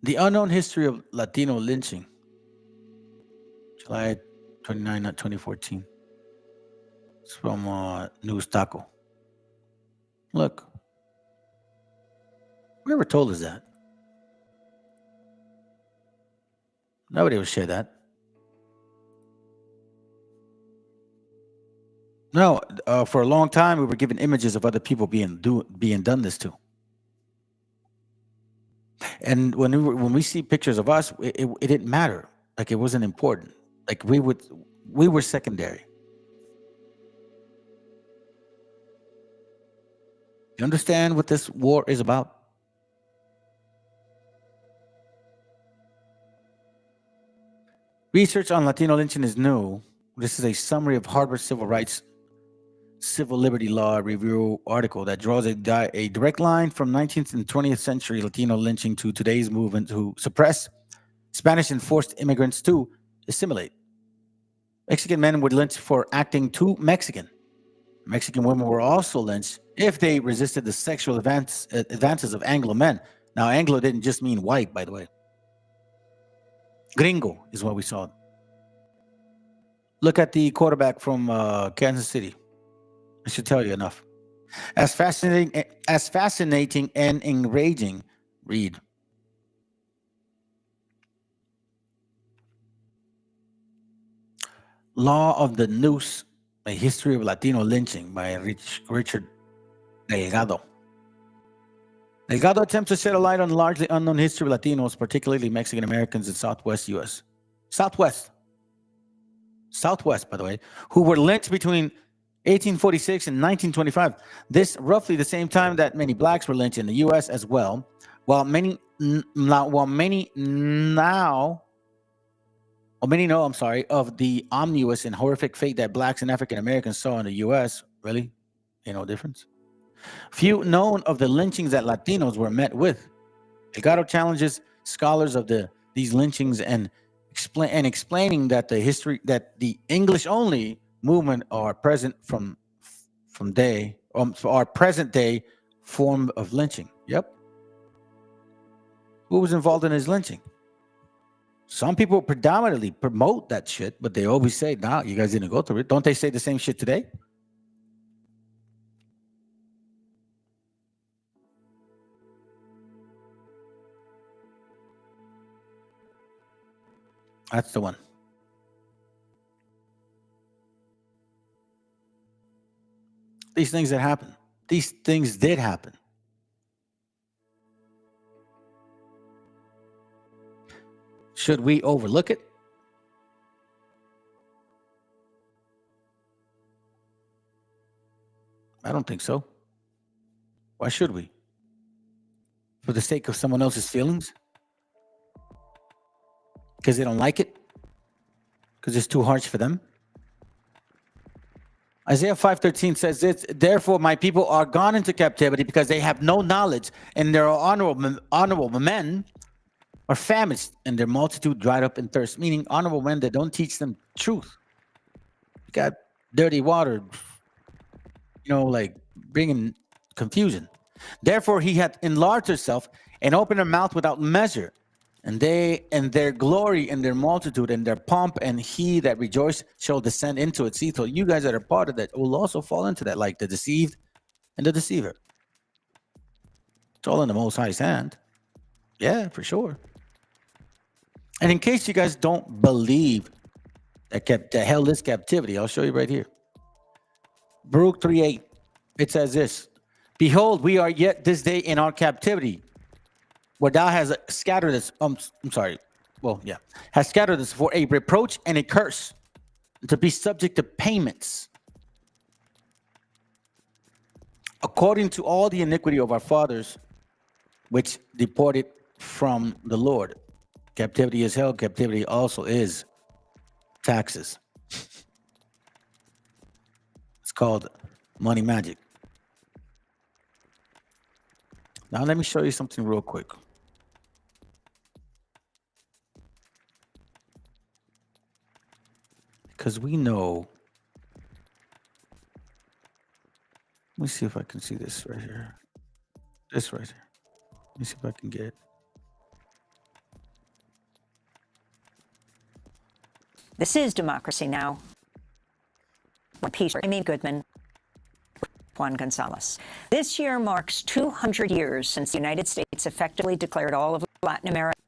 The Unknown History of Latino Lynching, July 29, 2014. It's from News Taco. Look. Whoever told us that? Nobody will share that. No, for a long time we were given images of other people being done this to. And when we see pictures of us, it didn't matter. Like, it wasn't important. Like, we were secondary. You understand what this war is about? Research on Latino lynching is new. This is a summary of Harvard Civil Rights Civil Liberty Law Review article that draws a direct line from 19th and 20th century Latino lynching to today's movement to suppress Spanish and forced immigrants to assimilate. Mexican men would lynch for acting too Mexican. Mexican women were also lynched if they resisted the sexual advances of Anglo men. Now, Anglo didn't just mean white, by the way. Gringo is what we saw. Look at the quarterback from Kansas City. I should tell you enough. As fascinating and enraging. Read. Law of the Noose, A History of Latino Lynching by Richard Delgado. Delgado attempts to shed a light on the largely unknown history of Latinos, particularly Mexican Americans in Southwest U.S. Southwest, by the way, who were lynched between 1846 and 1925. This roughly the same time that many blacks were lynched in the U.S. as well, while many know of the ominous and horrific fate that blacks and African Americans saw in the U.S. Really? Ain't no difference. Few known of the lynchings that Latinos were met with. Delgado challenges scholars of these lynchings and explaining that the English-only movement are present our present day form of lynching. Yep. Who was involved in his lynching? Some people predominantly promote that shit, but they always say, "Nah, you guys didn't go through it." Don't they say the same shit today? That's the one. These things that happen. These things did happen. Should we overlook it? I don't think so. Why should we? For the sake of someone else's feelings? Because they don't like it? Because it's too harsh for them? Isaiah 5:13 says this, "Therefore my people are gone into captivity because they have no knowledge, and their honorable men are famished, and their multitude dried up in thirst." Meaning honorable men that don't teach them truth. You got dirty water, like bringing confusion. "Therefore he hath enlarged herself and opened her mouth without measure. And they and their glory and their multitude and their pomp, and he that rejoiced shall descend into it." See, so you guys that are part of that will also fall into that, like the deceived and the deceiver. It's all in the Most High's hand. Yeah, for sure. And in case you guys don't believe that hell is captivity, I'll show you right here. Baruch 3:8. It says this, "Behold, we are yet this day in our captivity, where thou hast scattered us." Has scattered us for a reproach and a curse, to be subject to payments, according to all the iniquity of our fathers, which departed from the Lord. Captivity is hell. Captivity also is taxes. It's called money magic. Now let me show you something real quick. Because we know. Let me see if I can see this right here. This right here. Let me see if I can get it. This is Democracy Now! Peace. Amy Goodman, Juan Gonzalez. This year marks 200 years since the United States effectively declared all of Latin America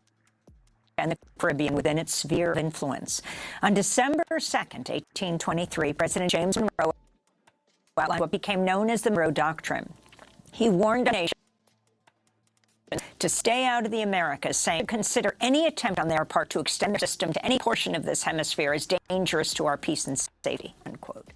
and the Caribbean within its sphere of influence. On December 2nd, 1823, President James Monroe outlined what became known as the Monroe Doctrine. He warned the nation to stay out of the Americas, saying, "Consider any attempt on their part to extend their system to any portion of this hemisphere as dangerous to our peace and safety," unquote.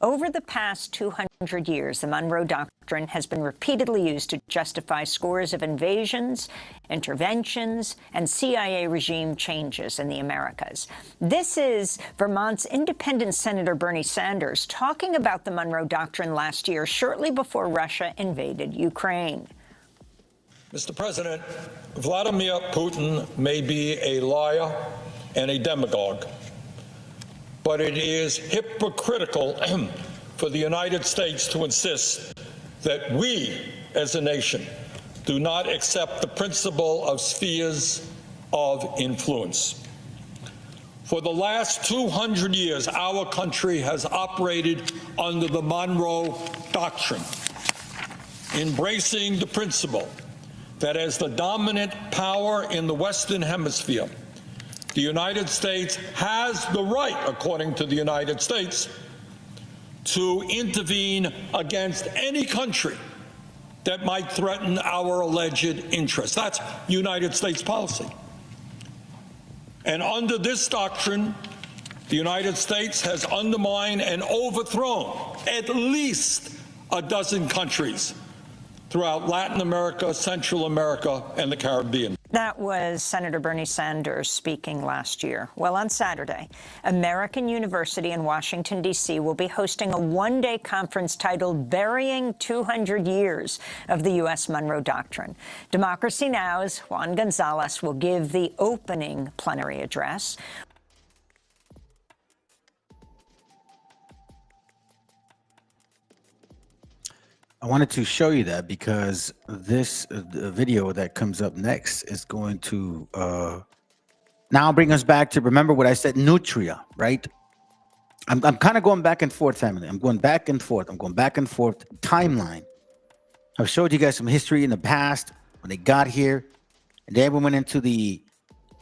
Over the past 200 years, the Monroe Doctrine has been repeatedly used to justify scores of invasions, interventions, and CIA regime changes in the Americas. This is Vermont's independent Senator Bernie Sanders talking about the Monroe Doctrine last year, shortly before Russia invaded Ukraine. Mr. President, Vladimir Putin may be a liar and a demagogue, but it is hypocritical for the United States to insist that we, as a nation, do not accept the principle of spheres of influence. For the last 200 years, our country has operated under the Monroe Doctrine. embracing the principle that as the dominant power in the Western Hemisphere, the United States has the right, according to the United States, to intervene against any country that might threaten our alleged interests. That's United States policy. And under this doctrine, the United States has undermined and overthrown at least a dozen countries throughout Latin America, Central America, and the Caribbean. That was Senator Bernie Sanders speaking last year. Well, on Saturday, American University in Washington, D.C. will be hosting a one-day conference titled Burying 200 Years of the U.S. Monroe Doctrine. Democracy Now!'s Juan Gonzalez will give the opening plenary address. I wanted to show you that because this video that comes up next is going to now bring us back to, remember what I said, nutria, right? I'm kind of going back and forth, family. I'm going back and forth. I'm going back and forth. Timeline. I've showed you guys some history in the past when they got here, and then we went into the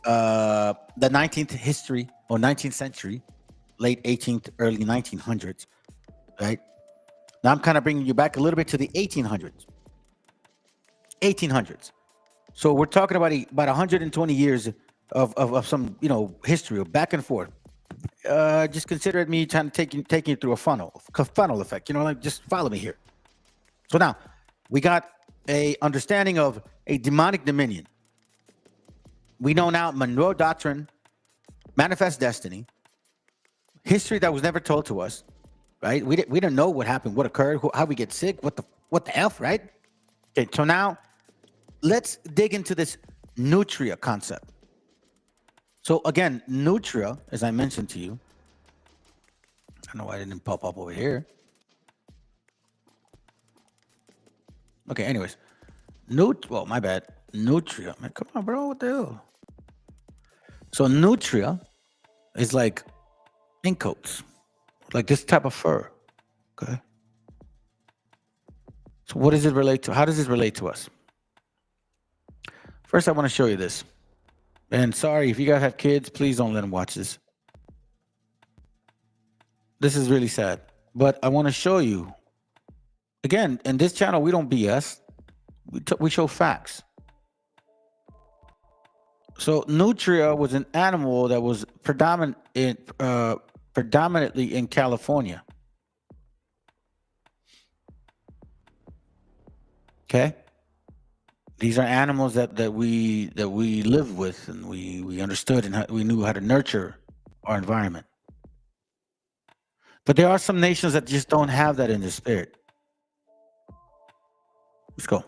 19th history or 19th century, late 18th, early 1900s, right? Now I'm kind of bringing you back a little bit to the 1800s. 1800s. So we're talking about 120 years of some, history of back and forth. Just consider it me trying to taking you through a funnel effect. Just follow me here. So now we got a understanding of a demonic dominion. We know now Monroe Doctrine, manifest destiny, history that was never told to us. Right? We didn't know what happened, what occurred, how we get sick, what the F, right? Okay, so now let's dig into this nutria concept. So again, nutria, as I mentioned to you, I don't know why it didn't pop up over here. Okay, anyways, well, my bad. Nutria, man, come on, bro, what the hell? So nutria is like ink coats. Like this type of fur, okay? So what does it relate to? How does this relate to us? First, I want to show you this. And sorry, if you guys have kids, please don't let them watch this. This is really sad. But I want to show you, again, in this channel, we don't BS. We show facts. So nutria was an animal that was predominantly in California. Okay, these are animals that we lived with and we understood and we knew how to nurture our environment. But there are some nations that just don't have that in their spirit. Let's go.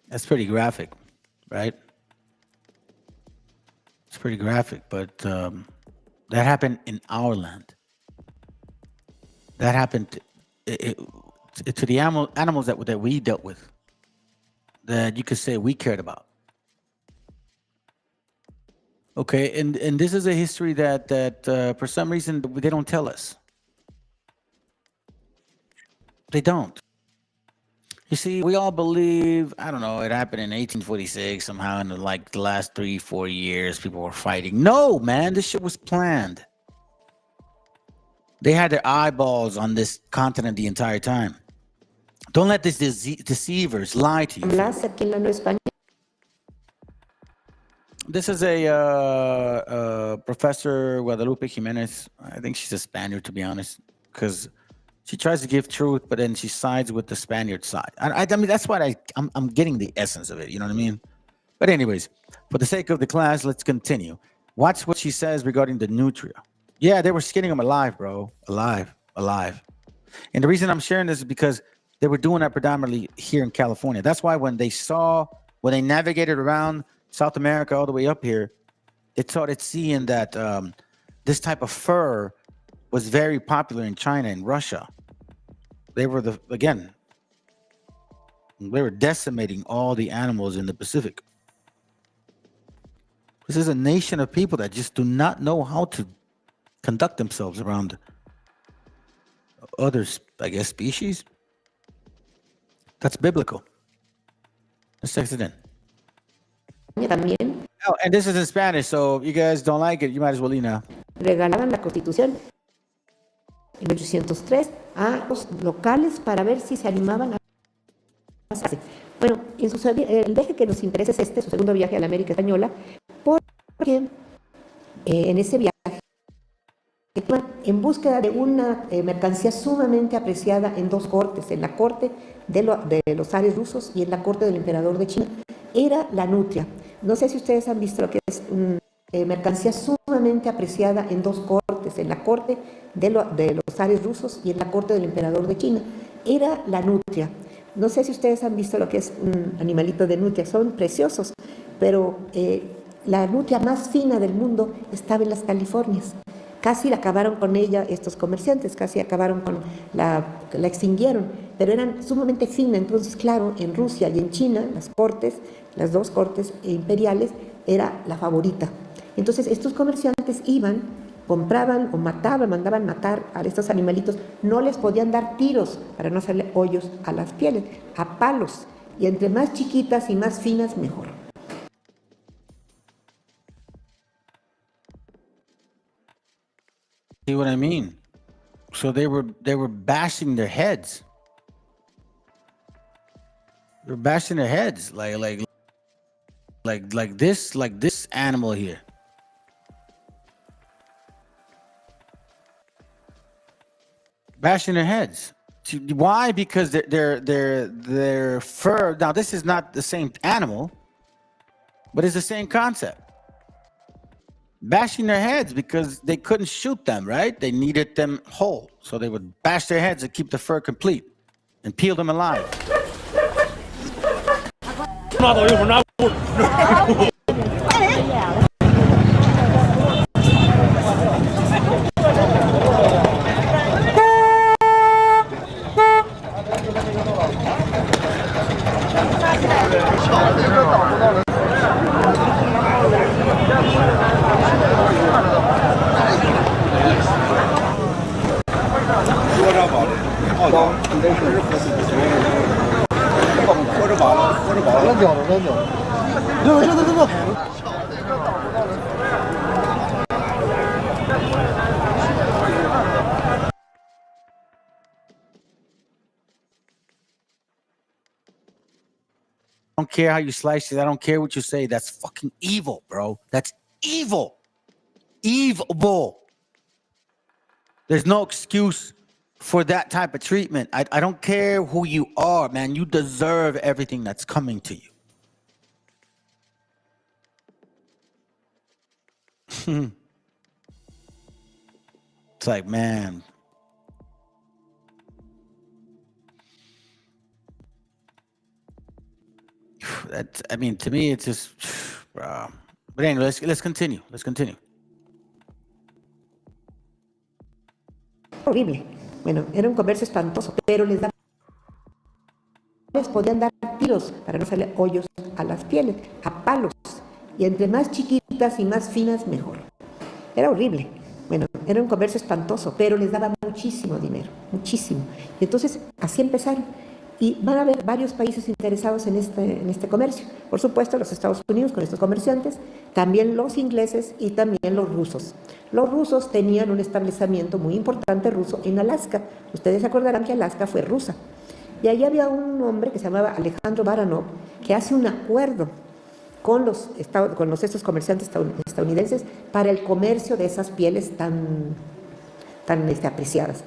That's pretty graphic, right? It's pretty graphic, but that happened in our land. That happened to the animals that we dealt with, that you could say we cared about. Okay, and this is a history that for some reason they don't tell us. They don't. You see, we all believe, I don't know, it happened in 1846 somehow in the last 3-4 years, people were fighting. No, man, this shit was planned. They had their eyeballs on this continent the entire time. Don't let these deceivers lie to you. This is a Professor Guadalupe Jimenez. I think she's a Spaniard, to be honest, because she tries to give truth, but then she sides with the Spaniard side. I mean, that's what I'm getting the essence of it. You know what I mean? But anyways, for the sake of the class, let's continue. Watch what she says regarding the nutria. Yeah, they were skinning them alive, bro. Alive. And the reason I'm sharing this is because they were doing that predominantly here in California. That's why when they navigated around South America all the way up here, they started seeing that this type of fur was very popular in China and Russia. They were they were decimating all the animals in the Pacific. This is a nation of people that just do not know how to conduct themselves around other, I guess, species. That's biblical. Let's text it in. Oh, and this is in Spanish, so if you guys don't like it, you might as well leave now. Regalaban la Constitución en 1803 a los locales para ver si se animaban a hacerse. Bueno, el viaje que nos interesa es su segundo viaje a la América Española, porque en ese viaje en búsqueda de una mercancía sumamente apreciada en dos cortes, en la corte de los zares rusos y en la corte del emperador de China, era la nutria. No sé si ustedes han visto lo que es una mercancía sumamente apreciada en dos cortes, en la corte de los zares rusos y en la corte del emperador de China, era la nutria. No sé si ustedes han visto lo que es un animalito de nutria, son preciosos, pero la nutria más fina del mundo estaba en las Californias. Casi acabaron con ella estos comerciantes, casi acabaron con la extinguieron, pero eran sumamente finas. Entonces, claro, en Rusia y en China, las dos cortes imperiales, era la favorita. Entonces, estos comerciantes iban, compraban o mandaban matar a estos animalitos. No les podían dar tiros para no hacerle hoyos a las pieles, a palos. Y entre más chiquitas y más finas, mejor. See what I mean? So they were bashing their heads. They were bashing their heads like this animal here. Bashing their heads. See, why? Because their fur. Now this is not the same animal, but it's the same concept. Bashing their heads because they couldn't shoot them, right? They needed them whole. So they would bash their heads to keep the fur complete and peel them alive. I don't care how you slice it. I don't care what you say. That's fucking evil, bro. That's evil. Evil. There's no excuse for that type of treatment. I don't care who you are, man. You deserve everything that's coming to you. It's like, man. I mean, to me, it's just, bro. But anyway, let's continue. Let's continue. Horrible. Bueno, era un comercio espantoso, pero les podían dar tiros para no hacerle hoyos a las pieles, a palos. Y entre más chiquitas y más finas, mejor. Era horrible. Bueno, era un comercio espantoso, pero les daba muchísimo dinero, muchísimo. Y entonces, así empezaron. Y van a haber varios países interesados en este comercio. Por supuesto, los Estados Unidos con estos comerciantes, también los ingleses y también los rusos. Los rusos tenían un establecimiento muy importante ruso en Alaska. Ustedes se acordarán que Alaska fue rusa. Y ahí había un hombre que se llamaba Alejandro Baranov, que hace un acuerdo con estos comerciantes estadounidenses para el comercio de esas pieles tan apreciadas.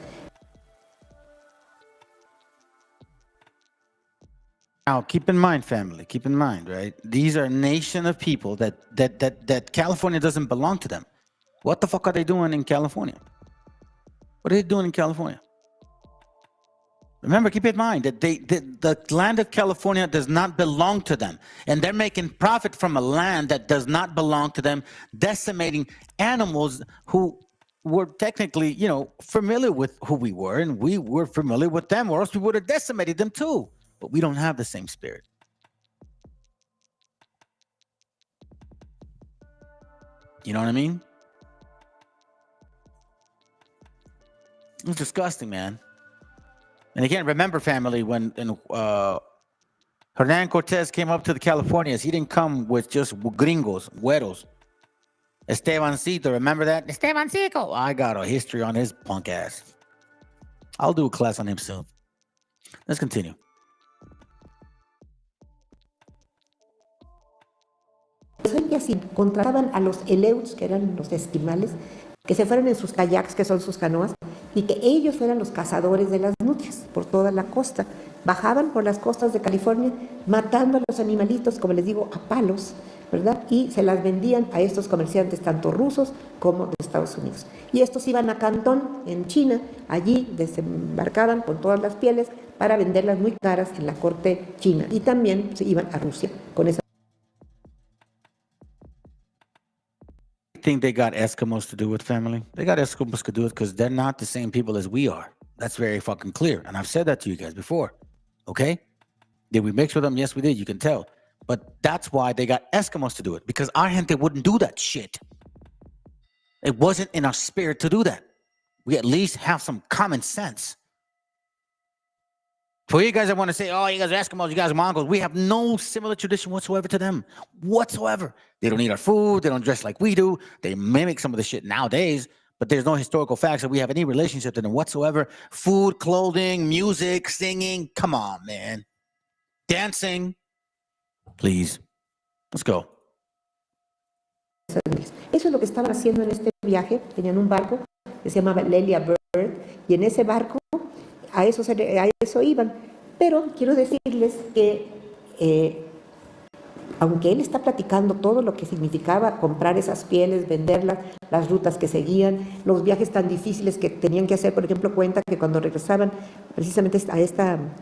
Now, keep in mind, family, keep in mind, right? These are a nation of people that California doesn't belong to them. What the fuck are they doing in California? What are they doing in California? Remember, keep in mind that the land of California does not belong to them. And they're making profit from a land that does not belong to them, decimating animals who were technically, familiar with who we were, and we were familiar with them, or else we would have decimated them too. But we don't have the same spirit. You know what I mean? It's disgusting, man. And again, remember, family, when Hernan Cortez came up to the Californias, he didn't come with just gringos, güeros. Estebancito, remember that? Estebancito. I got a history on his punk ass. I'll do a class on him soon. Let's continue. Que así contrataban a los eleuts, que eran los esquimales, que se fueran en sus kayaks, que son sus canoas, y que ellos fueran los cazadores de las nutrias por toda la costa. Bajaban por las costas de California matando a los animalitos, como les digo, a palos, ¿verdad? Y se las vendían a estos comerciantes, tanto rusos como de Estados Unidos. Y estos iban a Cantón, en China, allí desembarcaban con todas las pieles para venderlas muy caras en la corte china. Y también se iban a Rusia con esa. Think they got Eskimos to do it, family? They got Eskimos to do it because they're not the same people as we are. That's very fucking clear. And I've said that to you guys before. Okay? Did we mix with them? Yes, we did. You can tell. But that's why they got Eskimos to do it, because our gente wouldn't do that shit. It wasn't in our spirit to do that. We at least have some common sense. For you guys that want to say, oh, you guys are Eskimos, you guys are Mongols, we have no similar tradition whatsoever to them. Whatsoever. They don't eat our food. They don't dress like we do. They mimic some of the shit nowadays, but there's no historical facts that we have any relationship to them whatsoever. Food, clothing, music, singing. Come on, man. Dancing. Please. Let's go. Eso es lo que estaban haciendo en este viaje. Tenían un barco que se llamaba Lelia Bird, y en ese barco a eso iban. Pero quiero decirles que aunque él está platicando todo lo que significaba comprar esas pieles, venderlas, las rutas que seguían, los viajes tan difíciles que tenían que hacer, por ejemplo, cuenta que cuando regresaban precisamente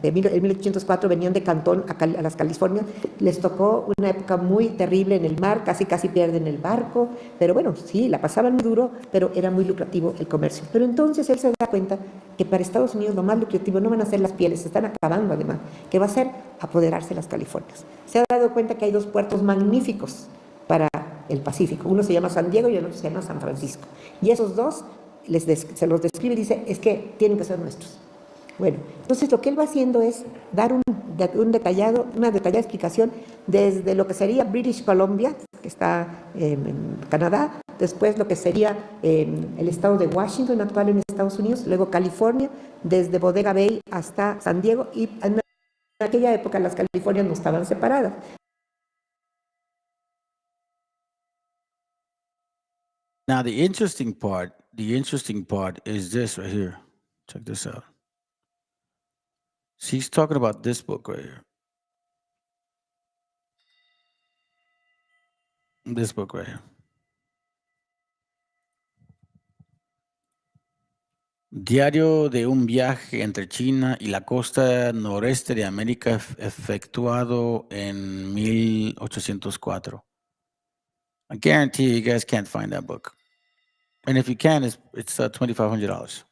en 1804 venían de Cantón a las Californias, les tocó una época muy terrible en el mar, casi pierden el barco, pero bueno, sí, la pasaban muy duro, pero era muy lucrativo el comercio. Pero entonces él se da cuenta que para Estados Unidos lo más lucrativo no van a ser las pieles, se están acabando además, que va a ser apoderarse de las Californias. Se ha dado cuenta que hay dos puertos magníficos para el Pacífico. Uno se llama San Diego y el otro se llama San Francisco. Y esos dos se los describe y dice, es que tienen que ser nuestros. Bueno, entonces lo que él va haciendo es dar una detallada explicación desde lo que sería British Columbia, que está en Canadá, después lo que sería el estado de Washington actual en Estados Unidos, luego California, desde Bodega Bay hasta San Diego, y en aquella época las Californias no estaban separadas. Now the interesting part is this right here. Check this out. She's talking about this book right here. This book right here. Diario de un viaje entre China y la costa noreste de América efectuado en 1804. I guarantee you guys can't find that book. And if you can, it's $2,500.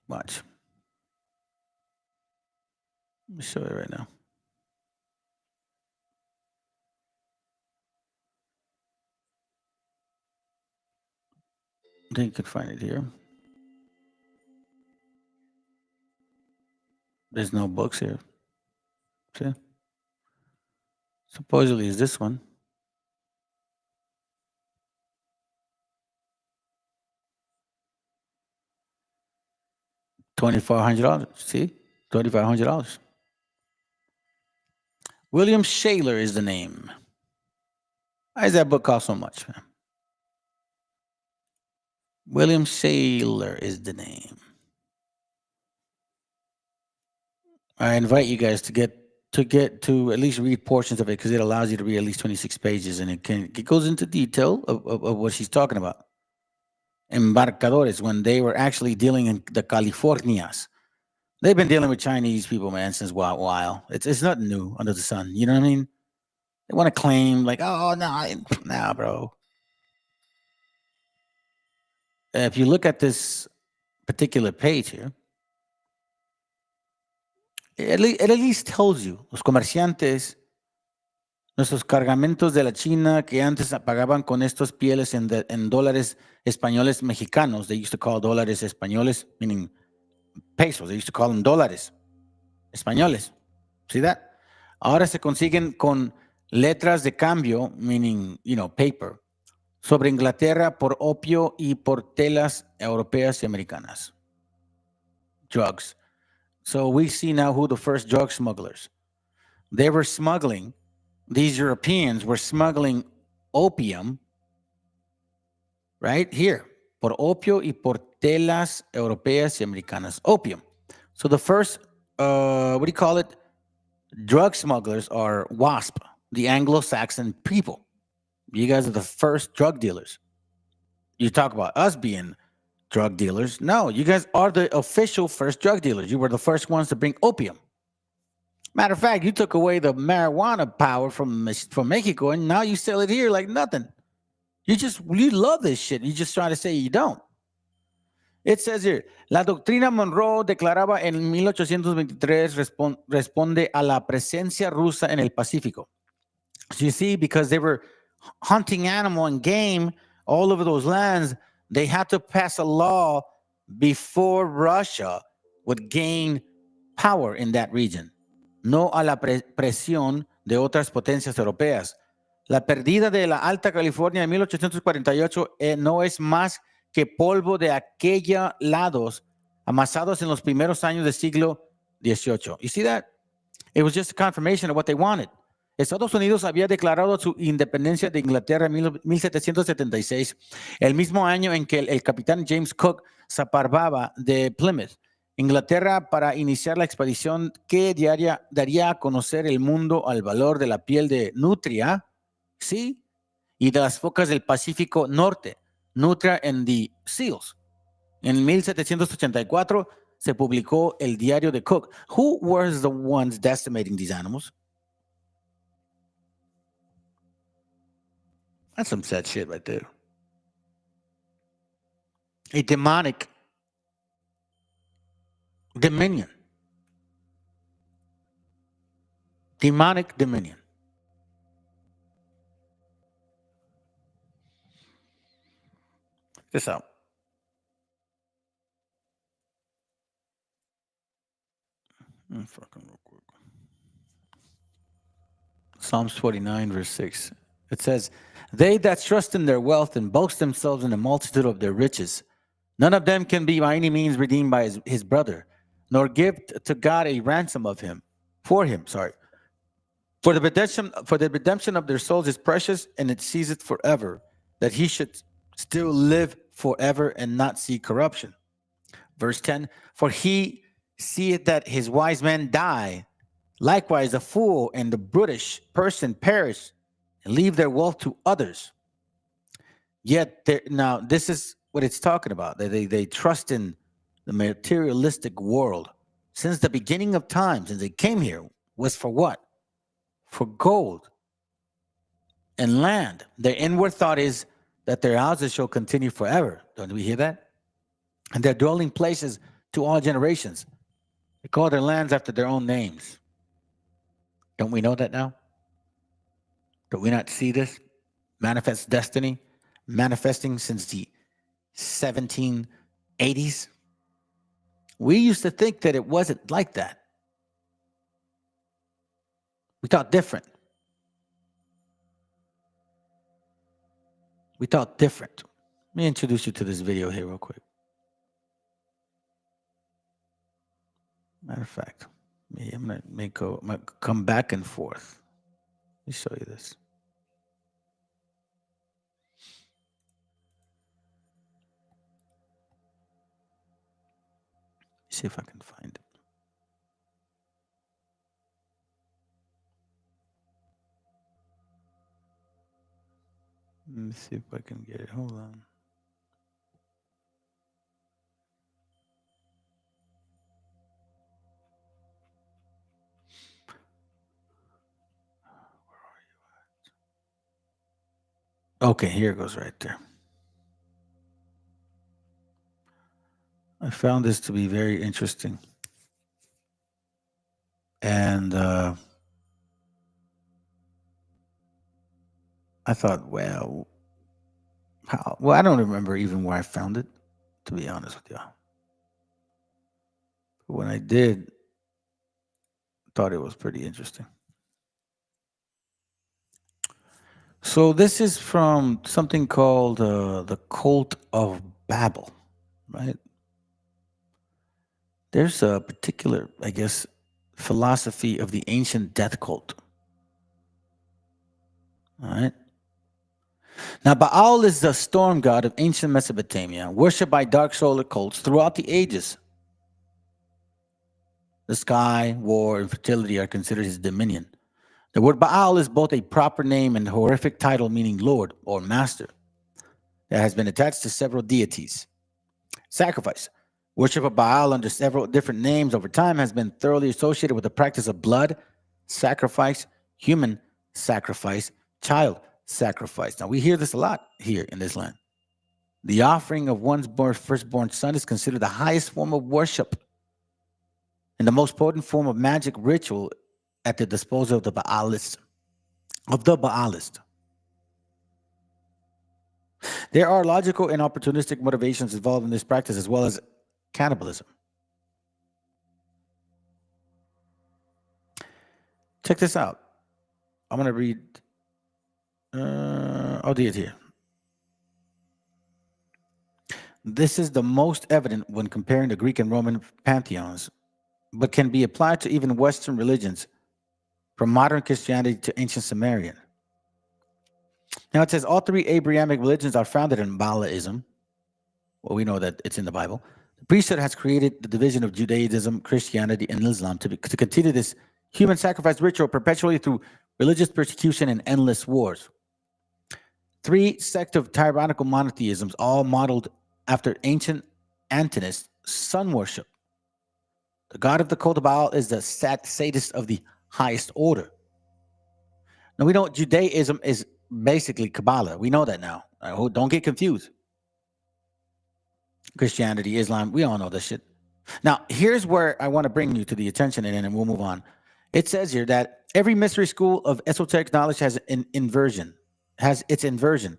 Watch. Let me show you right now. I think you can find it here. There's no books here. See? Supposedly is this one. $2,400. See? $2,500. William Shaler is the name. Why does that book cost so much, man? William Shaler is the name. I invite you guys to get to at least read portions of it, because it allows you to read at least 26 pages, and it goes into detail of what she's talking about. Embarcadores, when they were actually dealing in the Californias. They've been dealing with Chinese people, man, since a while. It's nothing new under the sun. You know what I mean? They want to claim like, oh, nah, bro. If you look at this particular page here, it at least tells you, los comerciantes, nuestros cargamentos de la China que antes pagaban con estos pieles en dólares españoles mexicanos. They used to call dólares españoles, meaning pesos. They used to call them dólares españoles. See that? Ahora se consiguen con letras de cambio, meaning, paper, sobre Inglaterra por opio y por telas europeas y americanas. Drugs. So we see now who the first drug smugglers. They were smuggling, these Europeans were smuggling opium, right here, por opio y por telas europeas y americanas. Opium. So the first, what do you call it? Drug smugglers are WASP, the Anglo-Saxon people. You guys are the first drug dealers. You talk about us being drug dealers. No, you guys are the official first drug dealers. You were the first ones to bring opium. Matter of fact, you took away the marijuana power from Mexico, and now you sell it here like nothing. You love this shit. You just try to say you don't. It says here, la doctrina Monroe declaraba en 1823 responde a la presencia rusa en el Pacífico. So you see, because they were hunting animal and game all over those lands, they had to pass a law before Russia would gain power in that region. No a la presión de otras potencias europeas. La pérdida de la Alta California en 1848 no es más que polvo de aquellos lados amasados en los primeros años del siglo XVIII. You see that? It was just a confirmation of what they wanted. Estados Unidos había declarado su independencia de Inglaterra en 1776, el mismo año en que el capitán James Cook zarpaba de Plymouth, Inglaterra, para iniciar la expedición que daría a conocer el mundo al valor de la piel de nutria, ¿sí? Y de las focas del Pacífico Norte, nutria and the seals. En 1784 se publicó el diario de Cook. Who was the ones decimating these animals? That's some sad shit right there. A demonic dominion. Demonic dominion. Check this out. Fucking real quick. Psalms 49, verse 6. It says, they that trust in their wealth and boast themselves in the multitude of their riches, none of them can be by any means redeemed by his brother, nor give to God a ransom for him. For the redemption of their souls is precious, and it ceaseth forever, that he should still live forever and not see corruption. Verse 10, for he seeth that his wise men die, likewise the fool and the brutish person perish, and leave their wealth to others. Yet, now this is what it's talking about. They trust in the materialistic world. Since the beginning of time, since they came here, was for what? For gold and land. Their inward thought is that their houses shall continue forever. Don't we hear that? And their dwelling places to all generations. They call their lands after their own names. Don't we know that now? Do we not see this? Manifest destiny, manifesting since the 1780s. We used to think that it wasn't like that. We thought different. We thought different. Let me introduce you to this video here real quick. Matter of fact, I'm gonna come back and forth. Let me show you this. See if I can find it. Let me see if I can get it. Hold on. Okay, here it goes right there. I found this to be very interesting. And I thought, well, I don't remember even where I found it, to be honest with you. But when I did, I thought it was pretty interesting. So this is from something called the Cult of Babel, right? There's a particular, I guess, philosophy of the ancient death cult. All right. Now, Baal is the storm god of ancient Mesopotamia, worshipped by dark solar cults throughout the ages. The sky, war, and fertility are considered his dominion. The word Baal is both a proper name and a horrific title meaning Lord or Master that has been attached to several deities. Sacrifice. Worship of Baal under several different names over time has been thoroughly associated with the practice of blood sacrifice, human sacrifice, child sacrifice. Now, we hear this a lot here in this land. The offering of one's firstborn son is considered the highest form of worship and the most potent form of magic ritual at the disposal of the Baalist. There are logical and opportunistic motivations involved in this practice, as well as cannibalism. Check this out. I'm going to read. I'll do it here. This is the most evident when comparing the Greek and Roman pantheons, but can be applied to even Western religions, from modern Christianity to ancient Sumerian. Now it says all three Abrahamic religions are founded in Baalism. Well, we know that it's in the Bible. The priesthood has created the division of Judaism, Christianity, and Islam to continue this human sacrifice ritual perpetually through religious persecution and endless wars. Three sects of tyrannical monotheisms, all modeled after ancient Antinous sun worship. The god of the cult of Baal is the sadist of the highest order. Now we know Judaism is basically Kabbalah. We know that now. Don't get confused. Christianity, Islam, we all know this shit. Now, here's where I want to bring you to the attention, and then we'll move on. It says here that every mystery school of esoteric knowledge has its inversion.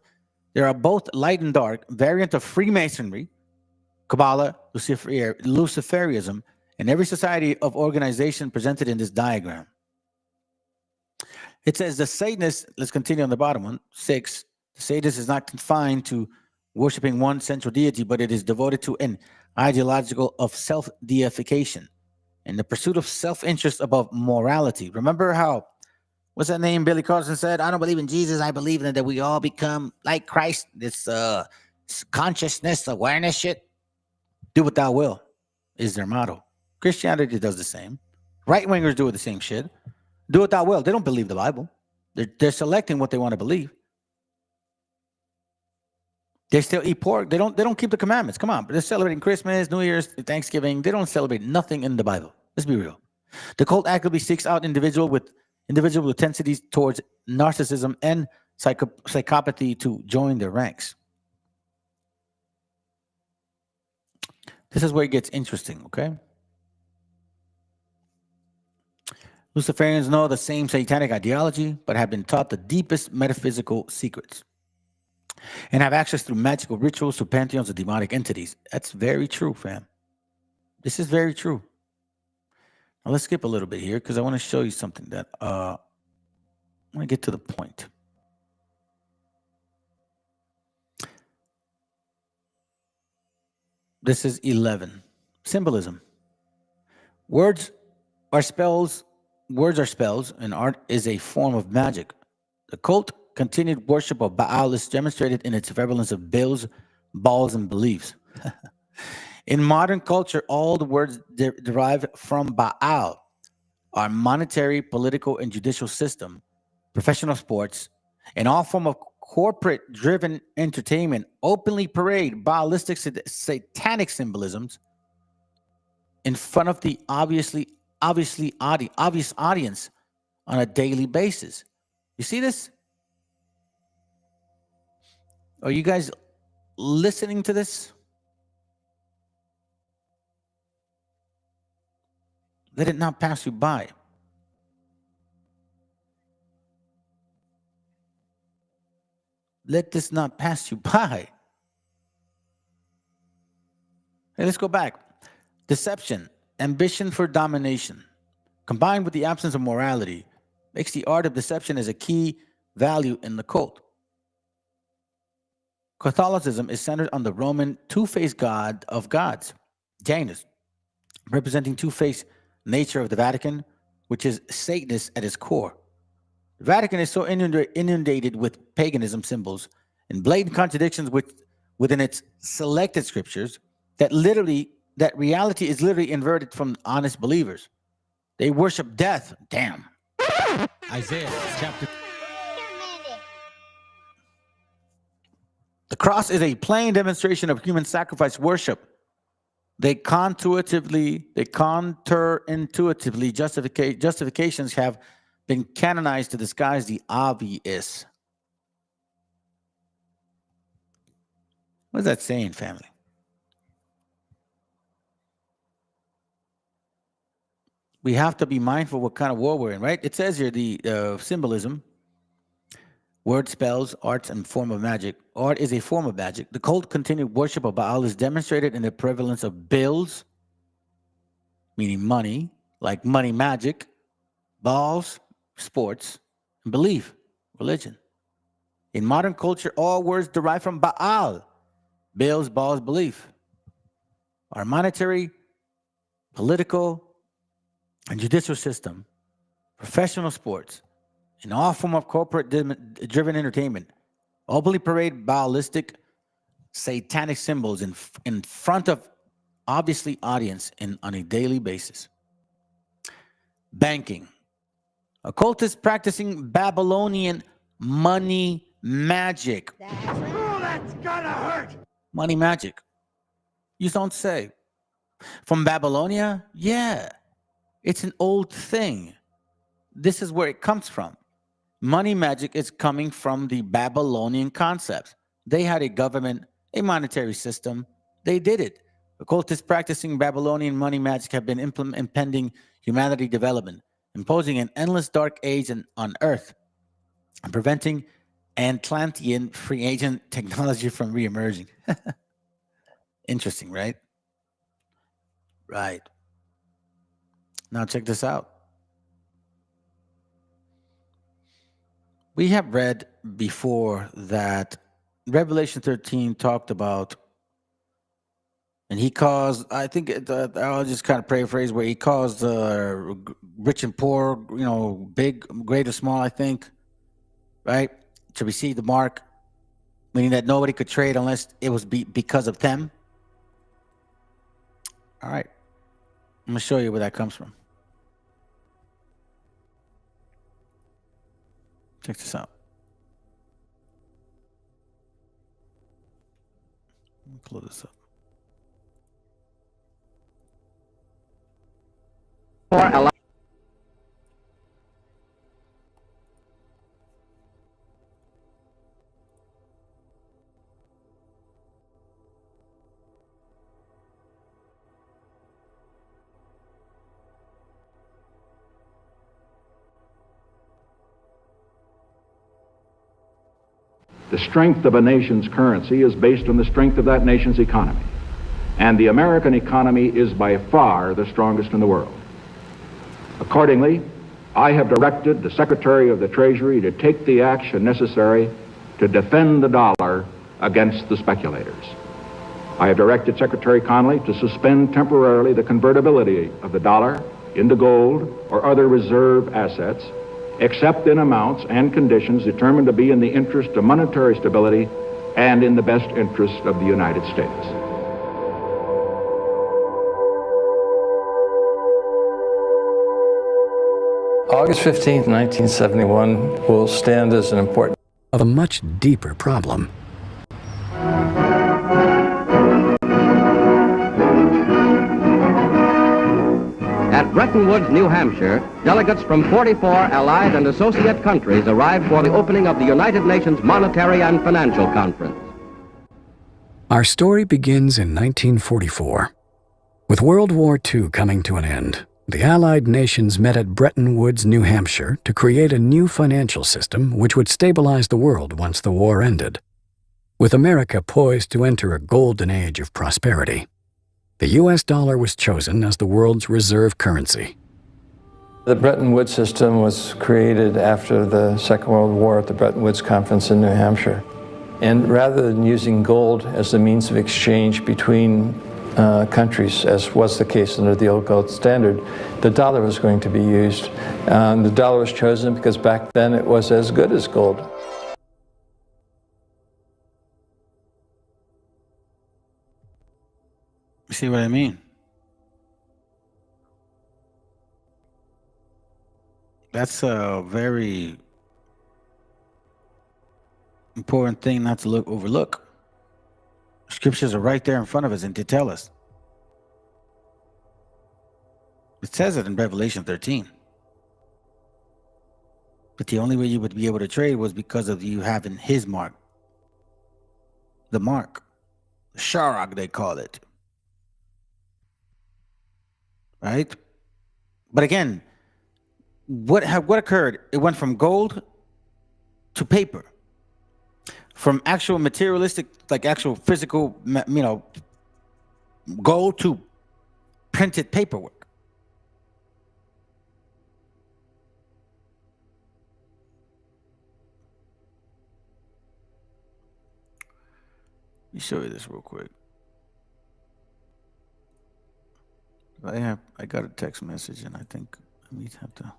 There are both light and dark, variant of Freemasonry, Kabbalah, Luciferianism, and every society of organization presented in this diagram. It says the Satanist, let's continue on the bottom one, 6, the Satanist is not confined to worshiping one central deity, but it is devoted to an ideological of self-deification and the pursuit of self-interest above morality. Remember how, what's that name Billy Carson said? I don't believe in Jesus. I believe in that we all become like Christ. This consciousness, awareness shit. Do what thou will is their motto. Christianity does the same. Right-wingers do the same shit. Do what thou will. They don't believe the Bible. They're selecting what they want to believe. They still eat pork. They don't keep the commandments. Come on. They're celebrating Christmas, New Year's, Thanksgiving. They don't celebrate nothing in the Bible. Let's be real. The cult actively seeks out individual with tendencies towards narcissism and psychopathy to join their ranks. This is where it gets interesting, okay? Luciferians know the same satanic ideology, but have been taught the deepest metaphysical secrets and have access through magical rituals to pantheons of demonic entities. That's very true, fam. This is very true. Now let's skip a little bit here because I want to show you something that Let me get to the point. This is 11. Symbolism. Words are spells, and art is a form of magic. The cult continued worship of Baal is demonstrated in its prevalence of bills, balls, and beliefs. In modern culture, all the words derived from Baal are monetary, political, and judicial system, professional sports, and all form of corporate-driven entertainment openly parade Baalistic satanic symbolisms in front of the obvious audience on a daily basis. You see this? Are you guys listening to this? Let it not pass you by. Let this not pass you by. Hey, let's go back. Deception, ambition for domination, combined with the absence of morality, makes the art of deception as a key value in the cult. Catholicism is centered on the Roman two-faced God of gods, Janus, representing two-faced nature of the Vatican, which is Satanist at its core. The Vatican is so inundated with paganism symbols and blatant contradictions within its selected scriptures that reality is literally inverted from honest believers. They worship death. Damn. Isaiah chapter. The cross is a plain demonstration of human sacrifice worship. Counterintuitively justifications have been canonized to disguise the obvious. What is that saying, family? We have to be mindful what kind of war we're in, right? It says here the symbolism, word, spells, arts, and form of magic. Art is a form of magic. The cult continued worship of Baal is demonstrated in the prevalence of bills, meaning money, like money magic, balls, sports, and belief, religion. In modern culture, all words derived from Baal, bills, balls, belief, our monetary, political, and judicial system, professional sports, and all form of corporate-driven entertainment openly parade Baalistic satanic symbols in front of obviously audience on a daily basis. Banking. Occultists practicing Babylonian money magic. Oh, that's gonna hurt! Money magic. You don't say. From Babylonia? Yeah. It's an old thing. This is where it comes from. Money magic is coming from the Babylonian concepts. They had a government, a monetary system. They did it. Occultists practicing Babylonian money magic have been impending humanity development, imposing an endless dark age on Earth, and preventing Atlantean free agent technology from reemerging. Interesting, right? Right. Now check this out. We have read before that Revelation 13 talked about, and he caused, I think, I'll just kind of paraphrase where he caused rich and poor, big, great or small, I think, right, to receive the mark, meaning that nobody could trade unless it was because of them. All right. I'm going to show you where that comes from. Check this out. Let me close this up. The strength of a nation's currency is based on the strength of that nation's economy. And the American economy is by far the strongest in the world. Accordingly, I have directed the Secretary of the Treasury to take the action necessary to defend the dollar against the speculators. I have directed Secretary Connally to suspend temporarily the convertibility of the dollar into gold or other reserve assets, except in amounts and conditions determined to be in the interest of monetary stability and in the best interest of the United States. August 15th, 1971 will stand as an important of a much deeper problem. At Bretton Woods, New Hampshire, delegates from 44 allied and associate countries arrived for the opening of the United Nations Monetary and Financial Conference. Our story begins in 1944. With World War II coming to an end, the Allied nations met at Bretton Woods, New Hampshire, to create a new financial system which would stabilize the world once the war ended. With America poised to enter a golden age of prosperity, the U.S. dollar was chosen as the world's reserve currency. The Bretton Woods system was created after the Second World War at the Bretton Woods Conference in New Hampshire. And rather than using gold as the means of exchange between countries, as was the case under the old gold standard, the dollar was going to be used. The dollar was chosen because back then it was as good as gold. You see what I mean? That's a very important thing not to overlook. Scriptures are right there in front of us and to tell us. It says it in Revelation 13. But the only way you would be able to trade was because of you having his mark. The mark. The Sharag, they call it. Right? But again, what occurred? It went from gold to paper. From actual materialistic, like actual physical, gold to printed paperwork. Let me show you this real quick. I got a text message, and I think I need to have to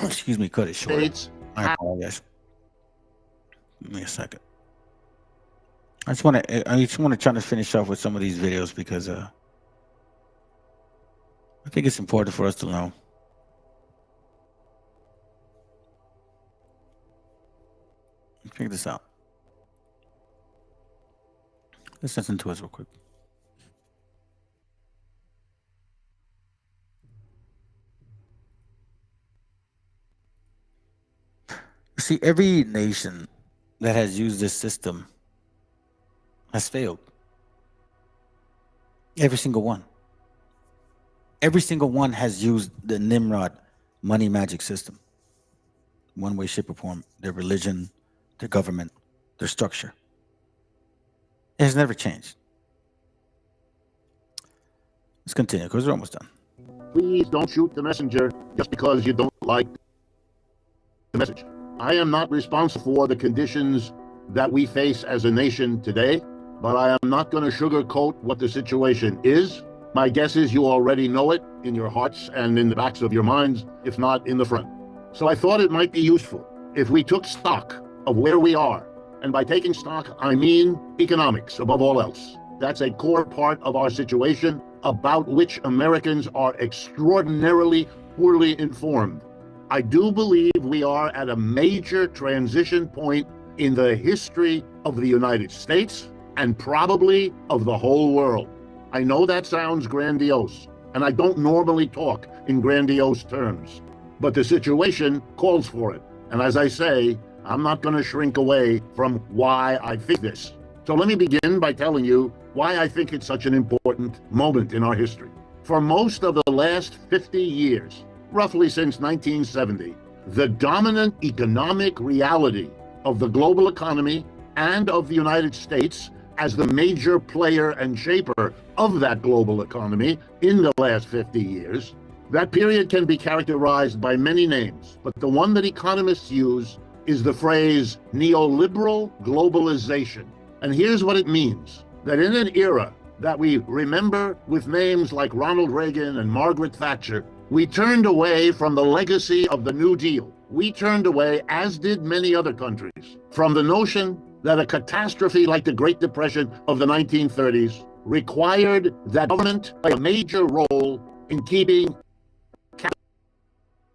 excuse me, cut it short. I apologize. Give me a second. I just want to try to finish off with some of these videos because I think it's important for us to know. Check this out. Let's listen to us real quick. See, every nation that has used this system has failed. Every single one. Every single one has used the Nimrod money magic system. One way, shape, or form. Their religion, their government, their structure. It has never changed. Let's continue because we're almost done. Please don't shoot the messenger just because you don't like the message. I am not responsible for the conditions that we face as a nation today, but I am not going to sugarcoat what the situation is. My guess is you already know it in your hearts and in the backs of your minds, if not in the front. So I thought it might be useful if we took stock of where we are. And by taking stock, I mean economics above all else. That's a core part of our situation about which Americans are extraordinarily poorly informed. I do believe we are at a major transition point in the history of the United States and probably of the whole world. I know that sounds grandiose, and I don't normally talk in grandiose terms, but the situation calls for it. And as I say, I'm not going to shrink away from why I think this. So let me begin by telling you why I think it's such an important moment in our history. For most of the last 50 years, roughly since 1970, the dominant economic reality of the global economy and of the United States as the major player and shaper of that global economy in the last 50 years That period can be characterized by many names, but the one that economists use is the phrase neoliberal globalization. And here's what it means, that in an era that we remember with names like Ronald Reagan and Margaret Thatcher, we turned away from the legacy of the New Deal. We turned away, as did many other countries, from the notion that a catastrophe like the Great Depression of the 1930s required that government play a major role in keeping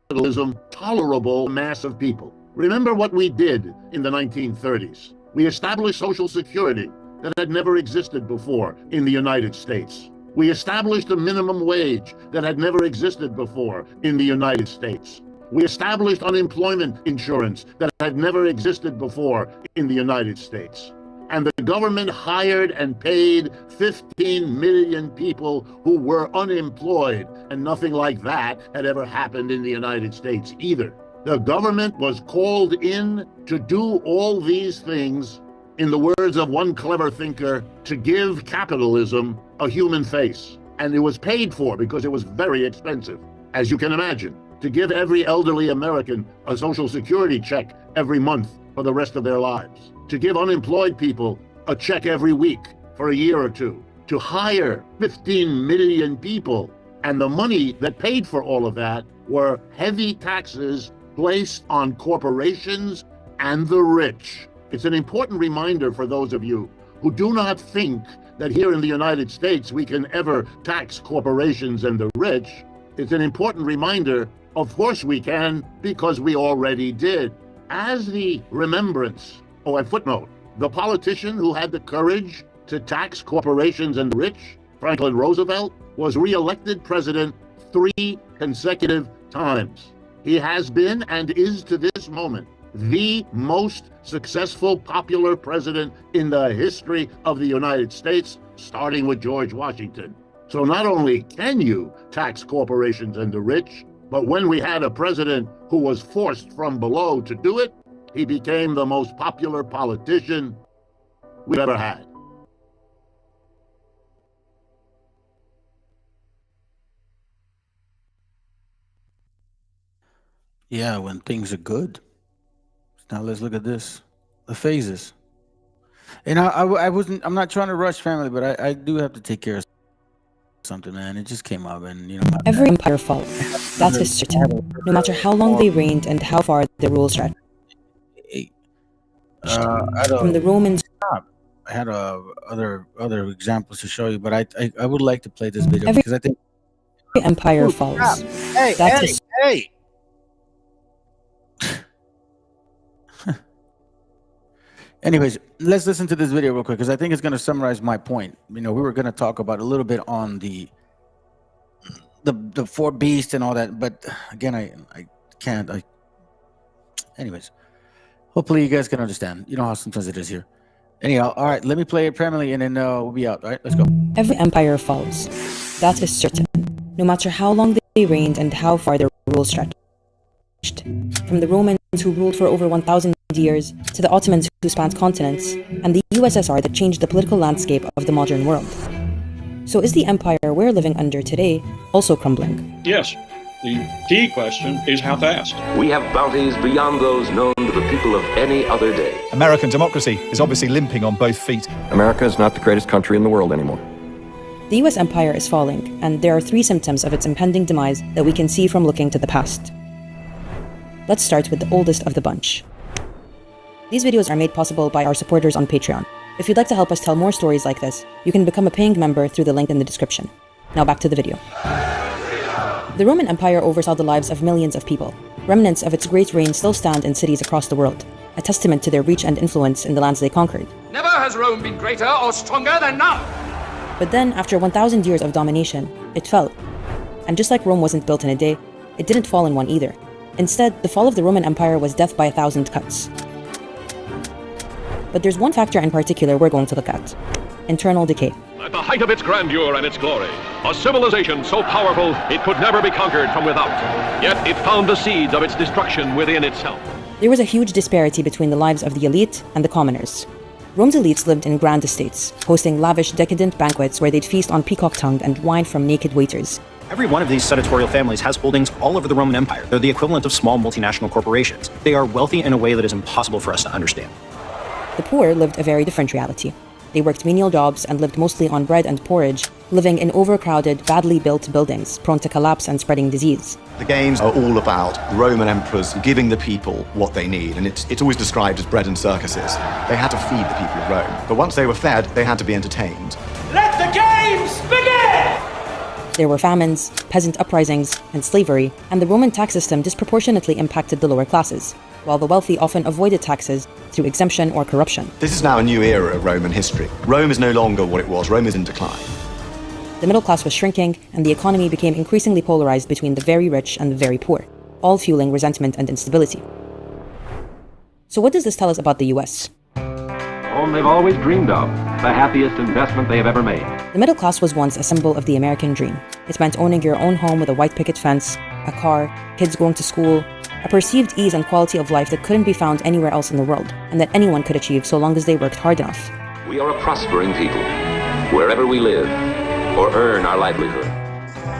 capitalism tolerable to mass of people. Remember what we did in the 1930s. We established Social Security that had never existed before in the United States. We established a minimum wage that had never existed before in the United States. We established unemployment insurance that had never existed before in the United States. And the government hired and paid 15 million people who were unemployed, and nothing like that had ever happened in the United States either. The government was called in to do all these things, in the words of one clever thinker, to give capitalism a human face. And it was paid for because it was very expensive, as you can imagine, to give every elderly American a Social Security check every month for the rest of their lives, to give unemployed people a check every week for a year or two, to hire 15 million people. And the money that paid for all of that were heavy taxes placed on corporations and the rich. It's an important reminder for those of you who do not think that here in the United States we can ever tax corporations and the rich. It's an important reminder, of course we can, because we already did. As the remembrance, a footnote, the politician who had the courage to tax corporations and the rich, Franklin Roosevelt, was re-elected president 3 consecutive times. He has been and is to this moment the most successful popular president in the history of the United States, starting with George Washington. So not only can you tax corporations and the rich, but when we had a president who was forced from below to do it, he became the most popular politician we've ever had. Yeah, when things are good. Now let's look at this, the phases. And I'm not trying to rush, family, but I do have to take care of something, man. It just came up, and every empire falls. That is certain. No matter how long they reigned and how far their rule stretched. From the Romans. I had other examples to show you, but I would like to play this video because I think every empire falls. Hey. Anyways, let's listen to this video real quick because I think it's going to summarize my point. We were going to talk about a little bit on the 4 beasts and all that, but again, I can't. Anyways, hopefully you guys can understand. You know how sometimes it is here. Anyhow, all right, let me play it primarily and then we'll be out. All right, let's go. Every empire falls. That is certain. No matter how long they reigned and how far their rule stretched. From the Romans who ruled for over 1,000 years to the Ottomans who spanned continents, and the USSR that changed the political landscape of the modern world. So is the empire we're living under today also crumbling? Yes. The key question is how fast. We have bounties beyond those known to the people of any other day. American democracy is obviously limping on both feet. America is not the greatest country in the world anymore. The US empire is falling, and there are 3 symptoms of its impending demise that we can see from looking to the past. Let's start with the oldest of the bunch. These videos are made possible by our supporters on Patreon. If you'd like to help us tell more stories like this, you can become a paying member through the link in the description. Now back to the video. The Roman Empire oversaw the lives of millions of people. Remnants of its great reign still stand in cities across the world, a testament to their reach and influence in the lands they conquered. Never has Rome been greater or stronger than now! But then, after 1,000 years of domination, it fell. And just like Rome wasn't built in a day, it didn't fall in one either. Instead, the fall of the Roman Empire was death by 1,000 cuts. But there's one factor in particular we're going to look at: internal decay. At the height of its grandeur and its glory, a civilization so powerful it could never be conquered from without. Yet it found the seeds of its destruction within itself. There was a huge disparity between the lives of the elite and the commoners. Rome's elites lived in grand estates, hosting lavish, decadent banquets where they'd feast on peacock tongue and wine from naked waiters. Every one of these senatorial families has holdings all over the Roman Empire. They're the equivalent of small multinational corporations. They are wealthy in a way that is impossible for us to understand. The poor lived a very different reality. They worked menial jobs and lived mostly on bread and porridge, living in overcrowded, badly built buildings, prone to collapse and spreading disease. The games are all about Roman emperors giving the people what they need, and it's always described as bread and circuses. They had to feed the people of Rome, but once they were fed, they had to be entertained. Let the games begin! There were famines, peasant uprisings, and slavery, and the Roman tax system disproportionately impacted the lower classes, while the wealthy often avoided taxes through exemption or corruption. This is now a new era of Roman history. Rome is no longer what it was. Rome is in decline. The middle class was shrinking, and the economy became increasingly polarized between the very rich and the very poor, all fueling resentment and instability. So what does this tell us about the US? Home they've always dreamed of, the happiest investment they have ever made. The middle class was once a symbol of the American dream. It meant owning your own home with a white picket fence, a car, kids going to school, a perceived ease and quality of life that couldn't be found anywhere else in the world, and that anyone could achieve so long as they worked hard enough. We are a prospering people, wherever we live, or earn our livelihood.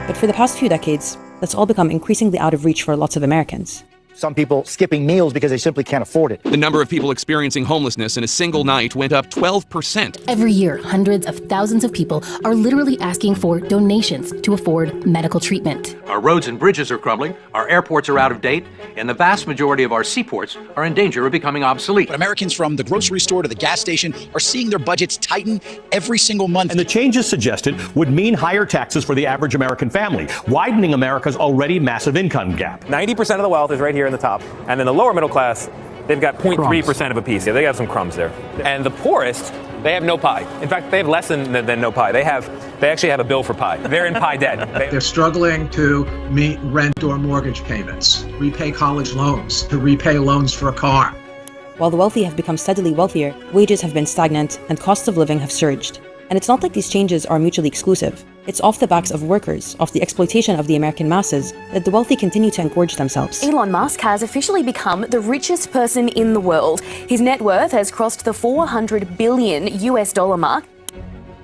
But for the past few decades, that's all become increasingly out of reach for lots of Americans. Some people skipping meals because they simply can't afford it. The number of people experiencing homelessness in a single night went up 12%. Every year, hundreds of thousands of people are literally asking for donations to afford medical treatment. Our roads and bridges are crumbling, our airports are out of date, and the vast majority of our seaports are in danger of becoming obsolete. But Americans from the grocery store to the gas station are seeing their budgets tighten every single month. And the changes suggested would mean higher taxes for the average American family, widening America's already massive income gap. 90% of the wealth is right here in the top. And then the lower middle class, they've got 0.3% of a piece. Yeah, they got some crumbs there. And the poorest, they have no pie. In fact, they have less than no pie. They actually have a bill for pie. They're in pie debt. They're struggling to meet rent or mortgage payments, repay college loans, to repay loans for a car. While the wealthy have become steadily wealthier, wages have been stagnant and costs of living have surged. And it's not like these changes are mutually exclusive. It's off the backs of workers, off the exploitation of the American masses, that the wealthy continue to engorge themselves. Elon Musk has officially become the richest person in the world. His net worth has crossed the $400 billion US mark.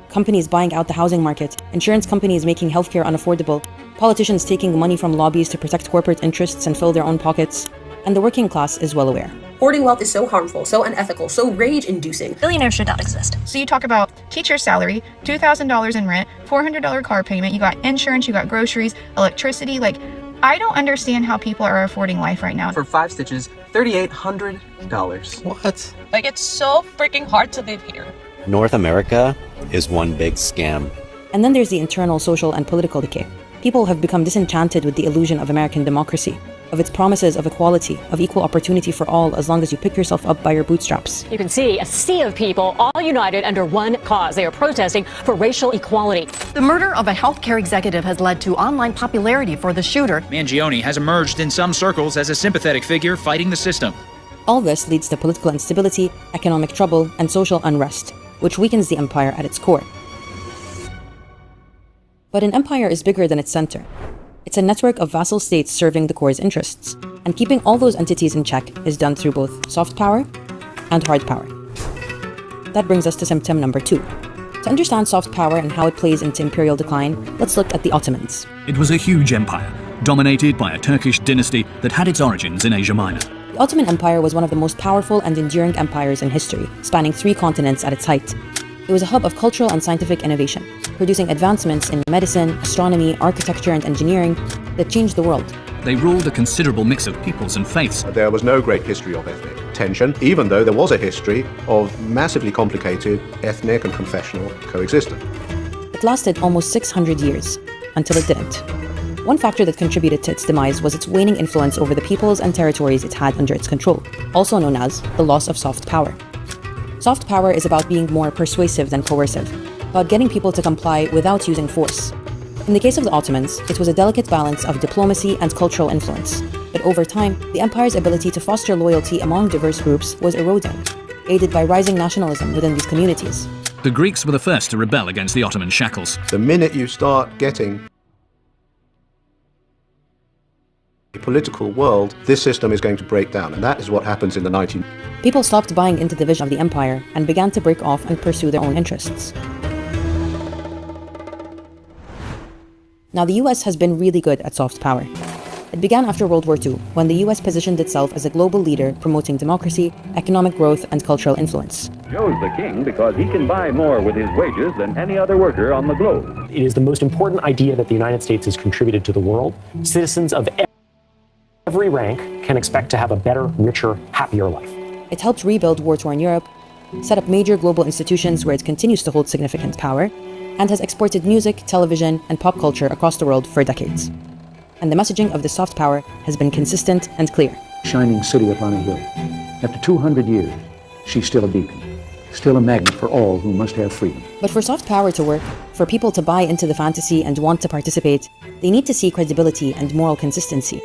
Companies buying out the housing market, insurance companies making healthcare unaffordable, politicians taking money from lobbies to protect corporate interests and fill their own pockets, and the working class is well aware. Hoarding wealth is so harmful, so unethical, so rage-inducing. Billionaires should not exist. So you talk about teacher's salary, $2,000 in rent, $400 car payment, you got insurance, you got groceries, electricity. Like, I don't understand how people are affording life right now. For 5 stitches, $3,800. What? Like, it's so freaking hard to live here. North America is one big scam. And then there's the internal social and political decay. People have become disenchanted with the illusion of American democracy, of its promises of equality, of equal opportunity for all as long as you pick yourself up by your bootstraps. You can see a sea of people all united under one cause. They are protesting for racial equality. The murder of a healthcare executive has led to online popularity for the shooter. Mangione has emerged in some circles as a sympathetic figure fighting the system. All this leads to political instability, economic trouble, and social unrest, which weakens the empire at its core. But an empire is bigger than its center. It's a network of vassal states serving the core's interests, and keeping all those entities in check is done through both soft power and hard power. That brings us to symptom number 2. To understand soft power and how it plays into imperial decline, let's look at the Ottomans. It was a huge empire, dominated by a Turkish dynasty that had its origins in Asia Minor. The Ottoman Empire was one of the most powerful and enduring empires in history, spanning 3 continents at its height. It was a hub of cultural and scientific innovation, producing advancements in medicine, astronomy, architecture, and engineering that changed the world. They ruled a considerable mix of peoples and faiths. There was no great history of ethnic tension, even though there was a history of massively complicated ethnic and confessional coexistence. It lasted almost 600 years, until it didn't. One factor that contributed to its demise was its waning influence over the peoples and territories it had under its control, also known as the loss of soft power. Soft power is about being more persuasive than coercive, about getting people to comply without using force. In the case of the Ottomans, it was a delicate balance of diplomacy and cultural influence. But over time, the empire's ability to foster loyalty among diverse groups was eroding, aided by rising nationalism within these communities. The Greeks were the first to rebel against the Ottoman shackles. The minute you start getting a political world, this system is going to break down, and that is what happens in the 19th. People stopped buying into the vision of the empire and began to break off and pursue their own interests. Now, the US has been really good at soft power. It began after World War II, when the US positioned itself as a global leader promoting democracy, economic growth, and cultural influence. Joe's the king because he can buy more with his wages than any other worker on the globe. It is the most important idea that the United States has contributed to the world. Citizens of every rank can expect to have a better, richer, happier life. It helped rebuild war-torn Europe, set up major global institutions where it continues to hold significant power, and has exported music, television, and pop culture across the world for decades. And the messaging of the soft power has been consistent and clear. Shining city upon a hill. After 200 years, she's still a beacon, still a magnet for all who must have freedom. But for soft power to work, for people to buy into the fantasy and want to participate, they need to see credibility and moral consistency.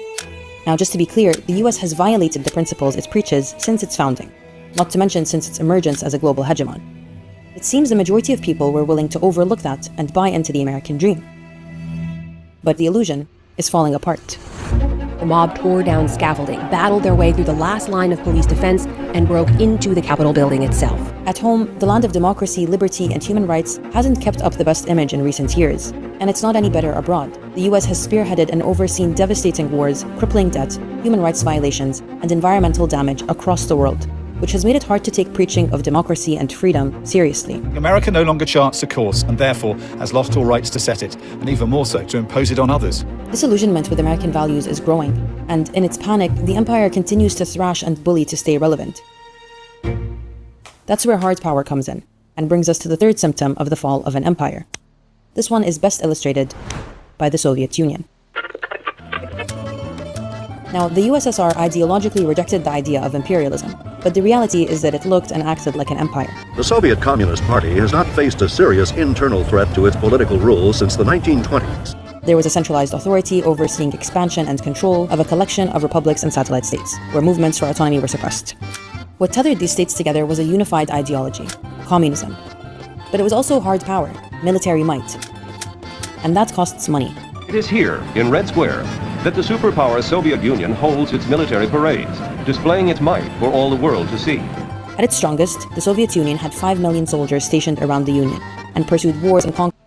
Now, just to be clear, the US has violated the principles it preaches since its founding, not to mention since its emergence as a global hegemon. It seems the majority of people were willing to overlook that and buy into the American dream. But the illusion is falling apart. The mob tore down scaffolding, battled their way through the last line of police defense, and broke into the Capitol building itself. At home, the land of democracy, liberty, and human rights hasn't kept up the best image in recent years, and it's not any better abroad. The US has spearheaded and overseen devastating wars, crippling debt, human rights violations, and environmental damage across the world, which has made it hard to take preaching of democracy and freedom seriously. America no longer charts a course and therefore has lost all rights to set it, and even more so, to impose it on others. Disillusionment with American values is growing, and in its panic, the empire continues to thrash and bully to stay relevant. That's where hard power comes in, and brings us to the third symptom of the fall of an empire. This one is best illustrated by the Soviet Union. Now, the USSR ideologically rejected the idea of imperialism, but the reality is that it looked and acted like an empire. The Soviet Communist Party has not faced a serious internal threat to its political rule since the 1920s. There was a centralized authority overseeing expansion and control of a collection of republics and satellite states, where movements for autonomy were suppressed. What tethered these states together was a unified ideology, communism. But it was also hard power, military might. And that costs money. It is here, in Red Square, that the superpower Soviet Union holds its military parades, displaying its might for all the world to see. At its strongest, the Soviet Union had 5 million soldiers stationed around the Union, and pursued wars and conquests.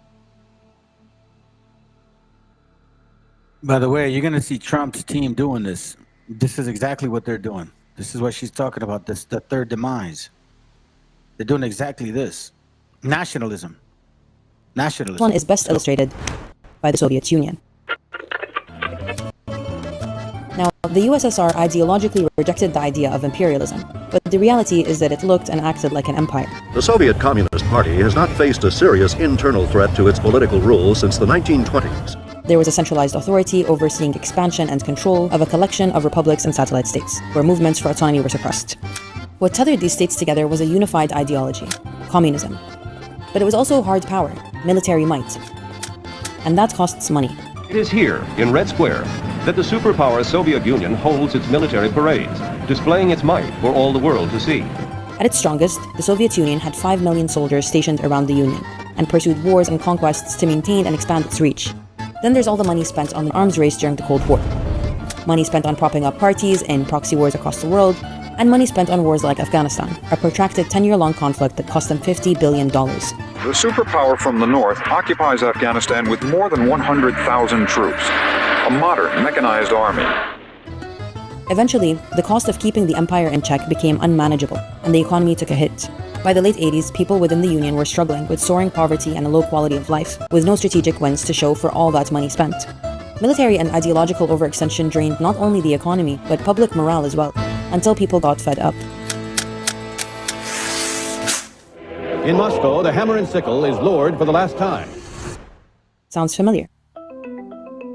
By the way, you're going to see Trump's team doing this. This is exactly what they're doing. This is what she's talking about, this the third demise. They're doing exactly this. Nationalism. Nationalism. This one is best illustrated by the Soviet Union. Now, the USSR ideologically rejected the idea of imperialism, but the reality is that it looked and acted like an empire. The Soviet Communist Party has not faced a serious internal threat to its political rule since the 1920s. There was a centralized authority overseeing expansion and control of a collection of republics and satellite states, where movements for autonomy were suppressed. What tethered these states together was a unified ideology, communism. But it was also hard power, military might. And that costs money. It is here, in Red Square, that the superpower Soviet Union holds its military parades, displaying its might for all the world to see. At its strongest, the Soviet Union had 5 million soldiers stationed around the Union, and pursued wars and conquests to maintain and expand its reach. Then there's all the money spent on the arms race during the Cold War. Money spent on propping up parties in proxy wars across the world, and money spent on wars like Afghanistan, a protracted 10-year-long conflict that cost them $50 billion. The superpower from the north occupies Afghanistan with more than 100,000 troops, a modern mechanized army. Eventually, the cost of keeping the empire in check became unmanageable, and the economy took a hit. By the late 80s, people within the Union were struggling with soaring poverty and a low quality of life, with no strategic wins to show for all that money spent. Military and ideological overextension drained not only the economy, but public morale as well, until people got fed up. In Moscow, the hammer and sickle is lowered for the last time. Sounds familiar.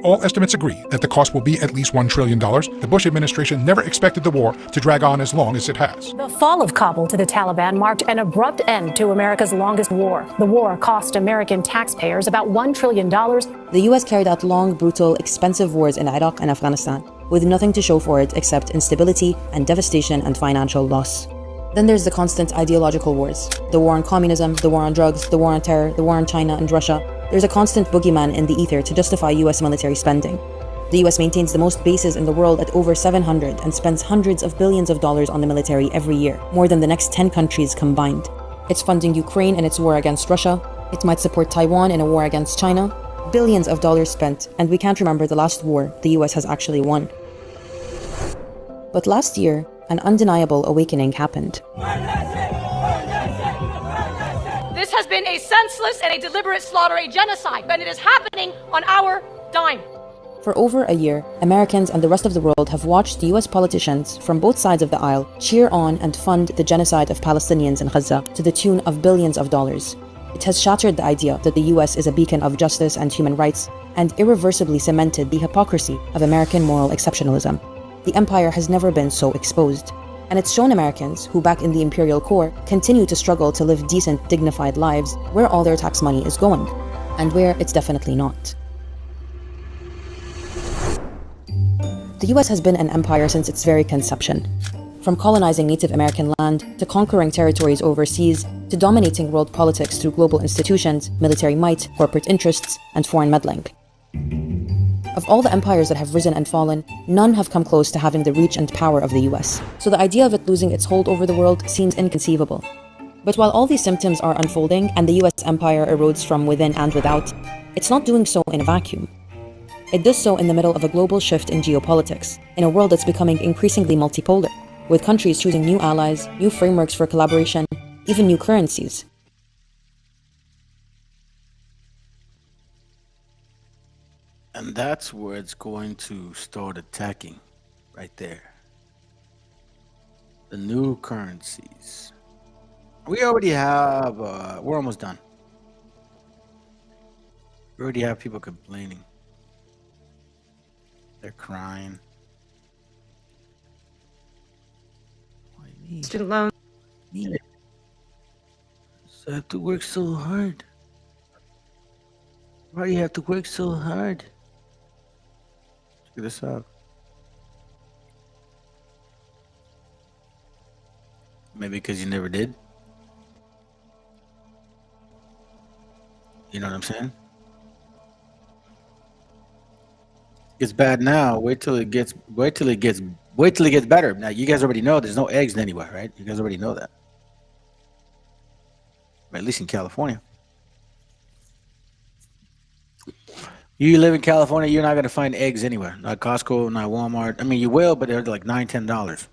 All estimates agree that the cost will be at least $1 trillion. The Bush administration never expected the war to drag on as long as it has. The fall of Kabul to the Taliban marked an abrupt end to America's longest war. The war cost American taxpayers about $1 trillion. The US carried out long, brutal, expensive wars in Iraq and Afghanistan, with nothing to show for it except instability and devastation and financial loss. Then there's the constant ideological wars. The war on communism, the war on drugs, the war on terror, the war on China and Russia. There's a constant boogeyman in the ether to justify US military spending. The US maintains the most bases in the world at over 700 and spends hundreds of billions of dollars on the military every year, more than the next 10 countries combined. It's funding Ukraine in its war against Russia. It might support Taiwan in a war against China. billions of dollars spent, and we can't remember the last war the US has actually won. But last year, an undeniable awakening happened. This has been a senseless and a deliberate slaughter, a genocide, and it is happening on our dime. For over a year, Americans and the rest of the world have watched US politicians from both sides of the aisle cheer on and fund the genocide of Palestinians in Gaza to the tune of billions of dollars. It has shattered the idea that the US is a beacon of justice and human rights, and irreversibly cemented the hypocrisy of American moral exceptionalism. The empire has never been so exposed, and it's shown Americans, who back in the imperial core continue to struggle to live decent, dignified lives, where all their tax money is going, and where it's definitely not. The US has been an empire since its very conception. From colonizing Native American land, to conquering territories overseas, to dominating world politics through global institutions, military might, corporate interests, and foreign meddling. Of all the empires that have risen and fallen, none have come close to having the reach and power of the US, so the idea of it losing its hold over the world seems inconceivable. But while all these symptoms are unfolding and the US empire erodes from within and without, it's not doing so in a vacuum. It does so in the middle of a global shift in geopolitics, in a world that's becoming increasingly multipolar, with countries choosing new allies, new frameworks for collaboration, even new currencies. And that's where it's going to start attacking, right there. The new currencies. We already have, we're almost done. We already have people complaining. They're crying. Why me? Student loan. Me. So I have to work so hard. Why do you have to work so hard? Check this out. Maybe because you never did. You know what I'm saying? It's bad now. Wait till it gets better. Now you guys already know there's no eggs anywhere, right? You guys already know that. At least in California. You live in California, you're not gonna find eggs anywhere. Not Costco, not Walmart. I mean, you will, but they're like $9, $10.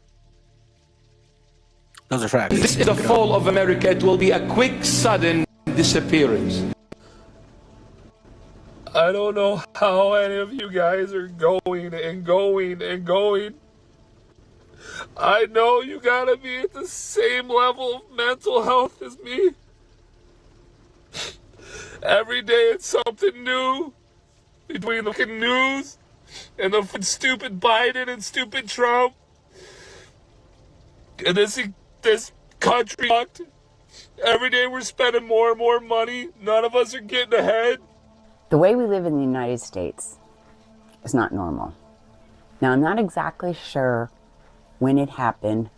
Those are facts. This is the fall of America. It will be a quick, sudden disappearance. I don't know how any of you guys are going and going and going. I know you gotta be at the same level of mental health as me. Every day it's something new. Between the fucking news and the stupid Biden and stupid Trump. And this country fucked. Every day we're spending more and more money. None of us are getting ahead. The way we live in the United States is not normal. Now, I'm not exactly sure when it happened,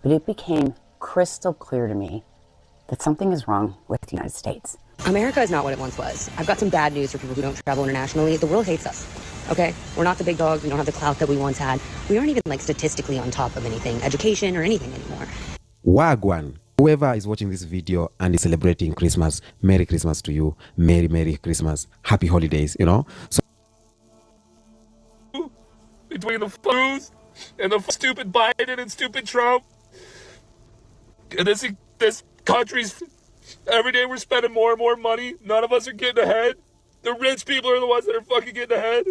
but it became crystal clear to me that something is wrong with the United States. America is not what it once was. I've got some bad news for people who don't travel internationally. The world hates us, okay? We're not the big dogs. We don't have the clout that we once had. We aren't even like statistically on top of anything, education or anything anymore. Wagwan. Whoever is watching this video and is celebrating Christmas, Merry Christmas to you. Merry Christmas. Happy holidays, you know? So between the news and the stupid Biden and stupid Trump. And this country's... Every day we're spending more and more money. None of us are getting ahead. The rich people are the ones that are fucking getting ahead.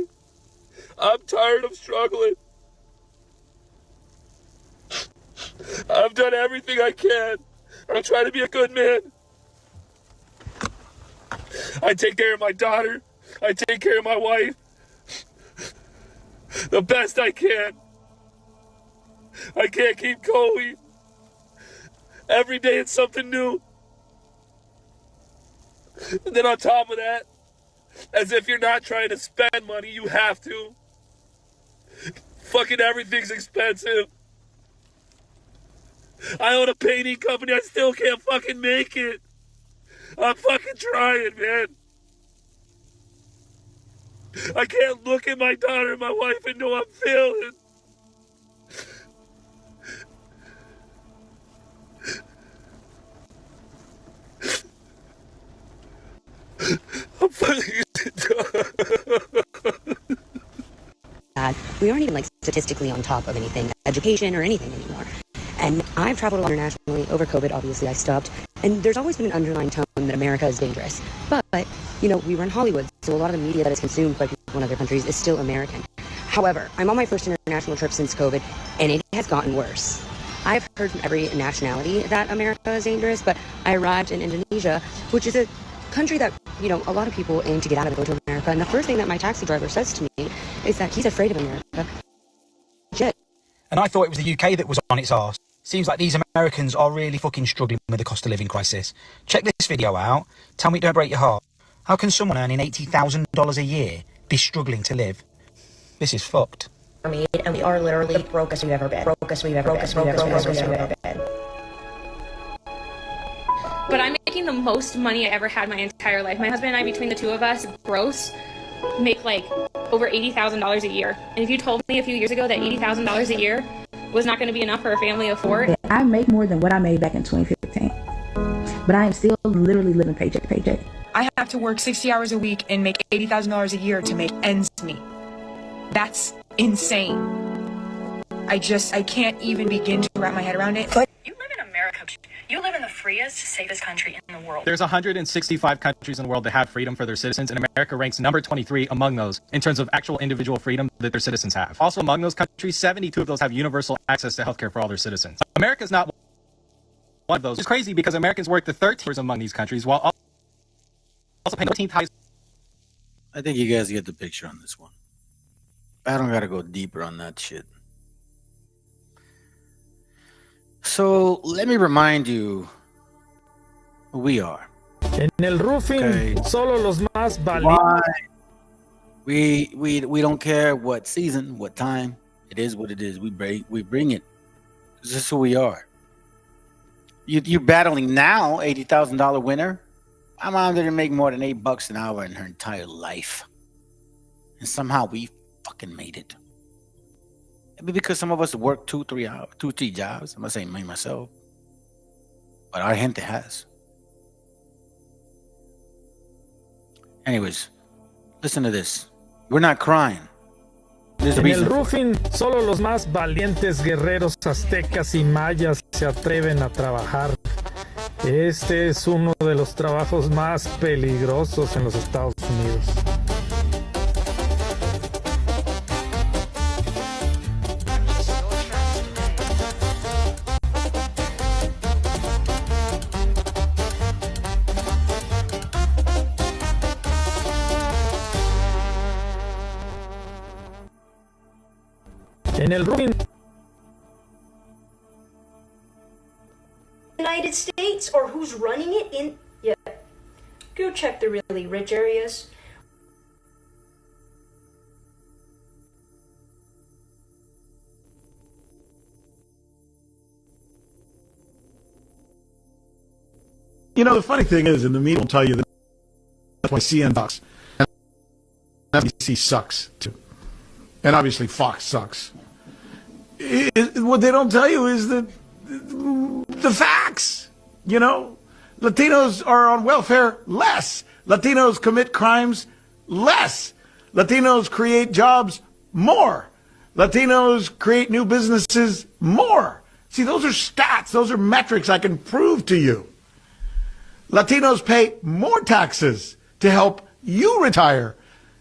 I'm tired of struggling. I've done everything I can. I'm trying to be a good man. I take care of my daughter. I take care of my wife. The best I can. I can't keep going. Every day it's something new. And then on top of that, as if you're not trying to spend money, you have to. Fucking everything's expensive. I own a painting company, I still can't fucking make it. I'm fucking trying, man. I can't look at my daughter and my wife and know I'm failing. I'm fucking done. we aren't even like statistically on top of anything, education or anything anymore. And I've traveled internationally over COVID. Obviously, I stopped. And there's always been an underlying tone that America is dangerous. But we run Hollywood, so a lot of the media that is consumed by people in other countries is still American. However, I'm on my first international trip since COVID, and it has gotten worse. I've heard from every nationality that America is dangerous, but I arrived in Indonesia, which is a country that, a lot of people aim to get out of and go to America. And the first thing that my taxi driver says to me is that he's afraid of America. Shit. And I thought it was the UK that was on its arse. Seems like these Americans are really fucking struggling with the cost of living crisis. Check this video out. Tell me it don't break your heart. How can someone earning $80,000 a year be struggling to live? This is fucked. And we are literally the brokest we've ever been. Brokest we've ever been. But I'm making the most money I ever had my entire life. My husband and I, between the two of us, gross, make like over $80,000 a year. And if you told me a few years ago that $80,000 a year was not going to be enough for a family of four. I make more than what I made back in 2015. But I am still literally living paycheck to paycheck. I have to work 60 hours a week and make $80,000 a year to make ends meet. That's insane. I can't even begin to wrap my head around it. You live in America. You live in the freest, safest country in the world. There's 165 countries in the world that have freedom for their citizens, and America ranks number 23 among those in terms of actual individual freedom that their citizens have. Also among those countries, 72 of those have universal access to healthcare for all their citizens. America's not one of those. It's crazy because Americans work the 13th years among these countries while also paying 13th highest. I think you guys get the picture on this one. I don't gotta go deeper on that shit. So let me remind you who we are. En el roofing, solo los más valientes. We don't care what season, what time. It is what it is. We bring it. This is who we are. You're battling now, $80,000 winner. My mom didn't make more than $8 an hour in her entire life, and somehow we fucking made it. Maybe because some of us work 2-3 jobs. I'm not saying me myself, but our gente has. Anyways, listen to this. We're not crying. There's a En el reason. roofing, solo los más valientes guerreros aztecas y mayas se atreven a trabajar. Este es uno de los trabajos más peligrosos en los Estados Unidos. En el roofing. United States, or who's running it in. Yeah. Go check the really rich areas. The funny thing is, in the media will tell you that that's why CNN sucks. And NBC sucks, too. And obviously Fox sucks. What they don't tell you is that the facts, Latinos are on welfare less. Latinos commit crimes less. Latinos create jobs more. Latinos create new businesses more. See, those are stats. Those are metrics I can prove to you. Latinos pay more taxes to help you retire,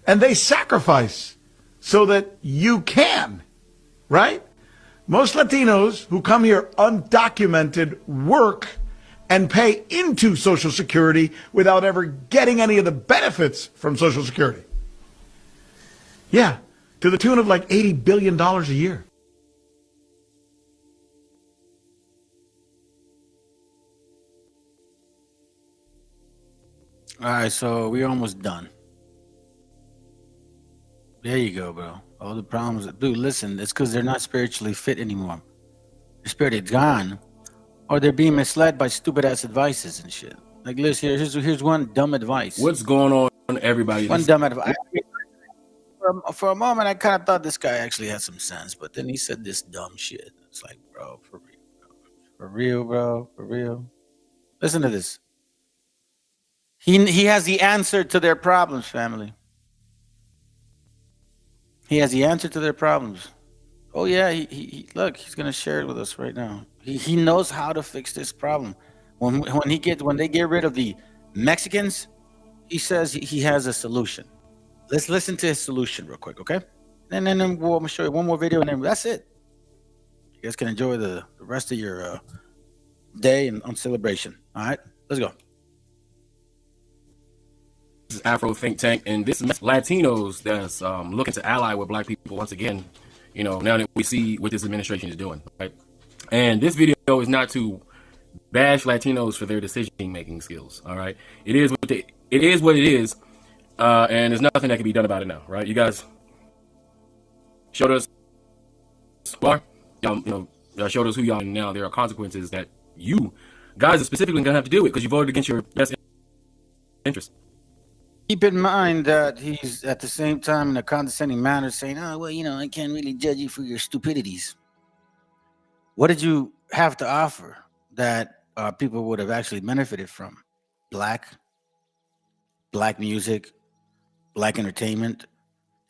and they sacrifice so that you can, right? Most Latinos who come here undocumented work and pay into Social Security without ever getting any of the benefits from Social Security. Yeah, to the tune of like $80 billion a year. All right, so we're almost done. There you go, bro. All the problems. Dude, listen, it's because they're not spiritually fit anymore. Their spirit is gone, or they're being misled by stupid-ass advices and shit. Like, listen, here's one dumb advice. What's going on, everybody? One dumb advice. For a moment, I kind of thought this guy actually had some sense, but then he said this dumb shit. It's like, bro, for real. For real, bro. For real. Listen to this. He has the answer to their problems, family. He has the answer to their problems. Oh yeah, look, he's gonna share it with us right now. He knows how to fix this problem. When they get rid of the Mexicans, he says he has a solution. Let's listen to his solution real quick, okay? And then we'll show you one more video, and then that's it. You guys can enjoy the rest of your day and on celebration. All right, let's go. This is Afro Think Tank, and this is Latinos that's looking to ally with black people once again. You know, now that we see what this administration is doing, right? And this video is not to bash Latinos for their decision-making skills. All right, it is what it is, and there's nothing that can be done about it now, right? You guys showed us, showed us who y'all are now. There are consequences that you guys are specifically gonna have to deal with because you voted against your best interest. Keep in mind that he's at the same time in a condescending manner saying, "Oh, well, I can't really judge you for your stupidities." What did you have to offer that people would have actually benefited from? Black music, black entertainment.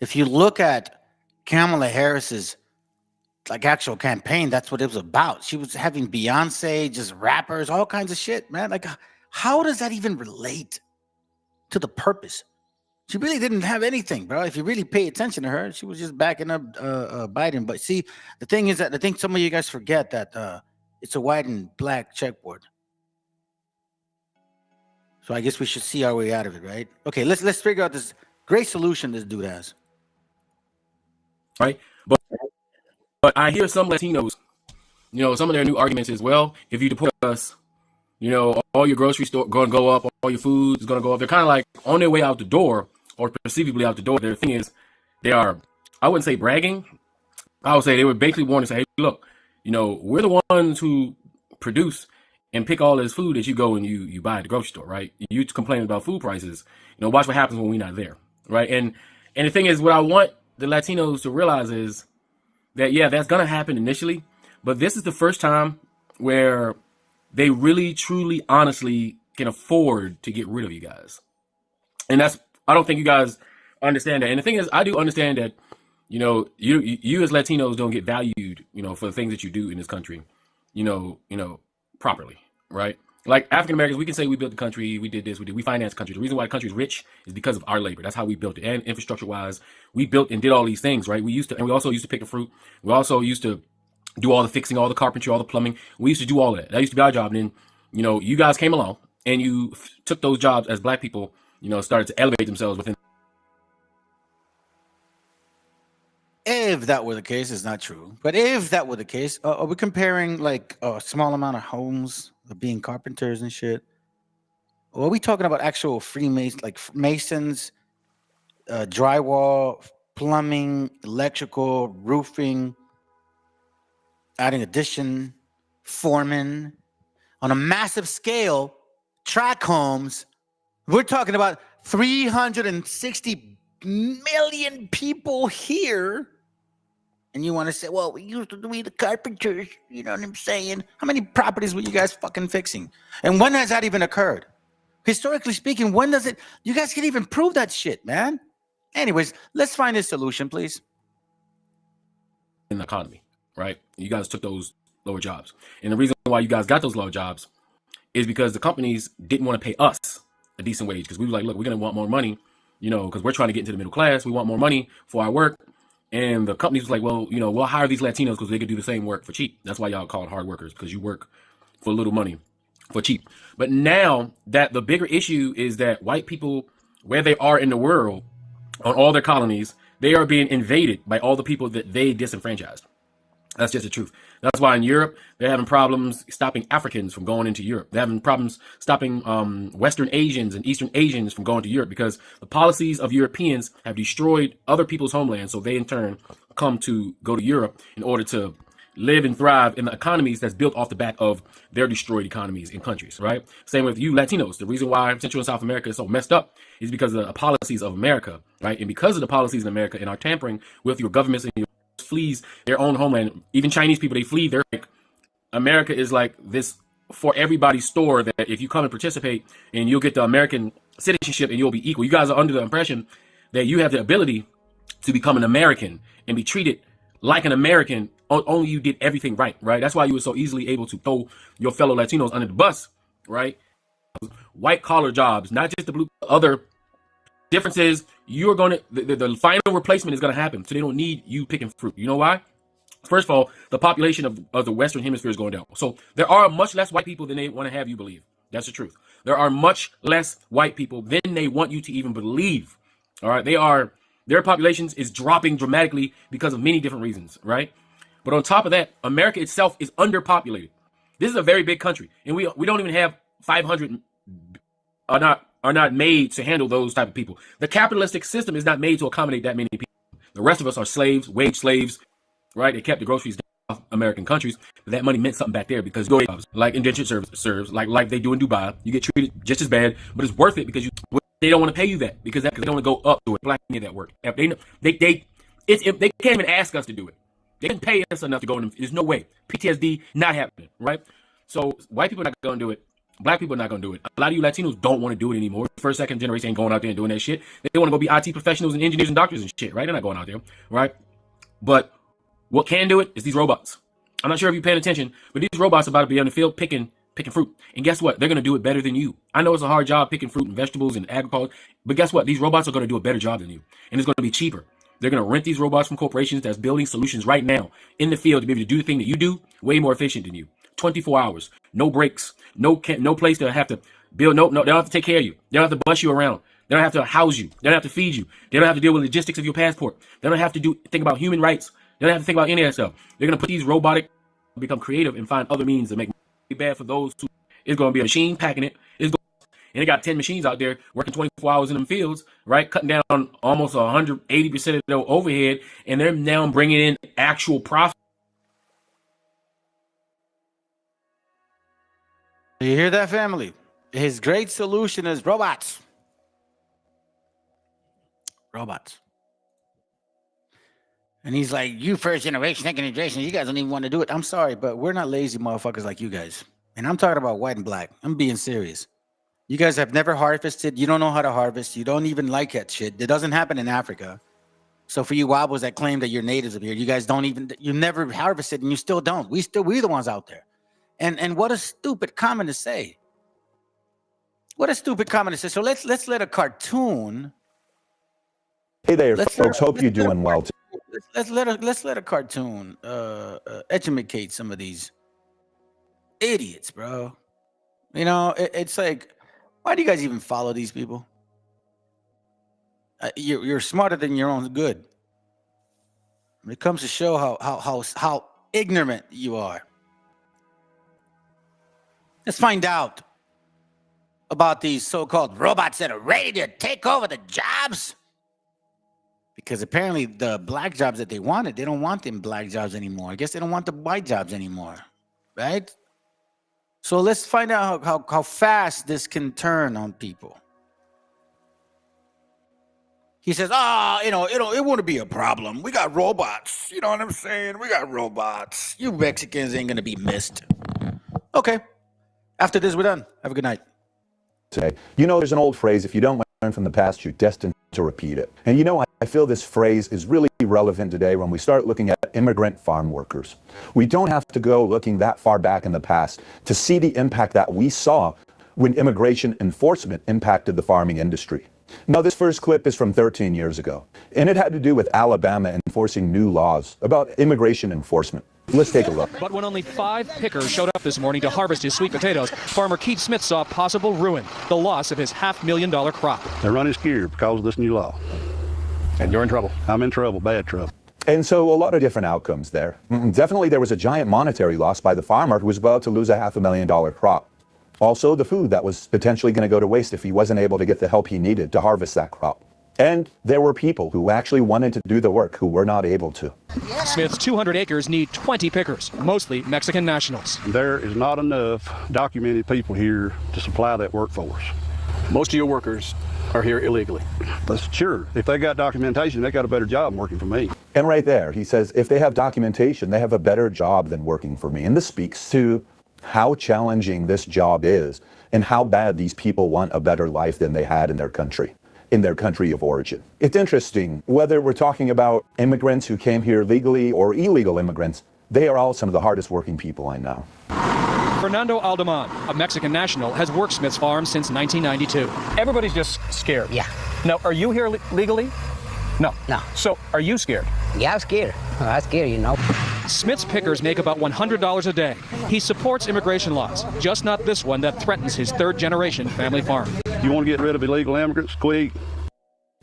If you look at Kamala Harris's actual campaign, that's what it was about. She was having Beyonce, just rappers, all kinds of shit, man. Like, how does that even relate to the purpose? She really didn't have anything, bro. If you really pay attention to her, she was just backing up Biden. But see, the thing is that I think some of you guys forget that it's a white and black checkboard. So I guess we should see our way out of it, right? Okay, let's figure out this great solution this dude has. Right, but I hear some Latinos, some of their new arguments is, well, if you deport us, all your grocery store going to go up, all your food is going to go up. They're kind of like on their way out the door, or perceivably out the door. Their thing is, they are, I wouldn't say bragging. I would say they would basically want to say, hey, look, we're the ones who produce and pick all this food that you go and you buy at the grocery store, right? You complain about food prices. Watch what happens when we're not there, right? And the thing is, what I want the Latinos to realize is that, yeah, that's going to happen initially, but this is the first time where they really, truly, honestly can afford to get rid of you guys. And I don't think you guys understand that. And the thing is, I do understand that, you as Latinos don't get valued, for the things that you do in this country, properly, right? Like African Americans, we can say we built the country, we did this, we financed the country. The reason why the country is rich is because of our labor. That's how we built it. And infrastructure wise, we built and did all these things, right? We also used to pick the fruit. We also used to do all the fixing, all the carpentry, all the plumbing. We used to do all that. That used to be our job. And then, you guys came along and you took those jobs as black people, started to elevate themselves within. If that were the case, it's not true. But if that were the case, are we comparing like a small amount of homes of being carpenters and shit? Or are we talking about actual Freemasons, like masons, drywall, plumbing, electrical, roofing, adding addition, foreman, on a massive scale, track homes? We're talking about 360 million people here. And you want to say, well, we used to be the carpenters, you know what I'm saying? How many properties were you guys fucking fixing? And when has that even occurred? Historically speaking, when does it? You guys can even prove that shit, man. Anyways, let's find a solution, please. In the economy, right? You guys took those lower jobs. And the reason why you guys got those lower jobs is because the companies didn't want to pay us a decent wage. Because we were like, look, we're going to want more money, because we're trying to get into the middle class. We want more money for our work. And the companies was like, well, we'll hire these Latinos because they could do the same work for cheap. That's why y'all call it hard workers, because you work for little money for cheap. But now that the bigger issue is that white people, where they are in the world, on all their colonies, they are being invaded by all the people that they disenfranchised. That's just the truth. That's why in Europe, they're having problems stopping Africans from going into Europe. They're having problems stopping Western Asians and Eastern Asians from going to Europe because the policies of Europeans have destroyed other people's homelands. So they in turn come to go to Europe in order to live and thrive in the economies that's built off the back of their destroyed economies in countries, right? Same with you Latinos. The reason why Central and South America is so messed up is because of the policies of America, right? And because of the policies in America and our tampering with your governments and your flees their own homeland. Even Chinese people, they flee. They're like, America is like this for everybody's store that if you come and participate and you'll get the American citizenship and you'll be equal. You guys are under the impression that you have the ability to become an American and be treated like an American, only you did everything right, right? That's why you were so easily able to throw your fellow Latinos under the bus, right? White collar jobs, not just the blue, other differences. You're going to, the final replacement is going to happen. So they don't need you picking fruit. You know why? First of all, the population of the Western Hemisphere is going down. So there are much less white people than they want to have you believe. That's the truth. There are much less white people than they want you to even believe. All right. Their populations is dropping dramatically because of many different reasons, right? But on top of that, America itself is underpopulated. This is a very big country, and we don't even have 500 are not made to handle those type of people. The capitalistic system is not made to accommodate that many people. The rest of us are slaves, wage slaves, right? They kept the groceries down in American countries. But that money meant something back there because your jobs, like indentured serves, like they do in Dubai, you get treated just as bad, but it's worth it because they don't want to pay you that because they don't want to go up to it. Black need that work. If they can't even ask us to do it. They didn't pay us enough to go in. There's no way. PTSD not happening, right? So white people are not going to do it. Black people are not going to do it. A lot of you Latinos don't want to do it anymore. First, second generation ain't going out there and doing that shit. They want to go be IT professionals and engineers and doctors and shit, right? They're not going out there, right? But what can do it is these robots. I'm not sure if you're paying attention, but these robots are about to be on the field picking fruit. And guess what? They're going to do it better than you. I know it's a hard job picking fruit and vegetables and agriculture, but guess what? These robots are going to do a better job than you. And it's going to be cheaper. They're going to rent these robots from corporations that's building solutions right now in the field to be able to do the thing that you do way more efficient than you. 24 hours, no breaks, no place to have to build. No, they don't have to take care of you. They don't have to bus you around. They don't have to house you. They don't have to feed you. They don't have to deal with logistics of your passport. They don't have to think about human rights. They don't have to think about any of that stuff. They're going to put these robotic, become creative and find other means to make it bad for those who. It's going to be a machine packing it. And they got 10 machines out there working 24 hours in them fields, right? Cutting down almost 180% of their overhead. And they're now bringing in actual profit. You hear that, family? His great solution is robots. Robots. And he's like, you first generation, second generation, you guys don't even want to do it. I'm sorry, but we're not lazy motherfuckers like you guys. And I'm talking about white and black. I'm being serious. You guys have never harvested. You don't know how to harvest. You don't even like that shit. It doesn't happen in Africa. So for you wobbles that claim that you're natives of here, you guys you never harvested and you still don't. We the ones out there. And what a stupid comment to say. What a stupid comment to say. So let's let a cartoon. Hey there, folks. Hope you're doing well. Let's let a cartoon educate some of these idiots, bro. You know, it's like, why do you guys even follow these people? You're smarter than your own good. It comes to show how ignorant you are. Let's find out about these so-called robots that are ready to take over the jobs. Because apparently the black jobs that they wanted, they don't want them black jobs anymore. I guess they don't want the white jobs anymore, right? So let's find out how fast this can turn on people. He says, it wouldn't be a problem. We got robots. You know what I'm saying? We got robots. You Mexicans ain't going to be missed. Okay. After this, we're done. Have a good night. Today, there's an old phrase, if you don't learn from the past, you're destined to repeat it. And I feel this phrase is really relevant today when we start looking at immigrant farm workers. We don't have to go looking that far back in the past to see the impact that we saw when immigration enforcement impacted the farming industry. Now, this first clip is from 13 years ago, and it had to do with Alabama enforcing new laws about immigration enforcement. Let's take a look. But when only 5 pickers showed up this morning to harvest his sweet potatoes, farmer Keith Smith saw possible ruin, the loss of his $500,000 crop. They're running scared because of this new law. And you're in trouble. I'm in trouble, bad trouble. And so a lot of different outcomes there. Definitely there was a giant monetary loss by the farmer who was about to lose a $500,000 crop. Also, the food that was potentially going to go to waste if he wasn't able to get the help he needed to harvest that crop. And there were people who actually wanted to do the work who were not able to. Smith's 200 acres need 20 pickers, mostly Mexican nationals. There is not enough documented people here to supply that workforce. Most of your workers are here illegally. That's sure. If they got documentation, they got a better job than working for me. And right there, he says, if they have documentation, they have a better job than working for me. And this speaks to how challenging this job is and how bad these people want a better life than they had in their country. in their country of origin. It's interesting, whether we're talking about immigrants who came here legally or illegal immigrants, they are all some of the hardest working people I know. Fernando Aldeman, a Mexican national, has worked Smith's farm since 1992. Everybody's just scared. Yeah. Now, are you here legally? No. No. So, are you scared? Yeah, I'm scared. I'm scared, you know. Smith's pickers make about $100 a day. He supports immigration laws, just not this one that threatens his third-generation family farm. You want to get rid of illegal immigrants? Quick.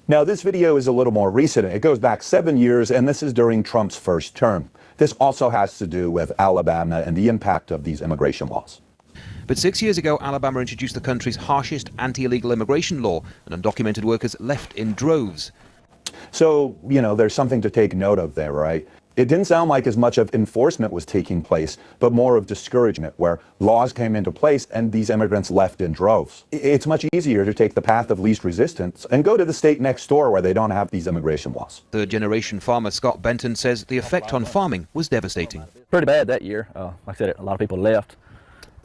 Now, this video is a little more recent. It goes back 7 years, and this is during Trump's first term. This also has to do with Alabama and the impact of these immigration laws. But 6 years ago, Alabama introduced the country's harshest anti-illegal immigration law, and undocumented workers left in droves. So, there's something to take note of there, right? It didn't sound like as much of enforcement was taking place, but more of discouragement, where laws came into place and these immigrants left in droves. It's much easier to take the path of least resistance and go to the state next door where they don't have these immigration laws. Third-generation farmer Scott Benton says the effect on farming was devastating. Pretty bad that year. Like I said, a lot of people left,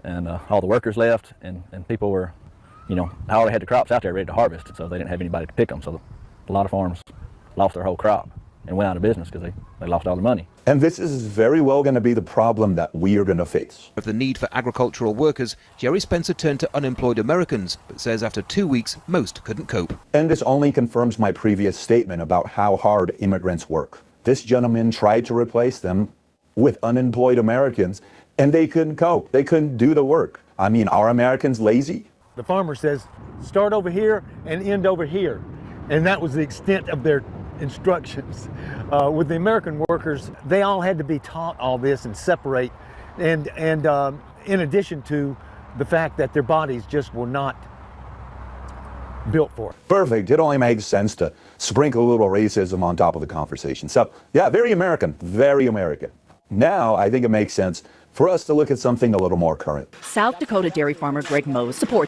and all the workers left, and people were, they already had the crops out there ready to harvest, so they didn't have anybody to pick them. So a lot of farms lost their whole crop and went out of business because they lost all the money. And this is very well going to be the problem that we are going to face. Of the need for agricultural workers, Jerry Spencer turned to unemployed Americans, but says after 2 weeks, most couldn't cope. And this only confirms my previous statement about how hard immigrants work. This gentleman tried to replace them with unemployed Americans, and they couldn't cope. They couldn't do the work. I mean, are Americans lazy? The farmer says, start over here and end over here. And that was the extent of their instructions. With the American workers, they all had to be taught all this and separate, and in addition to the fact that their bodies just were not built for it. Perfect. It only makes sense to sprinkle a little racism on top of the conversation. So, yeah, very American, very American. Now, I think it makes sense for us to look at something a little more current. South Dakota dairy farmer Greg Mose supports.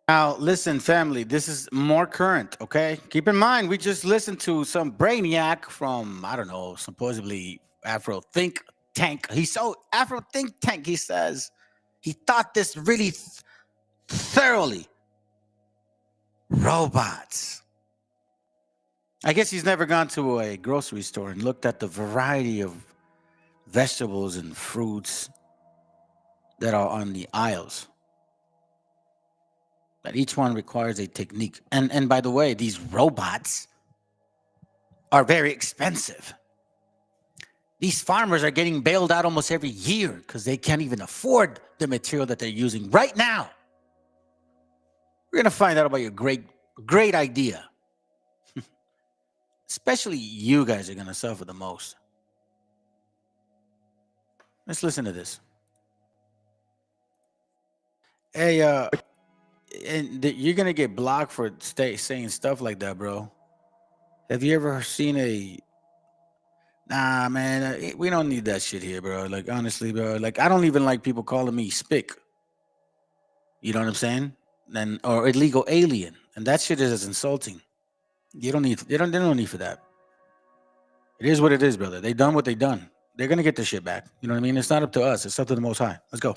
Now, listen, family, this is more current, okay? Keep in mind, we just listened to some brainiac from, I don't know, supposedly Afro think tank. He's so Afro think tank, he says. He thought this really thoroughly. Robots. I guess he's never gone to a grocery store and looked at the variety of vegetables and fruits that are on the aisles. That each one requires a technique. And by the way, these robots are very expensive. These farmers are getting bailed out almost every year because they can't even afford the material that they're using right now. We're going to find out about your great idea. Especially you guys are going to suffer the most. Let's listen to this. Hey, and you're gonna get blocked for saying stuff like that, bro. Have you ever seen a? Nah, man, we don't need that shit here, bro. Like honestly, bro. Like I don't even like people calling me spick. You know what I'm saying? Or illegal alien, and that shit is as insulting. You don't need. They don't need for that. It is what it is, brother. They done what they done. They're gonna get their shit back. You know what I mean? It's not up to us. It's up to the Most High. Let's go.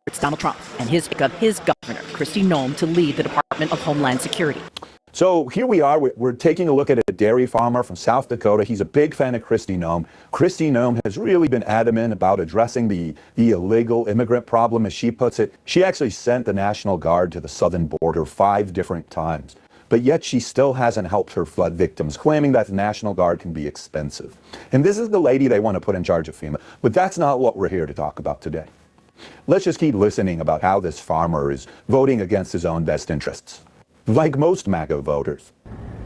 It's Donald Trump and his pick of his governor, Kristi Noem, to lead the Department of Homeland Security. So here we are. We're taking a look at a dairy farmer from South Dakota. He's a big fan of Kristi Noem. Kristi Noem has really been adamant about addressing the illegal immigrant problem, as she puts it. She actually sent the National Guard to the southern border 5 different times. But yet she still hasn't helped her flood victims, claiming that the National Guard can be expensive. And this is the lady they want to put in charge of FEMA. But that's not what we're here to talk about today. Let's just keep listening about how this farmer is voting against his own best interests, like most MAGA voters.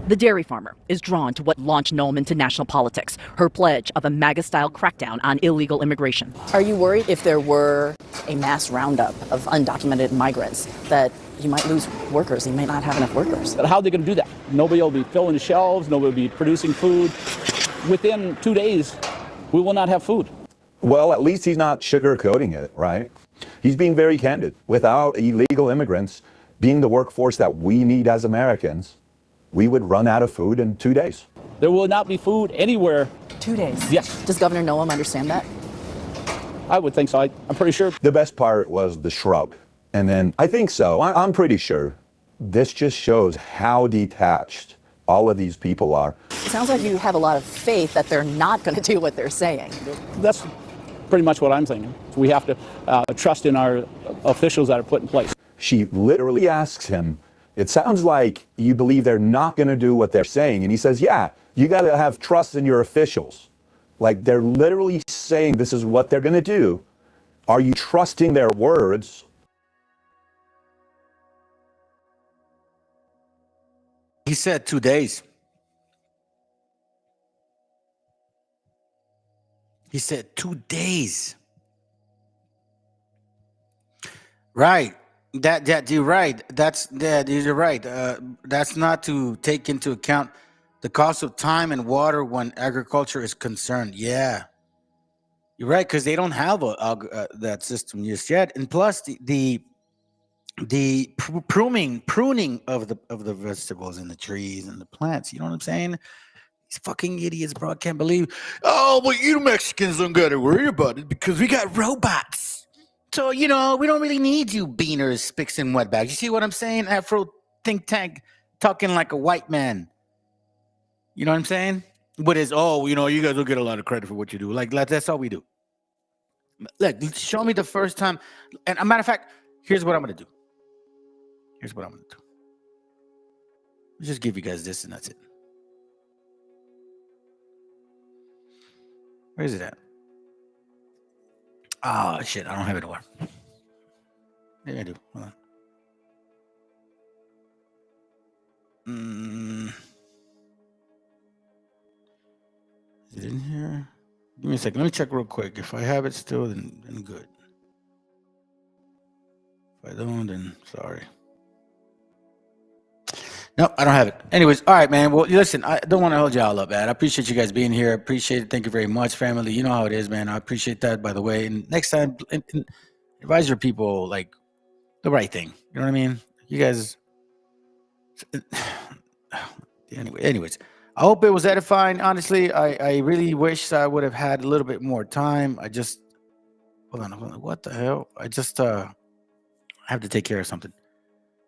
The dairy farmer is drawn to what launched Noem into national politics, her pledge of a MAGA-style crackdown on illegal immigration. Are you worried if there were a mass roundup of undocumented migrants that you might lose workers? You may not have enough workers. But how are they going to do that? Nobody will be filling the shelves. Nobody will be producing food. Within 2 days, we will not have food. Well, at least he's not sugarcoating it, right? He's being very candid. Without illegal immigrants being the workforce that we need as Americans, we would run out of food in 2 days. There will not be food anywhere. 2 days? Yes. Does Governor Noem understand that? I would think so. I'm pretty sure. The best part was the shrug. And then I think so. I'm pretty sure. This just shows how detached all of these people are. It sounds like you have a lot of faith that they're not going to do what they're saying. That's pretty much what I'm thinking. We have to trust in our officials that are put in place. She literally asks him, it sounds like you believe they're not going to do what they're saying. And he says, yeah, you got to have trust in your officials. Like, they're literally saying this is what they're going to do. Are you trusting their words? He said 2 days. He said 2 days. Right. That you're right. You're right. That's not to take into account the cost of time and water when agriculture is concerned. Yeah, you're right, because they don't have that system just yet. And plus the pruning of the vegetables and the trees and the plants. You know what I'm saying? These fucking idiots, bro. I can't believe. Oh, but you Mexicans don't got to worry about it because we got robots. So, we don't really need you beaners, spicks, and wetbags. You see what I'm saying? Afro think tank talking like a white man. You know what I'm saying? But it's, you guys will get a lot of credit for what you do. Like, that's all we do. Look, show me the first time. And a matter of fact, here's what I'm going to do. Let's just give you guys this and that's it. Where is it at? Oh, shit. I don't have it anywhere. Maybe I do. Hold on. Is it in here? Give me a second. Let me check real quick. If I have it still, then good. If I don't, then sorry. Nope, I don't have it. Anyways, all right, man. Well, listen, I don't want to hold y'all up, man. I appreciate you guys being here. I appreciate it. Thank you very much, family. You know how it is, man. I appreciate that, by the way. And next time, advise your people, like, the right thing. You know what I mean? You guys... Anyways, I hope it was edifying. Honestly, I really wish I would have had a little bit more time. I just... Hold on. What the hell? I just... I have to take care of something.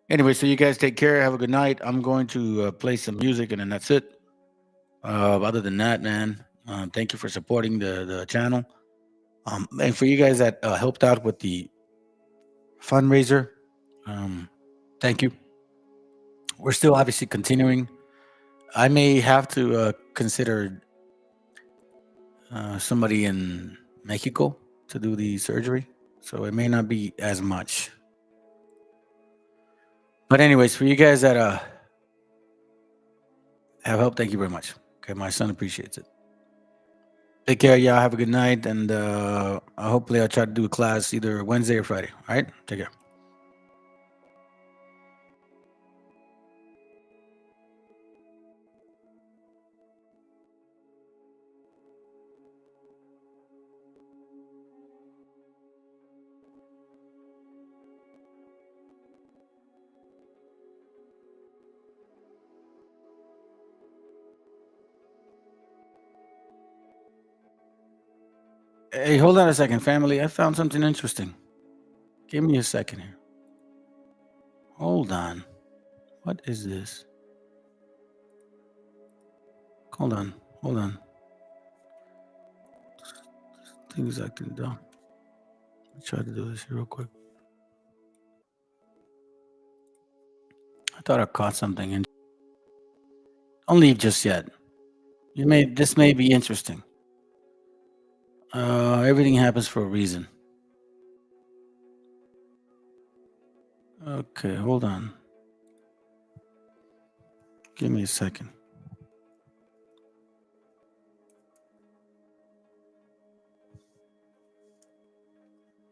Anyway, so you guys take care. Have a good night. I'm going to play some music, and then that's it. Other than that, man, thank you for supporting the channel. And for you guys that helped out with the fundraiser, thank you. We're still obviously continuing. I may have to consider somebody in Mexico to do the surgery, so it may not be as much. But anyways, for you guys that have helped, thank you very much. Okay, my son appreciates it. Take care, y'all. Have a good night, and hopefully I'll try to do a class either Wednesday or Friday. All right, take care. Hey, hold on a second, family. I found something interesting. Give me a second here. Hold on. What is this? Hold on. Things I can do. Let's try to do this here real quick. I thought I caught something. Don't leave just yet. This may be interesting. Everything happens for a reason. Okay, hold on. Give me a second.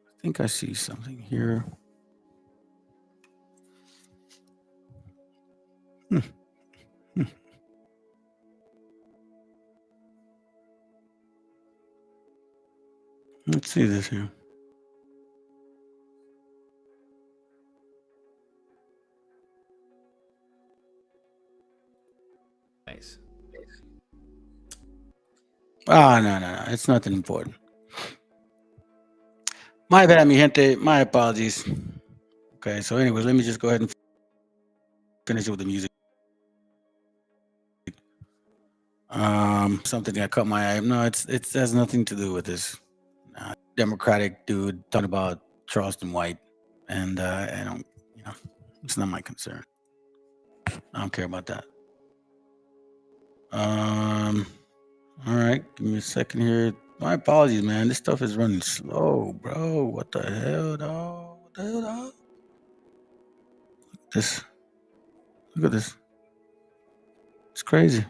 I think I see something here. Let's see this here. Nice. No. It's nothing important. My bad, mi gente. My apologies. Okay, so anyways, let me just go ahead and finish with the music. Something that caught my eye. No, it has nothing to do with this Democratic dude talking about Charleston White, and I don't, it's not my concern. I don't care about that. All right, give me a second here. My apologies, man. This stuff is running slow, bro. What the hell, dog? What the hell, dog? Look at this. It's crazy.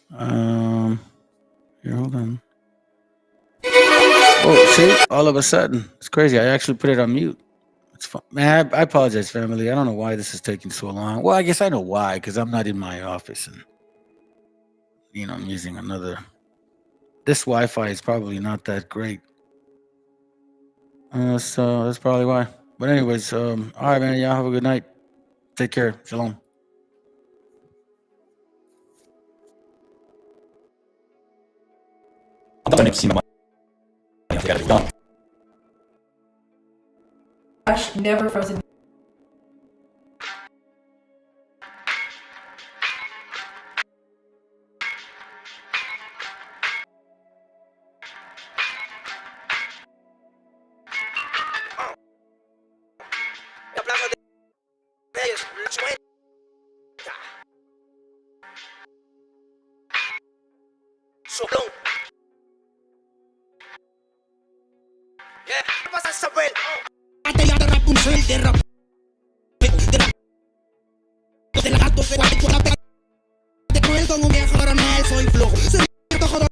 Here, hold on. Oh, see, all of a sudden, it's crazy. I actually put it on mute. It's fun. Man, I apologize, family. I don't know why this is taking so long. Well, I guess I know why, because I'm not in my office and, I'm using another. This Wi-Fi is probably not that great. So that's probably why. But anyways, all right, man. Y'all have a good night. Take care. Shalom. Never frozen. Soplón. ¿Qué pasa, Isabel? Batería de Rapunzel, de rap. De la gato de guay, la pega. De cruel con un viejo coronel, soy flojo. Soy un joder.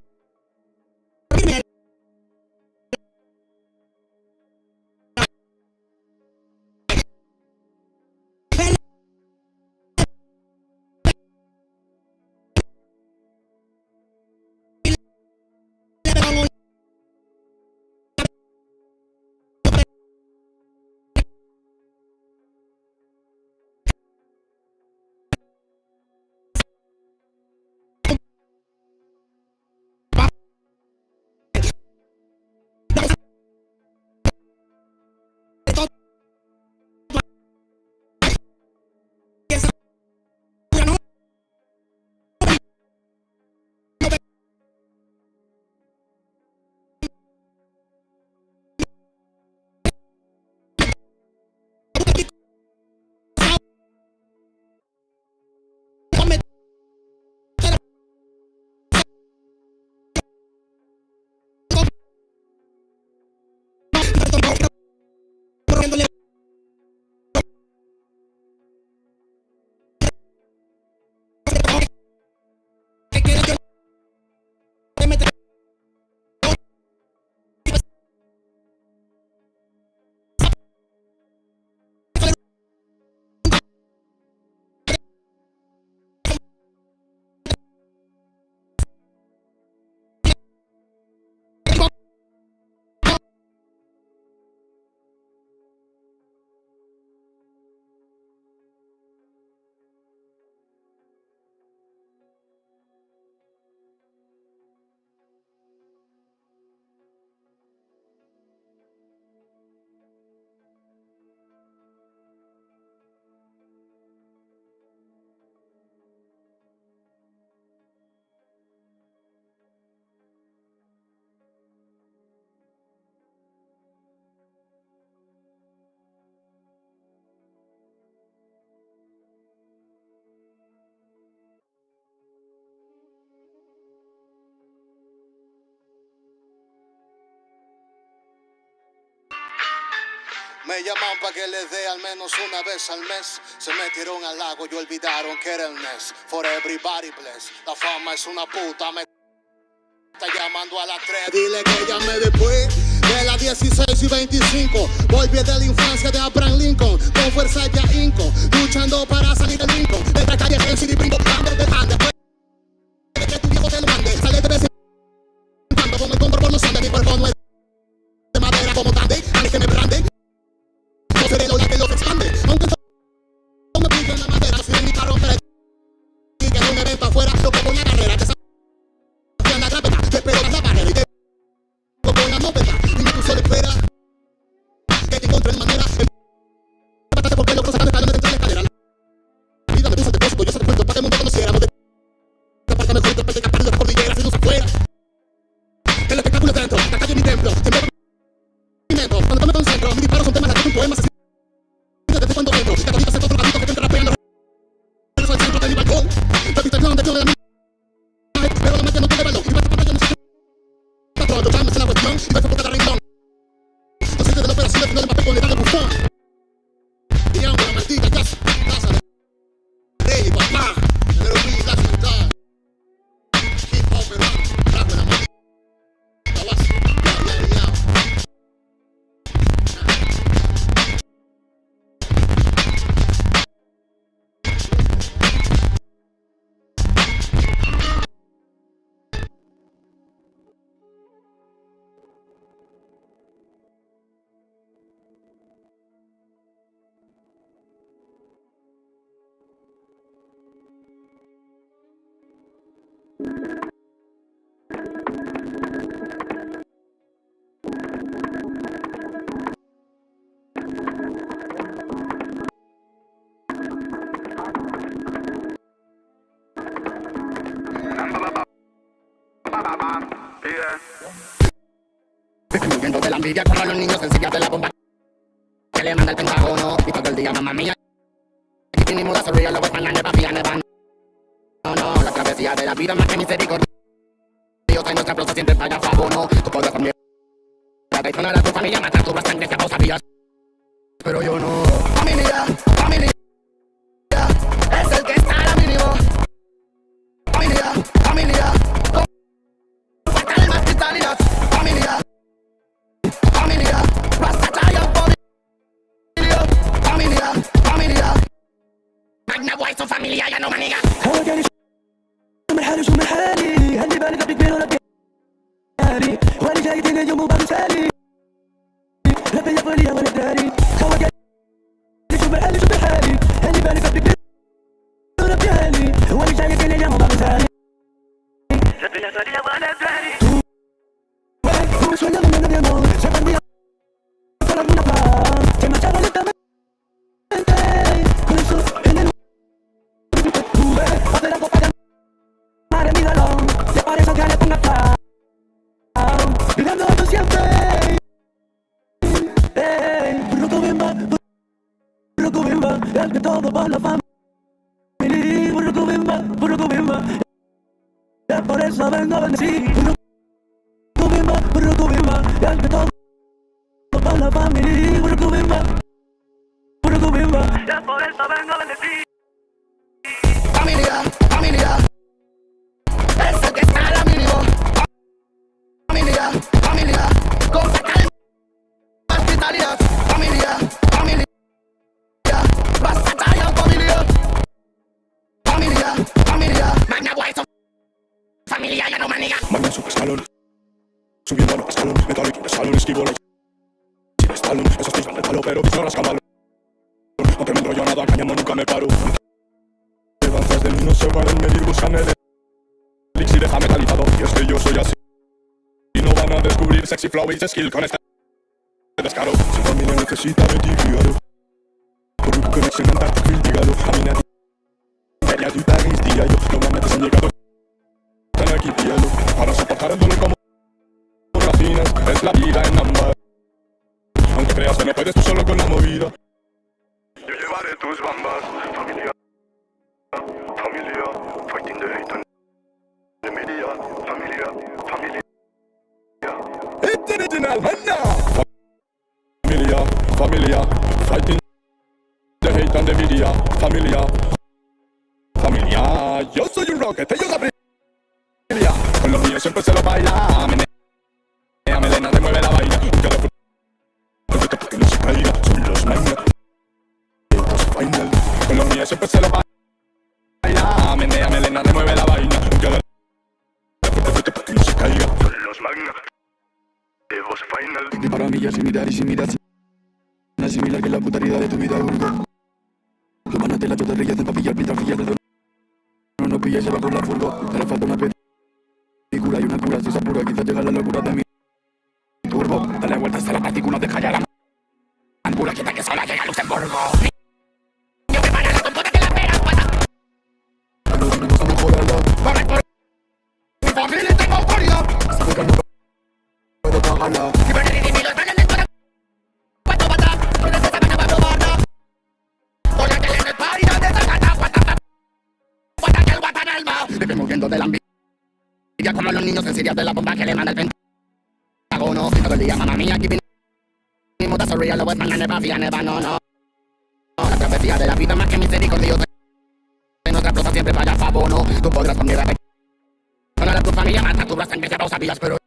Me llaman para que les dé al menos una vez al mes. Se metieron al lago y olvidaron que era el Ness. For everybody bless. La fama es una puta. Me está llamando a las 3. Dile que llame después de las 16 y 25. Volví de la infancia de Abraham Lincoln. Con fuerza ya inco. Luchando para salir del Lincoln. De esta calle en City brinco. Después de que tu viejo te lo mande. Sale de vez en cuando. Como el compro por los Andes. Mi cuerpo no es de madera como Tandy. A mí que me brande. Seré lo que los expande, aunque no me piquen la madera, si en mi carro me y que no me ven pa' afuera, lo pongo en la carrera, que se la gravedad, te espero en la barrera y te pongo en la novedad, y me puso de espera, la mejor y te capaz de cordilleras y luz afuera. El espectáculo es dentro, la calle es mi templo. Siempre movimiento, cuando me concentro, mis disparos son temas de un poema. Desde cuando entro, y cada día se otro gatito que te entra rapeando. Eso es el centro de mi balcón. Repitación de la mía. Pero la magia no tiene valor. Y me toca yo no sé qué. Todo, ya me sé la cuestión. Y me fue por cada rincón. Consciente de la operación de final de papel con letal de bufón. Y aunque la maldita casa de rey y papá. Pero mi la ciudad. Hip hop peruano. Rap de la maldita base. Ya. Huyendo de la envidia como los niños sencillas de la bomba que le manda el Pentágono. Y todo el día, mamá mía, aquí tenemos la sonrisa, luego están la neva, vía neva. No, la travesía de la vida más que misericordia. Dios en nuestra plaza siempre vaya a favor, no. Tú podrás cambiar, traicionar a tu familia, matar tu sangre que vos sabías. Pero yo no. Familia, es el que está a mínimo. Familia, con fatal más cristalinas. Familia, basta traer familia. Magna White son familia, ya no maniga. مرحالي شو مرحالي هلي بالك قبل كبير ولا بياري واني جاي تاني يوم وبعد سالي لا بيا فوليا ولا داري خواجالي شو مرحالي هلي بالك قبل كبير ولا بياري واني جاي تاني يوم وبعد سالي لا بيا فوليا ولا داري tú sueñas de mi amor se perdía por alguna paz se marchaba lentamente con eso en el tuve hacer algo para llamar en mi dolor y por eso que le ponga paz mirando tú siempre burro bimba el que todo por la familia burro bimba y por eso vengo a bendecir burro bimba el que todo por la familia burro bimba y por eso vengo a bendecir familia es el que está a la mínimo familia con fatal más cristalinas familia basta traer familia Magna White son familia ya no maniga. Magna superescalón subiendo los escalones metálico escalón esquivo los escalón esos tiros van de palo pero no rascan balón aunque me enrollo nada callando nunca me paro danzas de mí no se pueden medir buscan el elixir deja metalizado y es que yo soy así y no van a descubrir sexy flow y skill con este descaro si familia necesita meticulado por un conexión antártico filtrado a mí nadie quería ayudar y día yo no me metes en llegado están aquí pillando para soportar el dolor como racinas es la vida en ámbar aunque creas que no puedes tú solo con la movida yo llevaré tus bambas familia fighting the hate and the media familia it's original manna familia fighting the hate and the media familia yo soy un rocket ellos la familia con los míos siempre se lo baila Melena te mueve la vaina cada fuerte para que no se caiga son los magna final con los míos siempre se lo baila Melena te mueve la vaina cada fuerte para que no se caiga son los magna voz final ni para mí ya sin mirar y sin mirar sin asimilar que la putaridad de tu vida urgo tu mano te la yo te ríes de papillar mientras fillas de no pilla y se va por la furgo te falta una película y una cura si se apura quizás llega la locura de mi turbo dale vueltas a la partícula deja ya la pura quieta que sola llega a Luxemburgo yo me para la computa que la pera pasa no joderlo corre por no. Si perder el enemigo están en el corazón, cuatro patas, pero esa vaina va a probarla. Voy a caer en el party donde está gata, guata que el guata en alma. Vive moviendo de la envidia como los niños en Siria de la bomba que le manda el Pentágono. Todo el día, mamá mía, aquí venimos a real, la Westman, never fear, never, no. La travesía de la vida más que misericordiosa. En otra cosa siempre vaya a abono. Tú podrás con mi respeto. A tu familia mata tu sangre, ya lo sabías, pero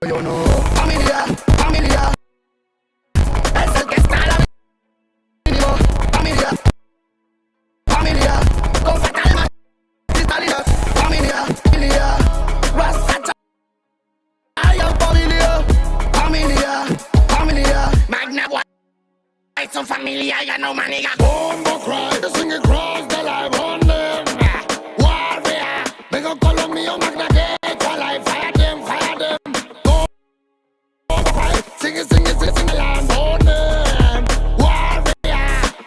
yo no. Familia, familia, es el que está a la mínimo. Familia, familia, con calma, cristalinas. Familia, familia, Rastacha. I am familia, familia, familia. Magna White, son familia, ya no maniga. Bombo cry, they sing across the live on them. Warfare, vengo con los míos, Magna Gate, fire them, fire them. Bombo cry, sing it, land on them. Warfare,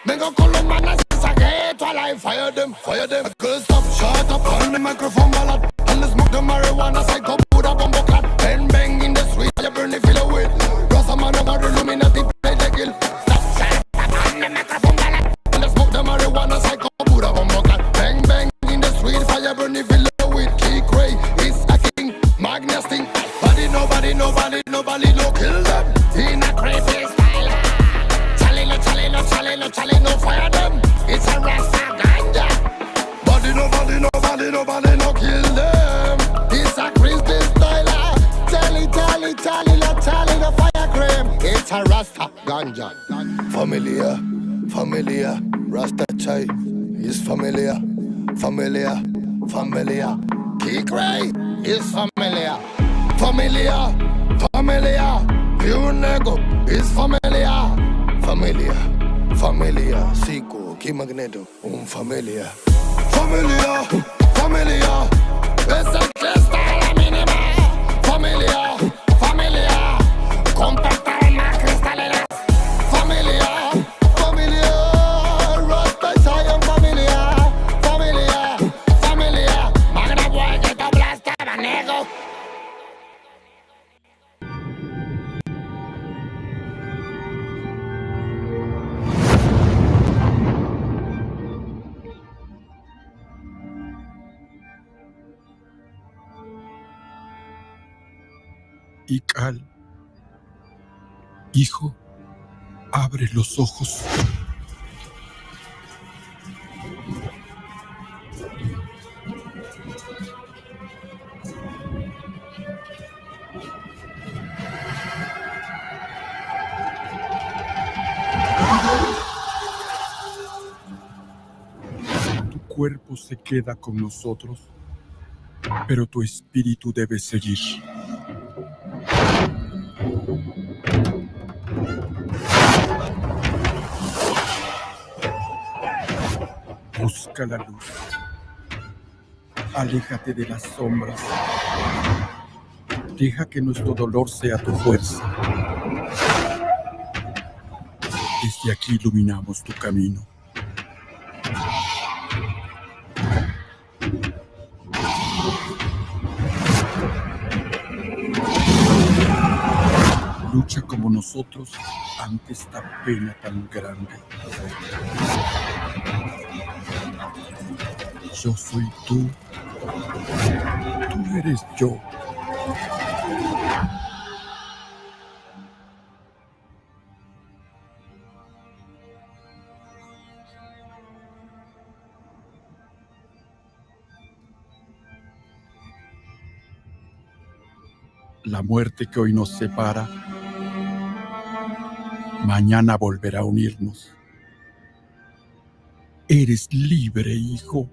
vengo con los manas, Gate, fire them, fire them. Girls stop, shut up on the microphone ballad. And let's smoke the marijuana, psycho, put a bombo clap. Bang bang in the street, you burn it, feel it with. Rosa man, over Illuminati, play the kill. Marijuana psycho pura bombo clan. Bang bang in the street, fire burn the villa with key cray. It's a king, Magna sting. Nobody no kill them. In a crazy style. Chale, no fire them. It's a rasta ganja. Nobody no kill them. It's a crazy style. Tally, the fire cream. It's a rasta ganja. Familia, Rasta Chai is familiar. Kikray is familiar. Pure Nego is familiar. Siku, Kimagneto, familia. Es el que está a la mínima. Familia. Compactar más cristaleras. Familia. Ical, hijo, abre los ojos. Tu cuerpo se queda con nosotros, pero tu espíritu debe seguir. Busca la luz. Aléjate de las sombras. Deja que nuestro dolor sea tu fuerza. Desde aquí iluminamos tu camino. Lucha como nosotros ante esta pena tan grande. Yo soy tú. Tú eres yo. La muerte que hoy nos separa, mañana volverá a unirnos. Eres libre, hijo.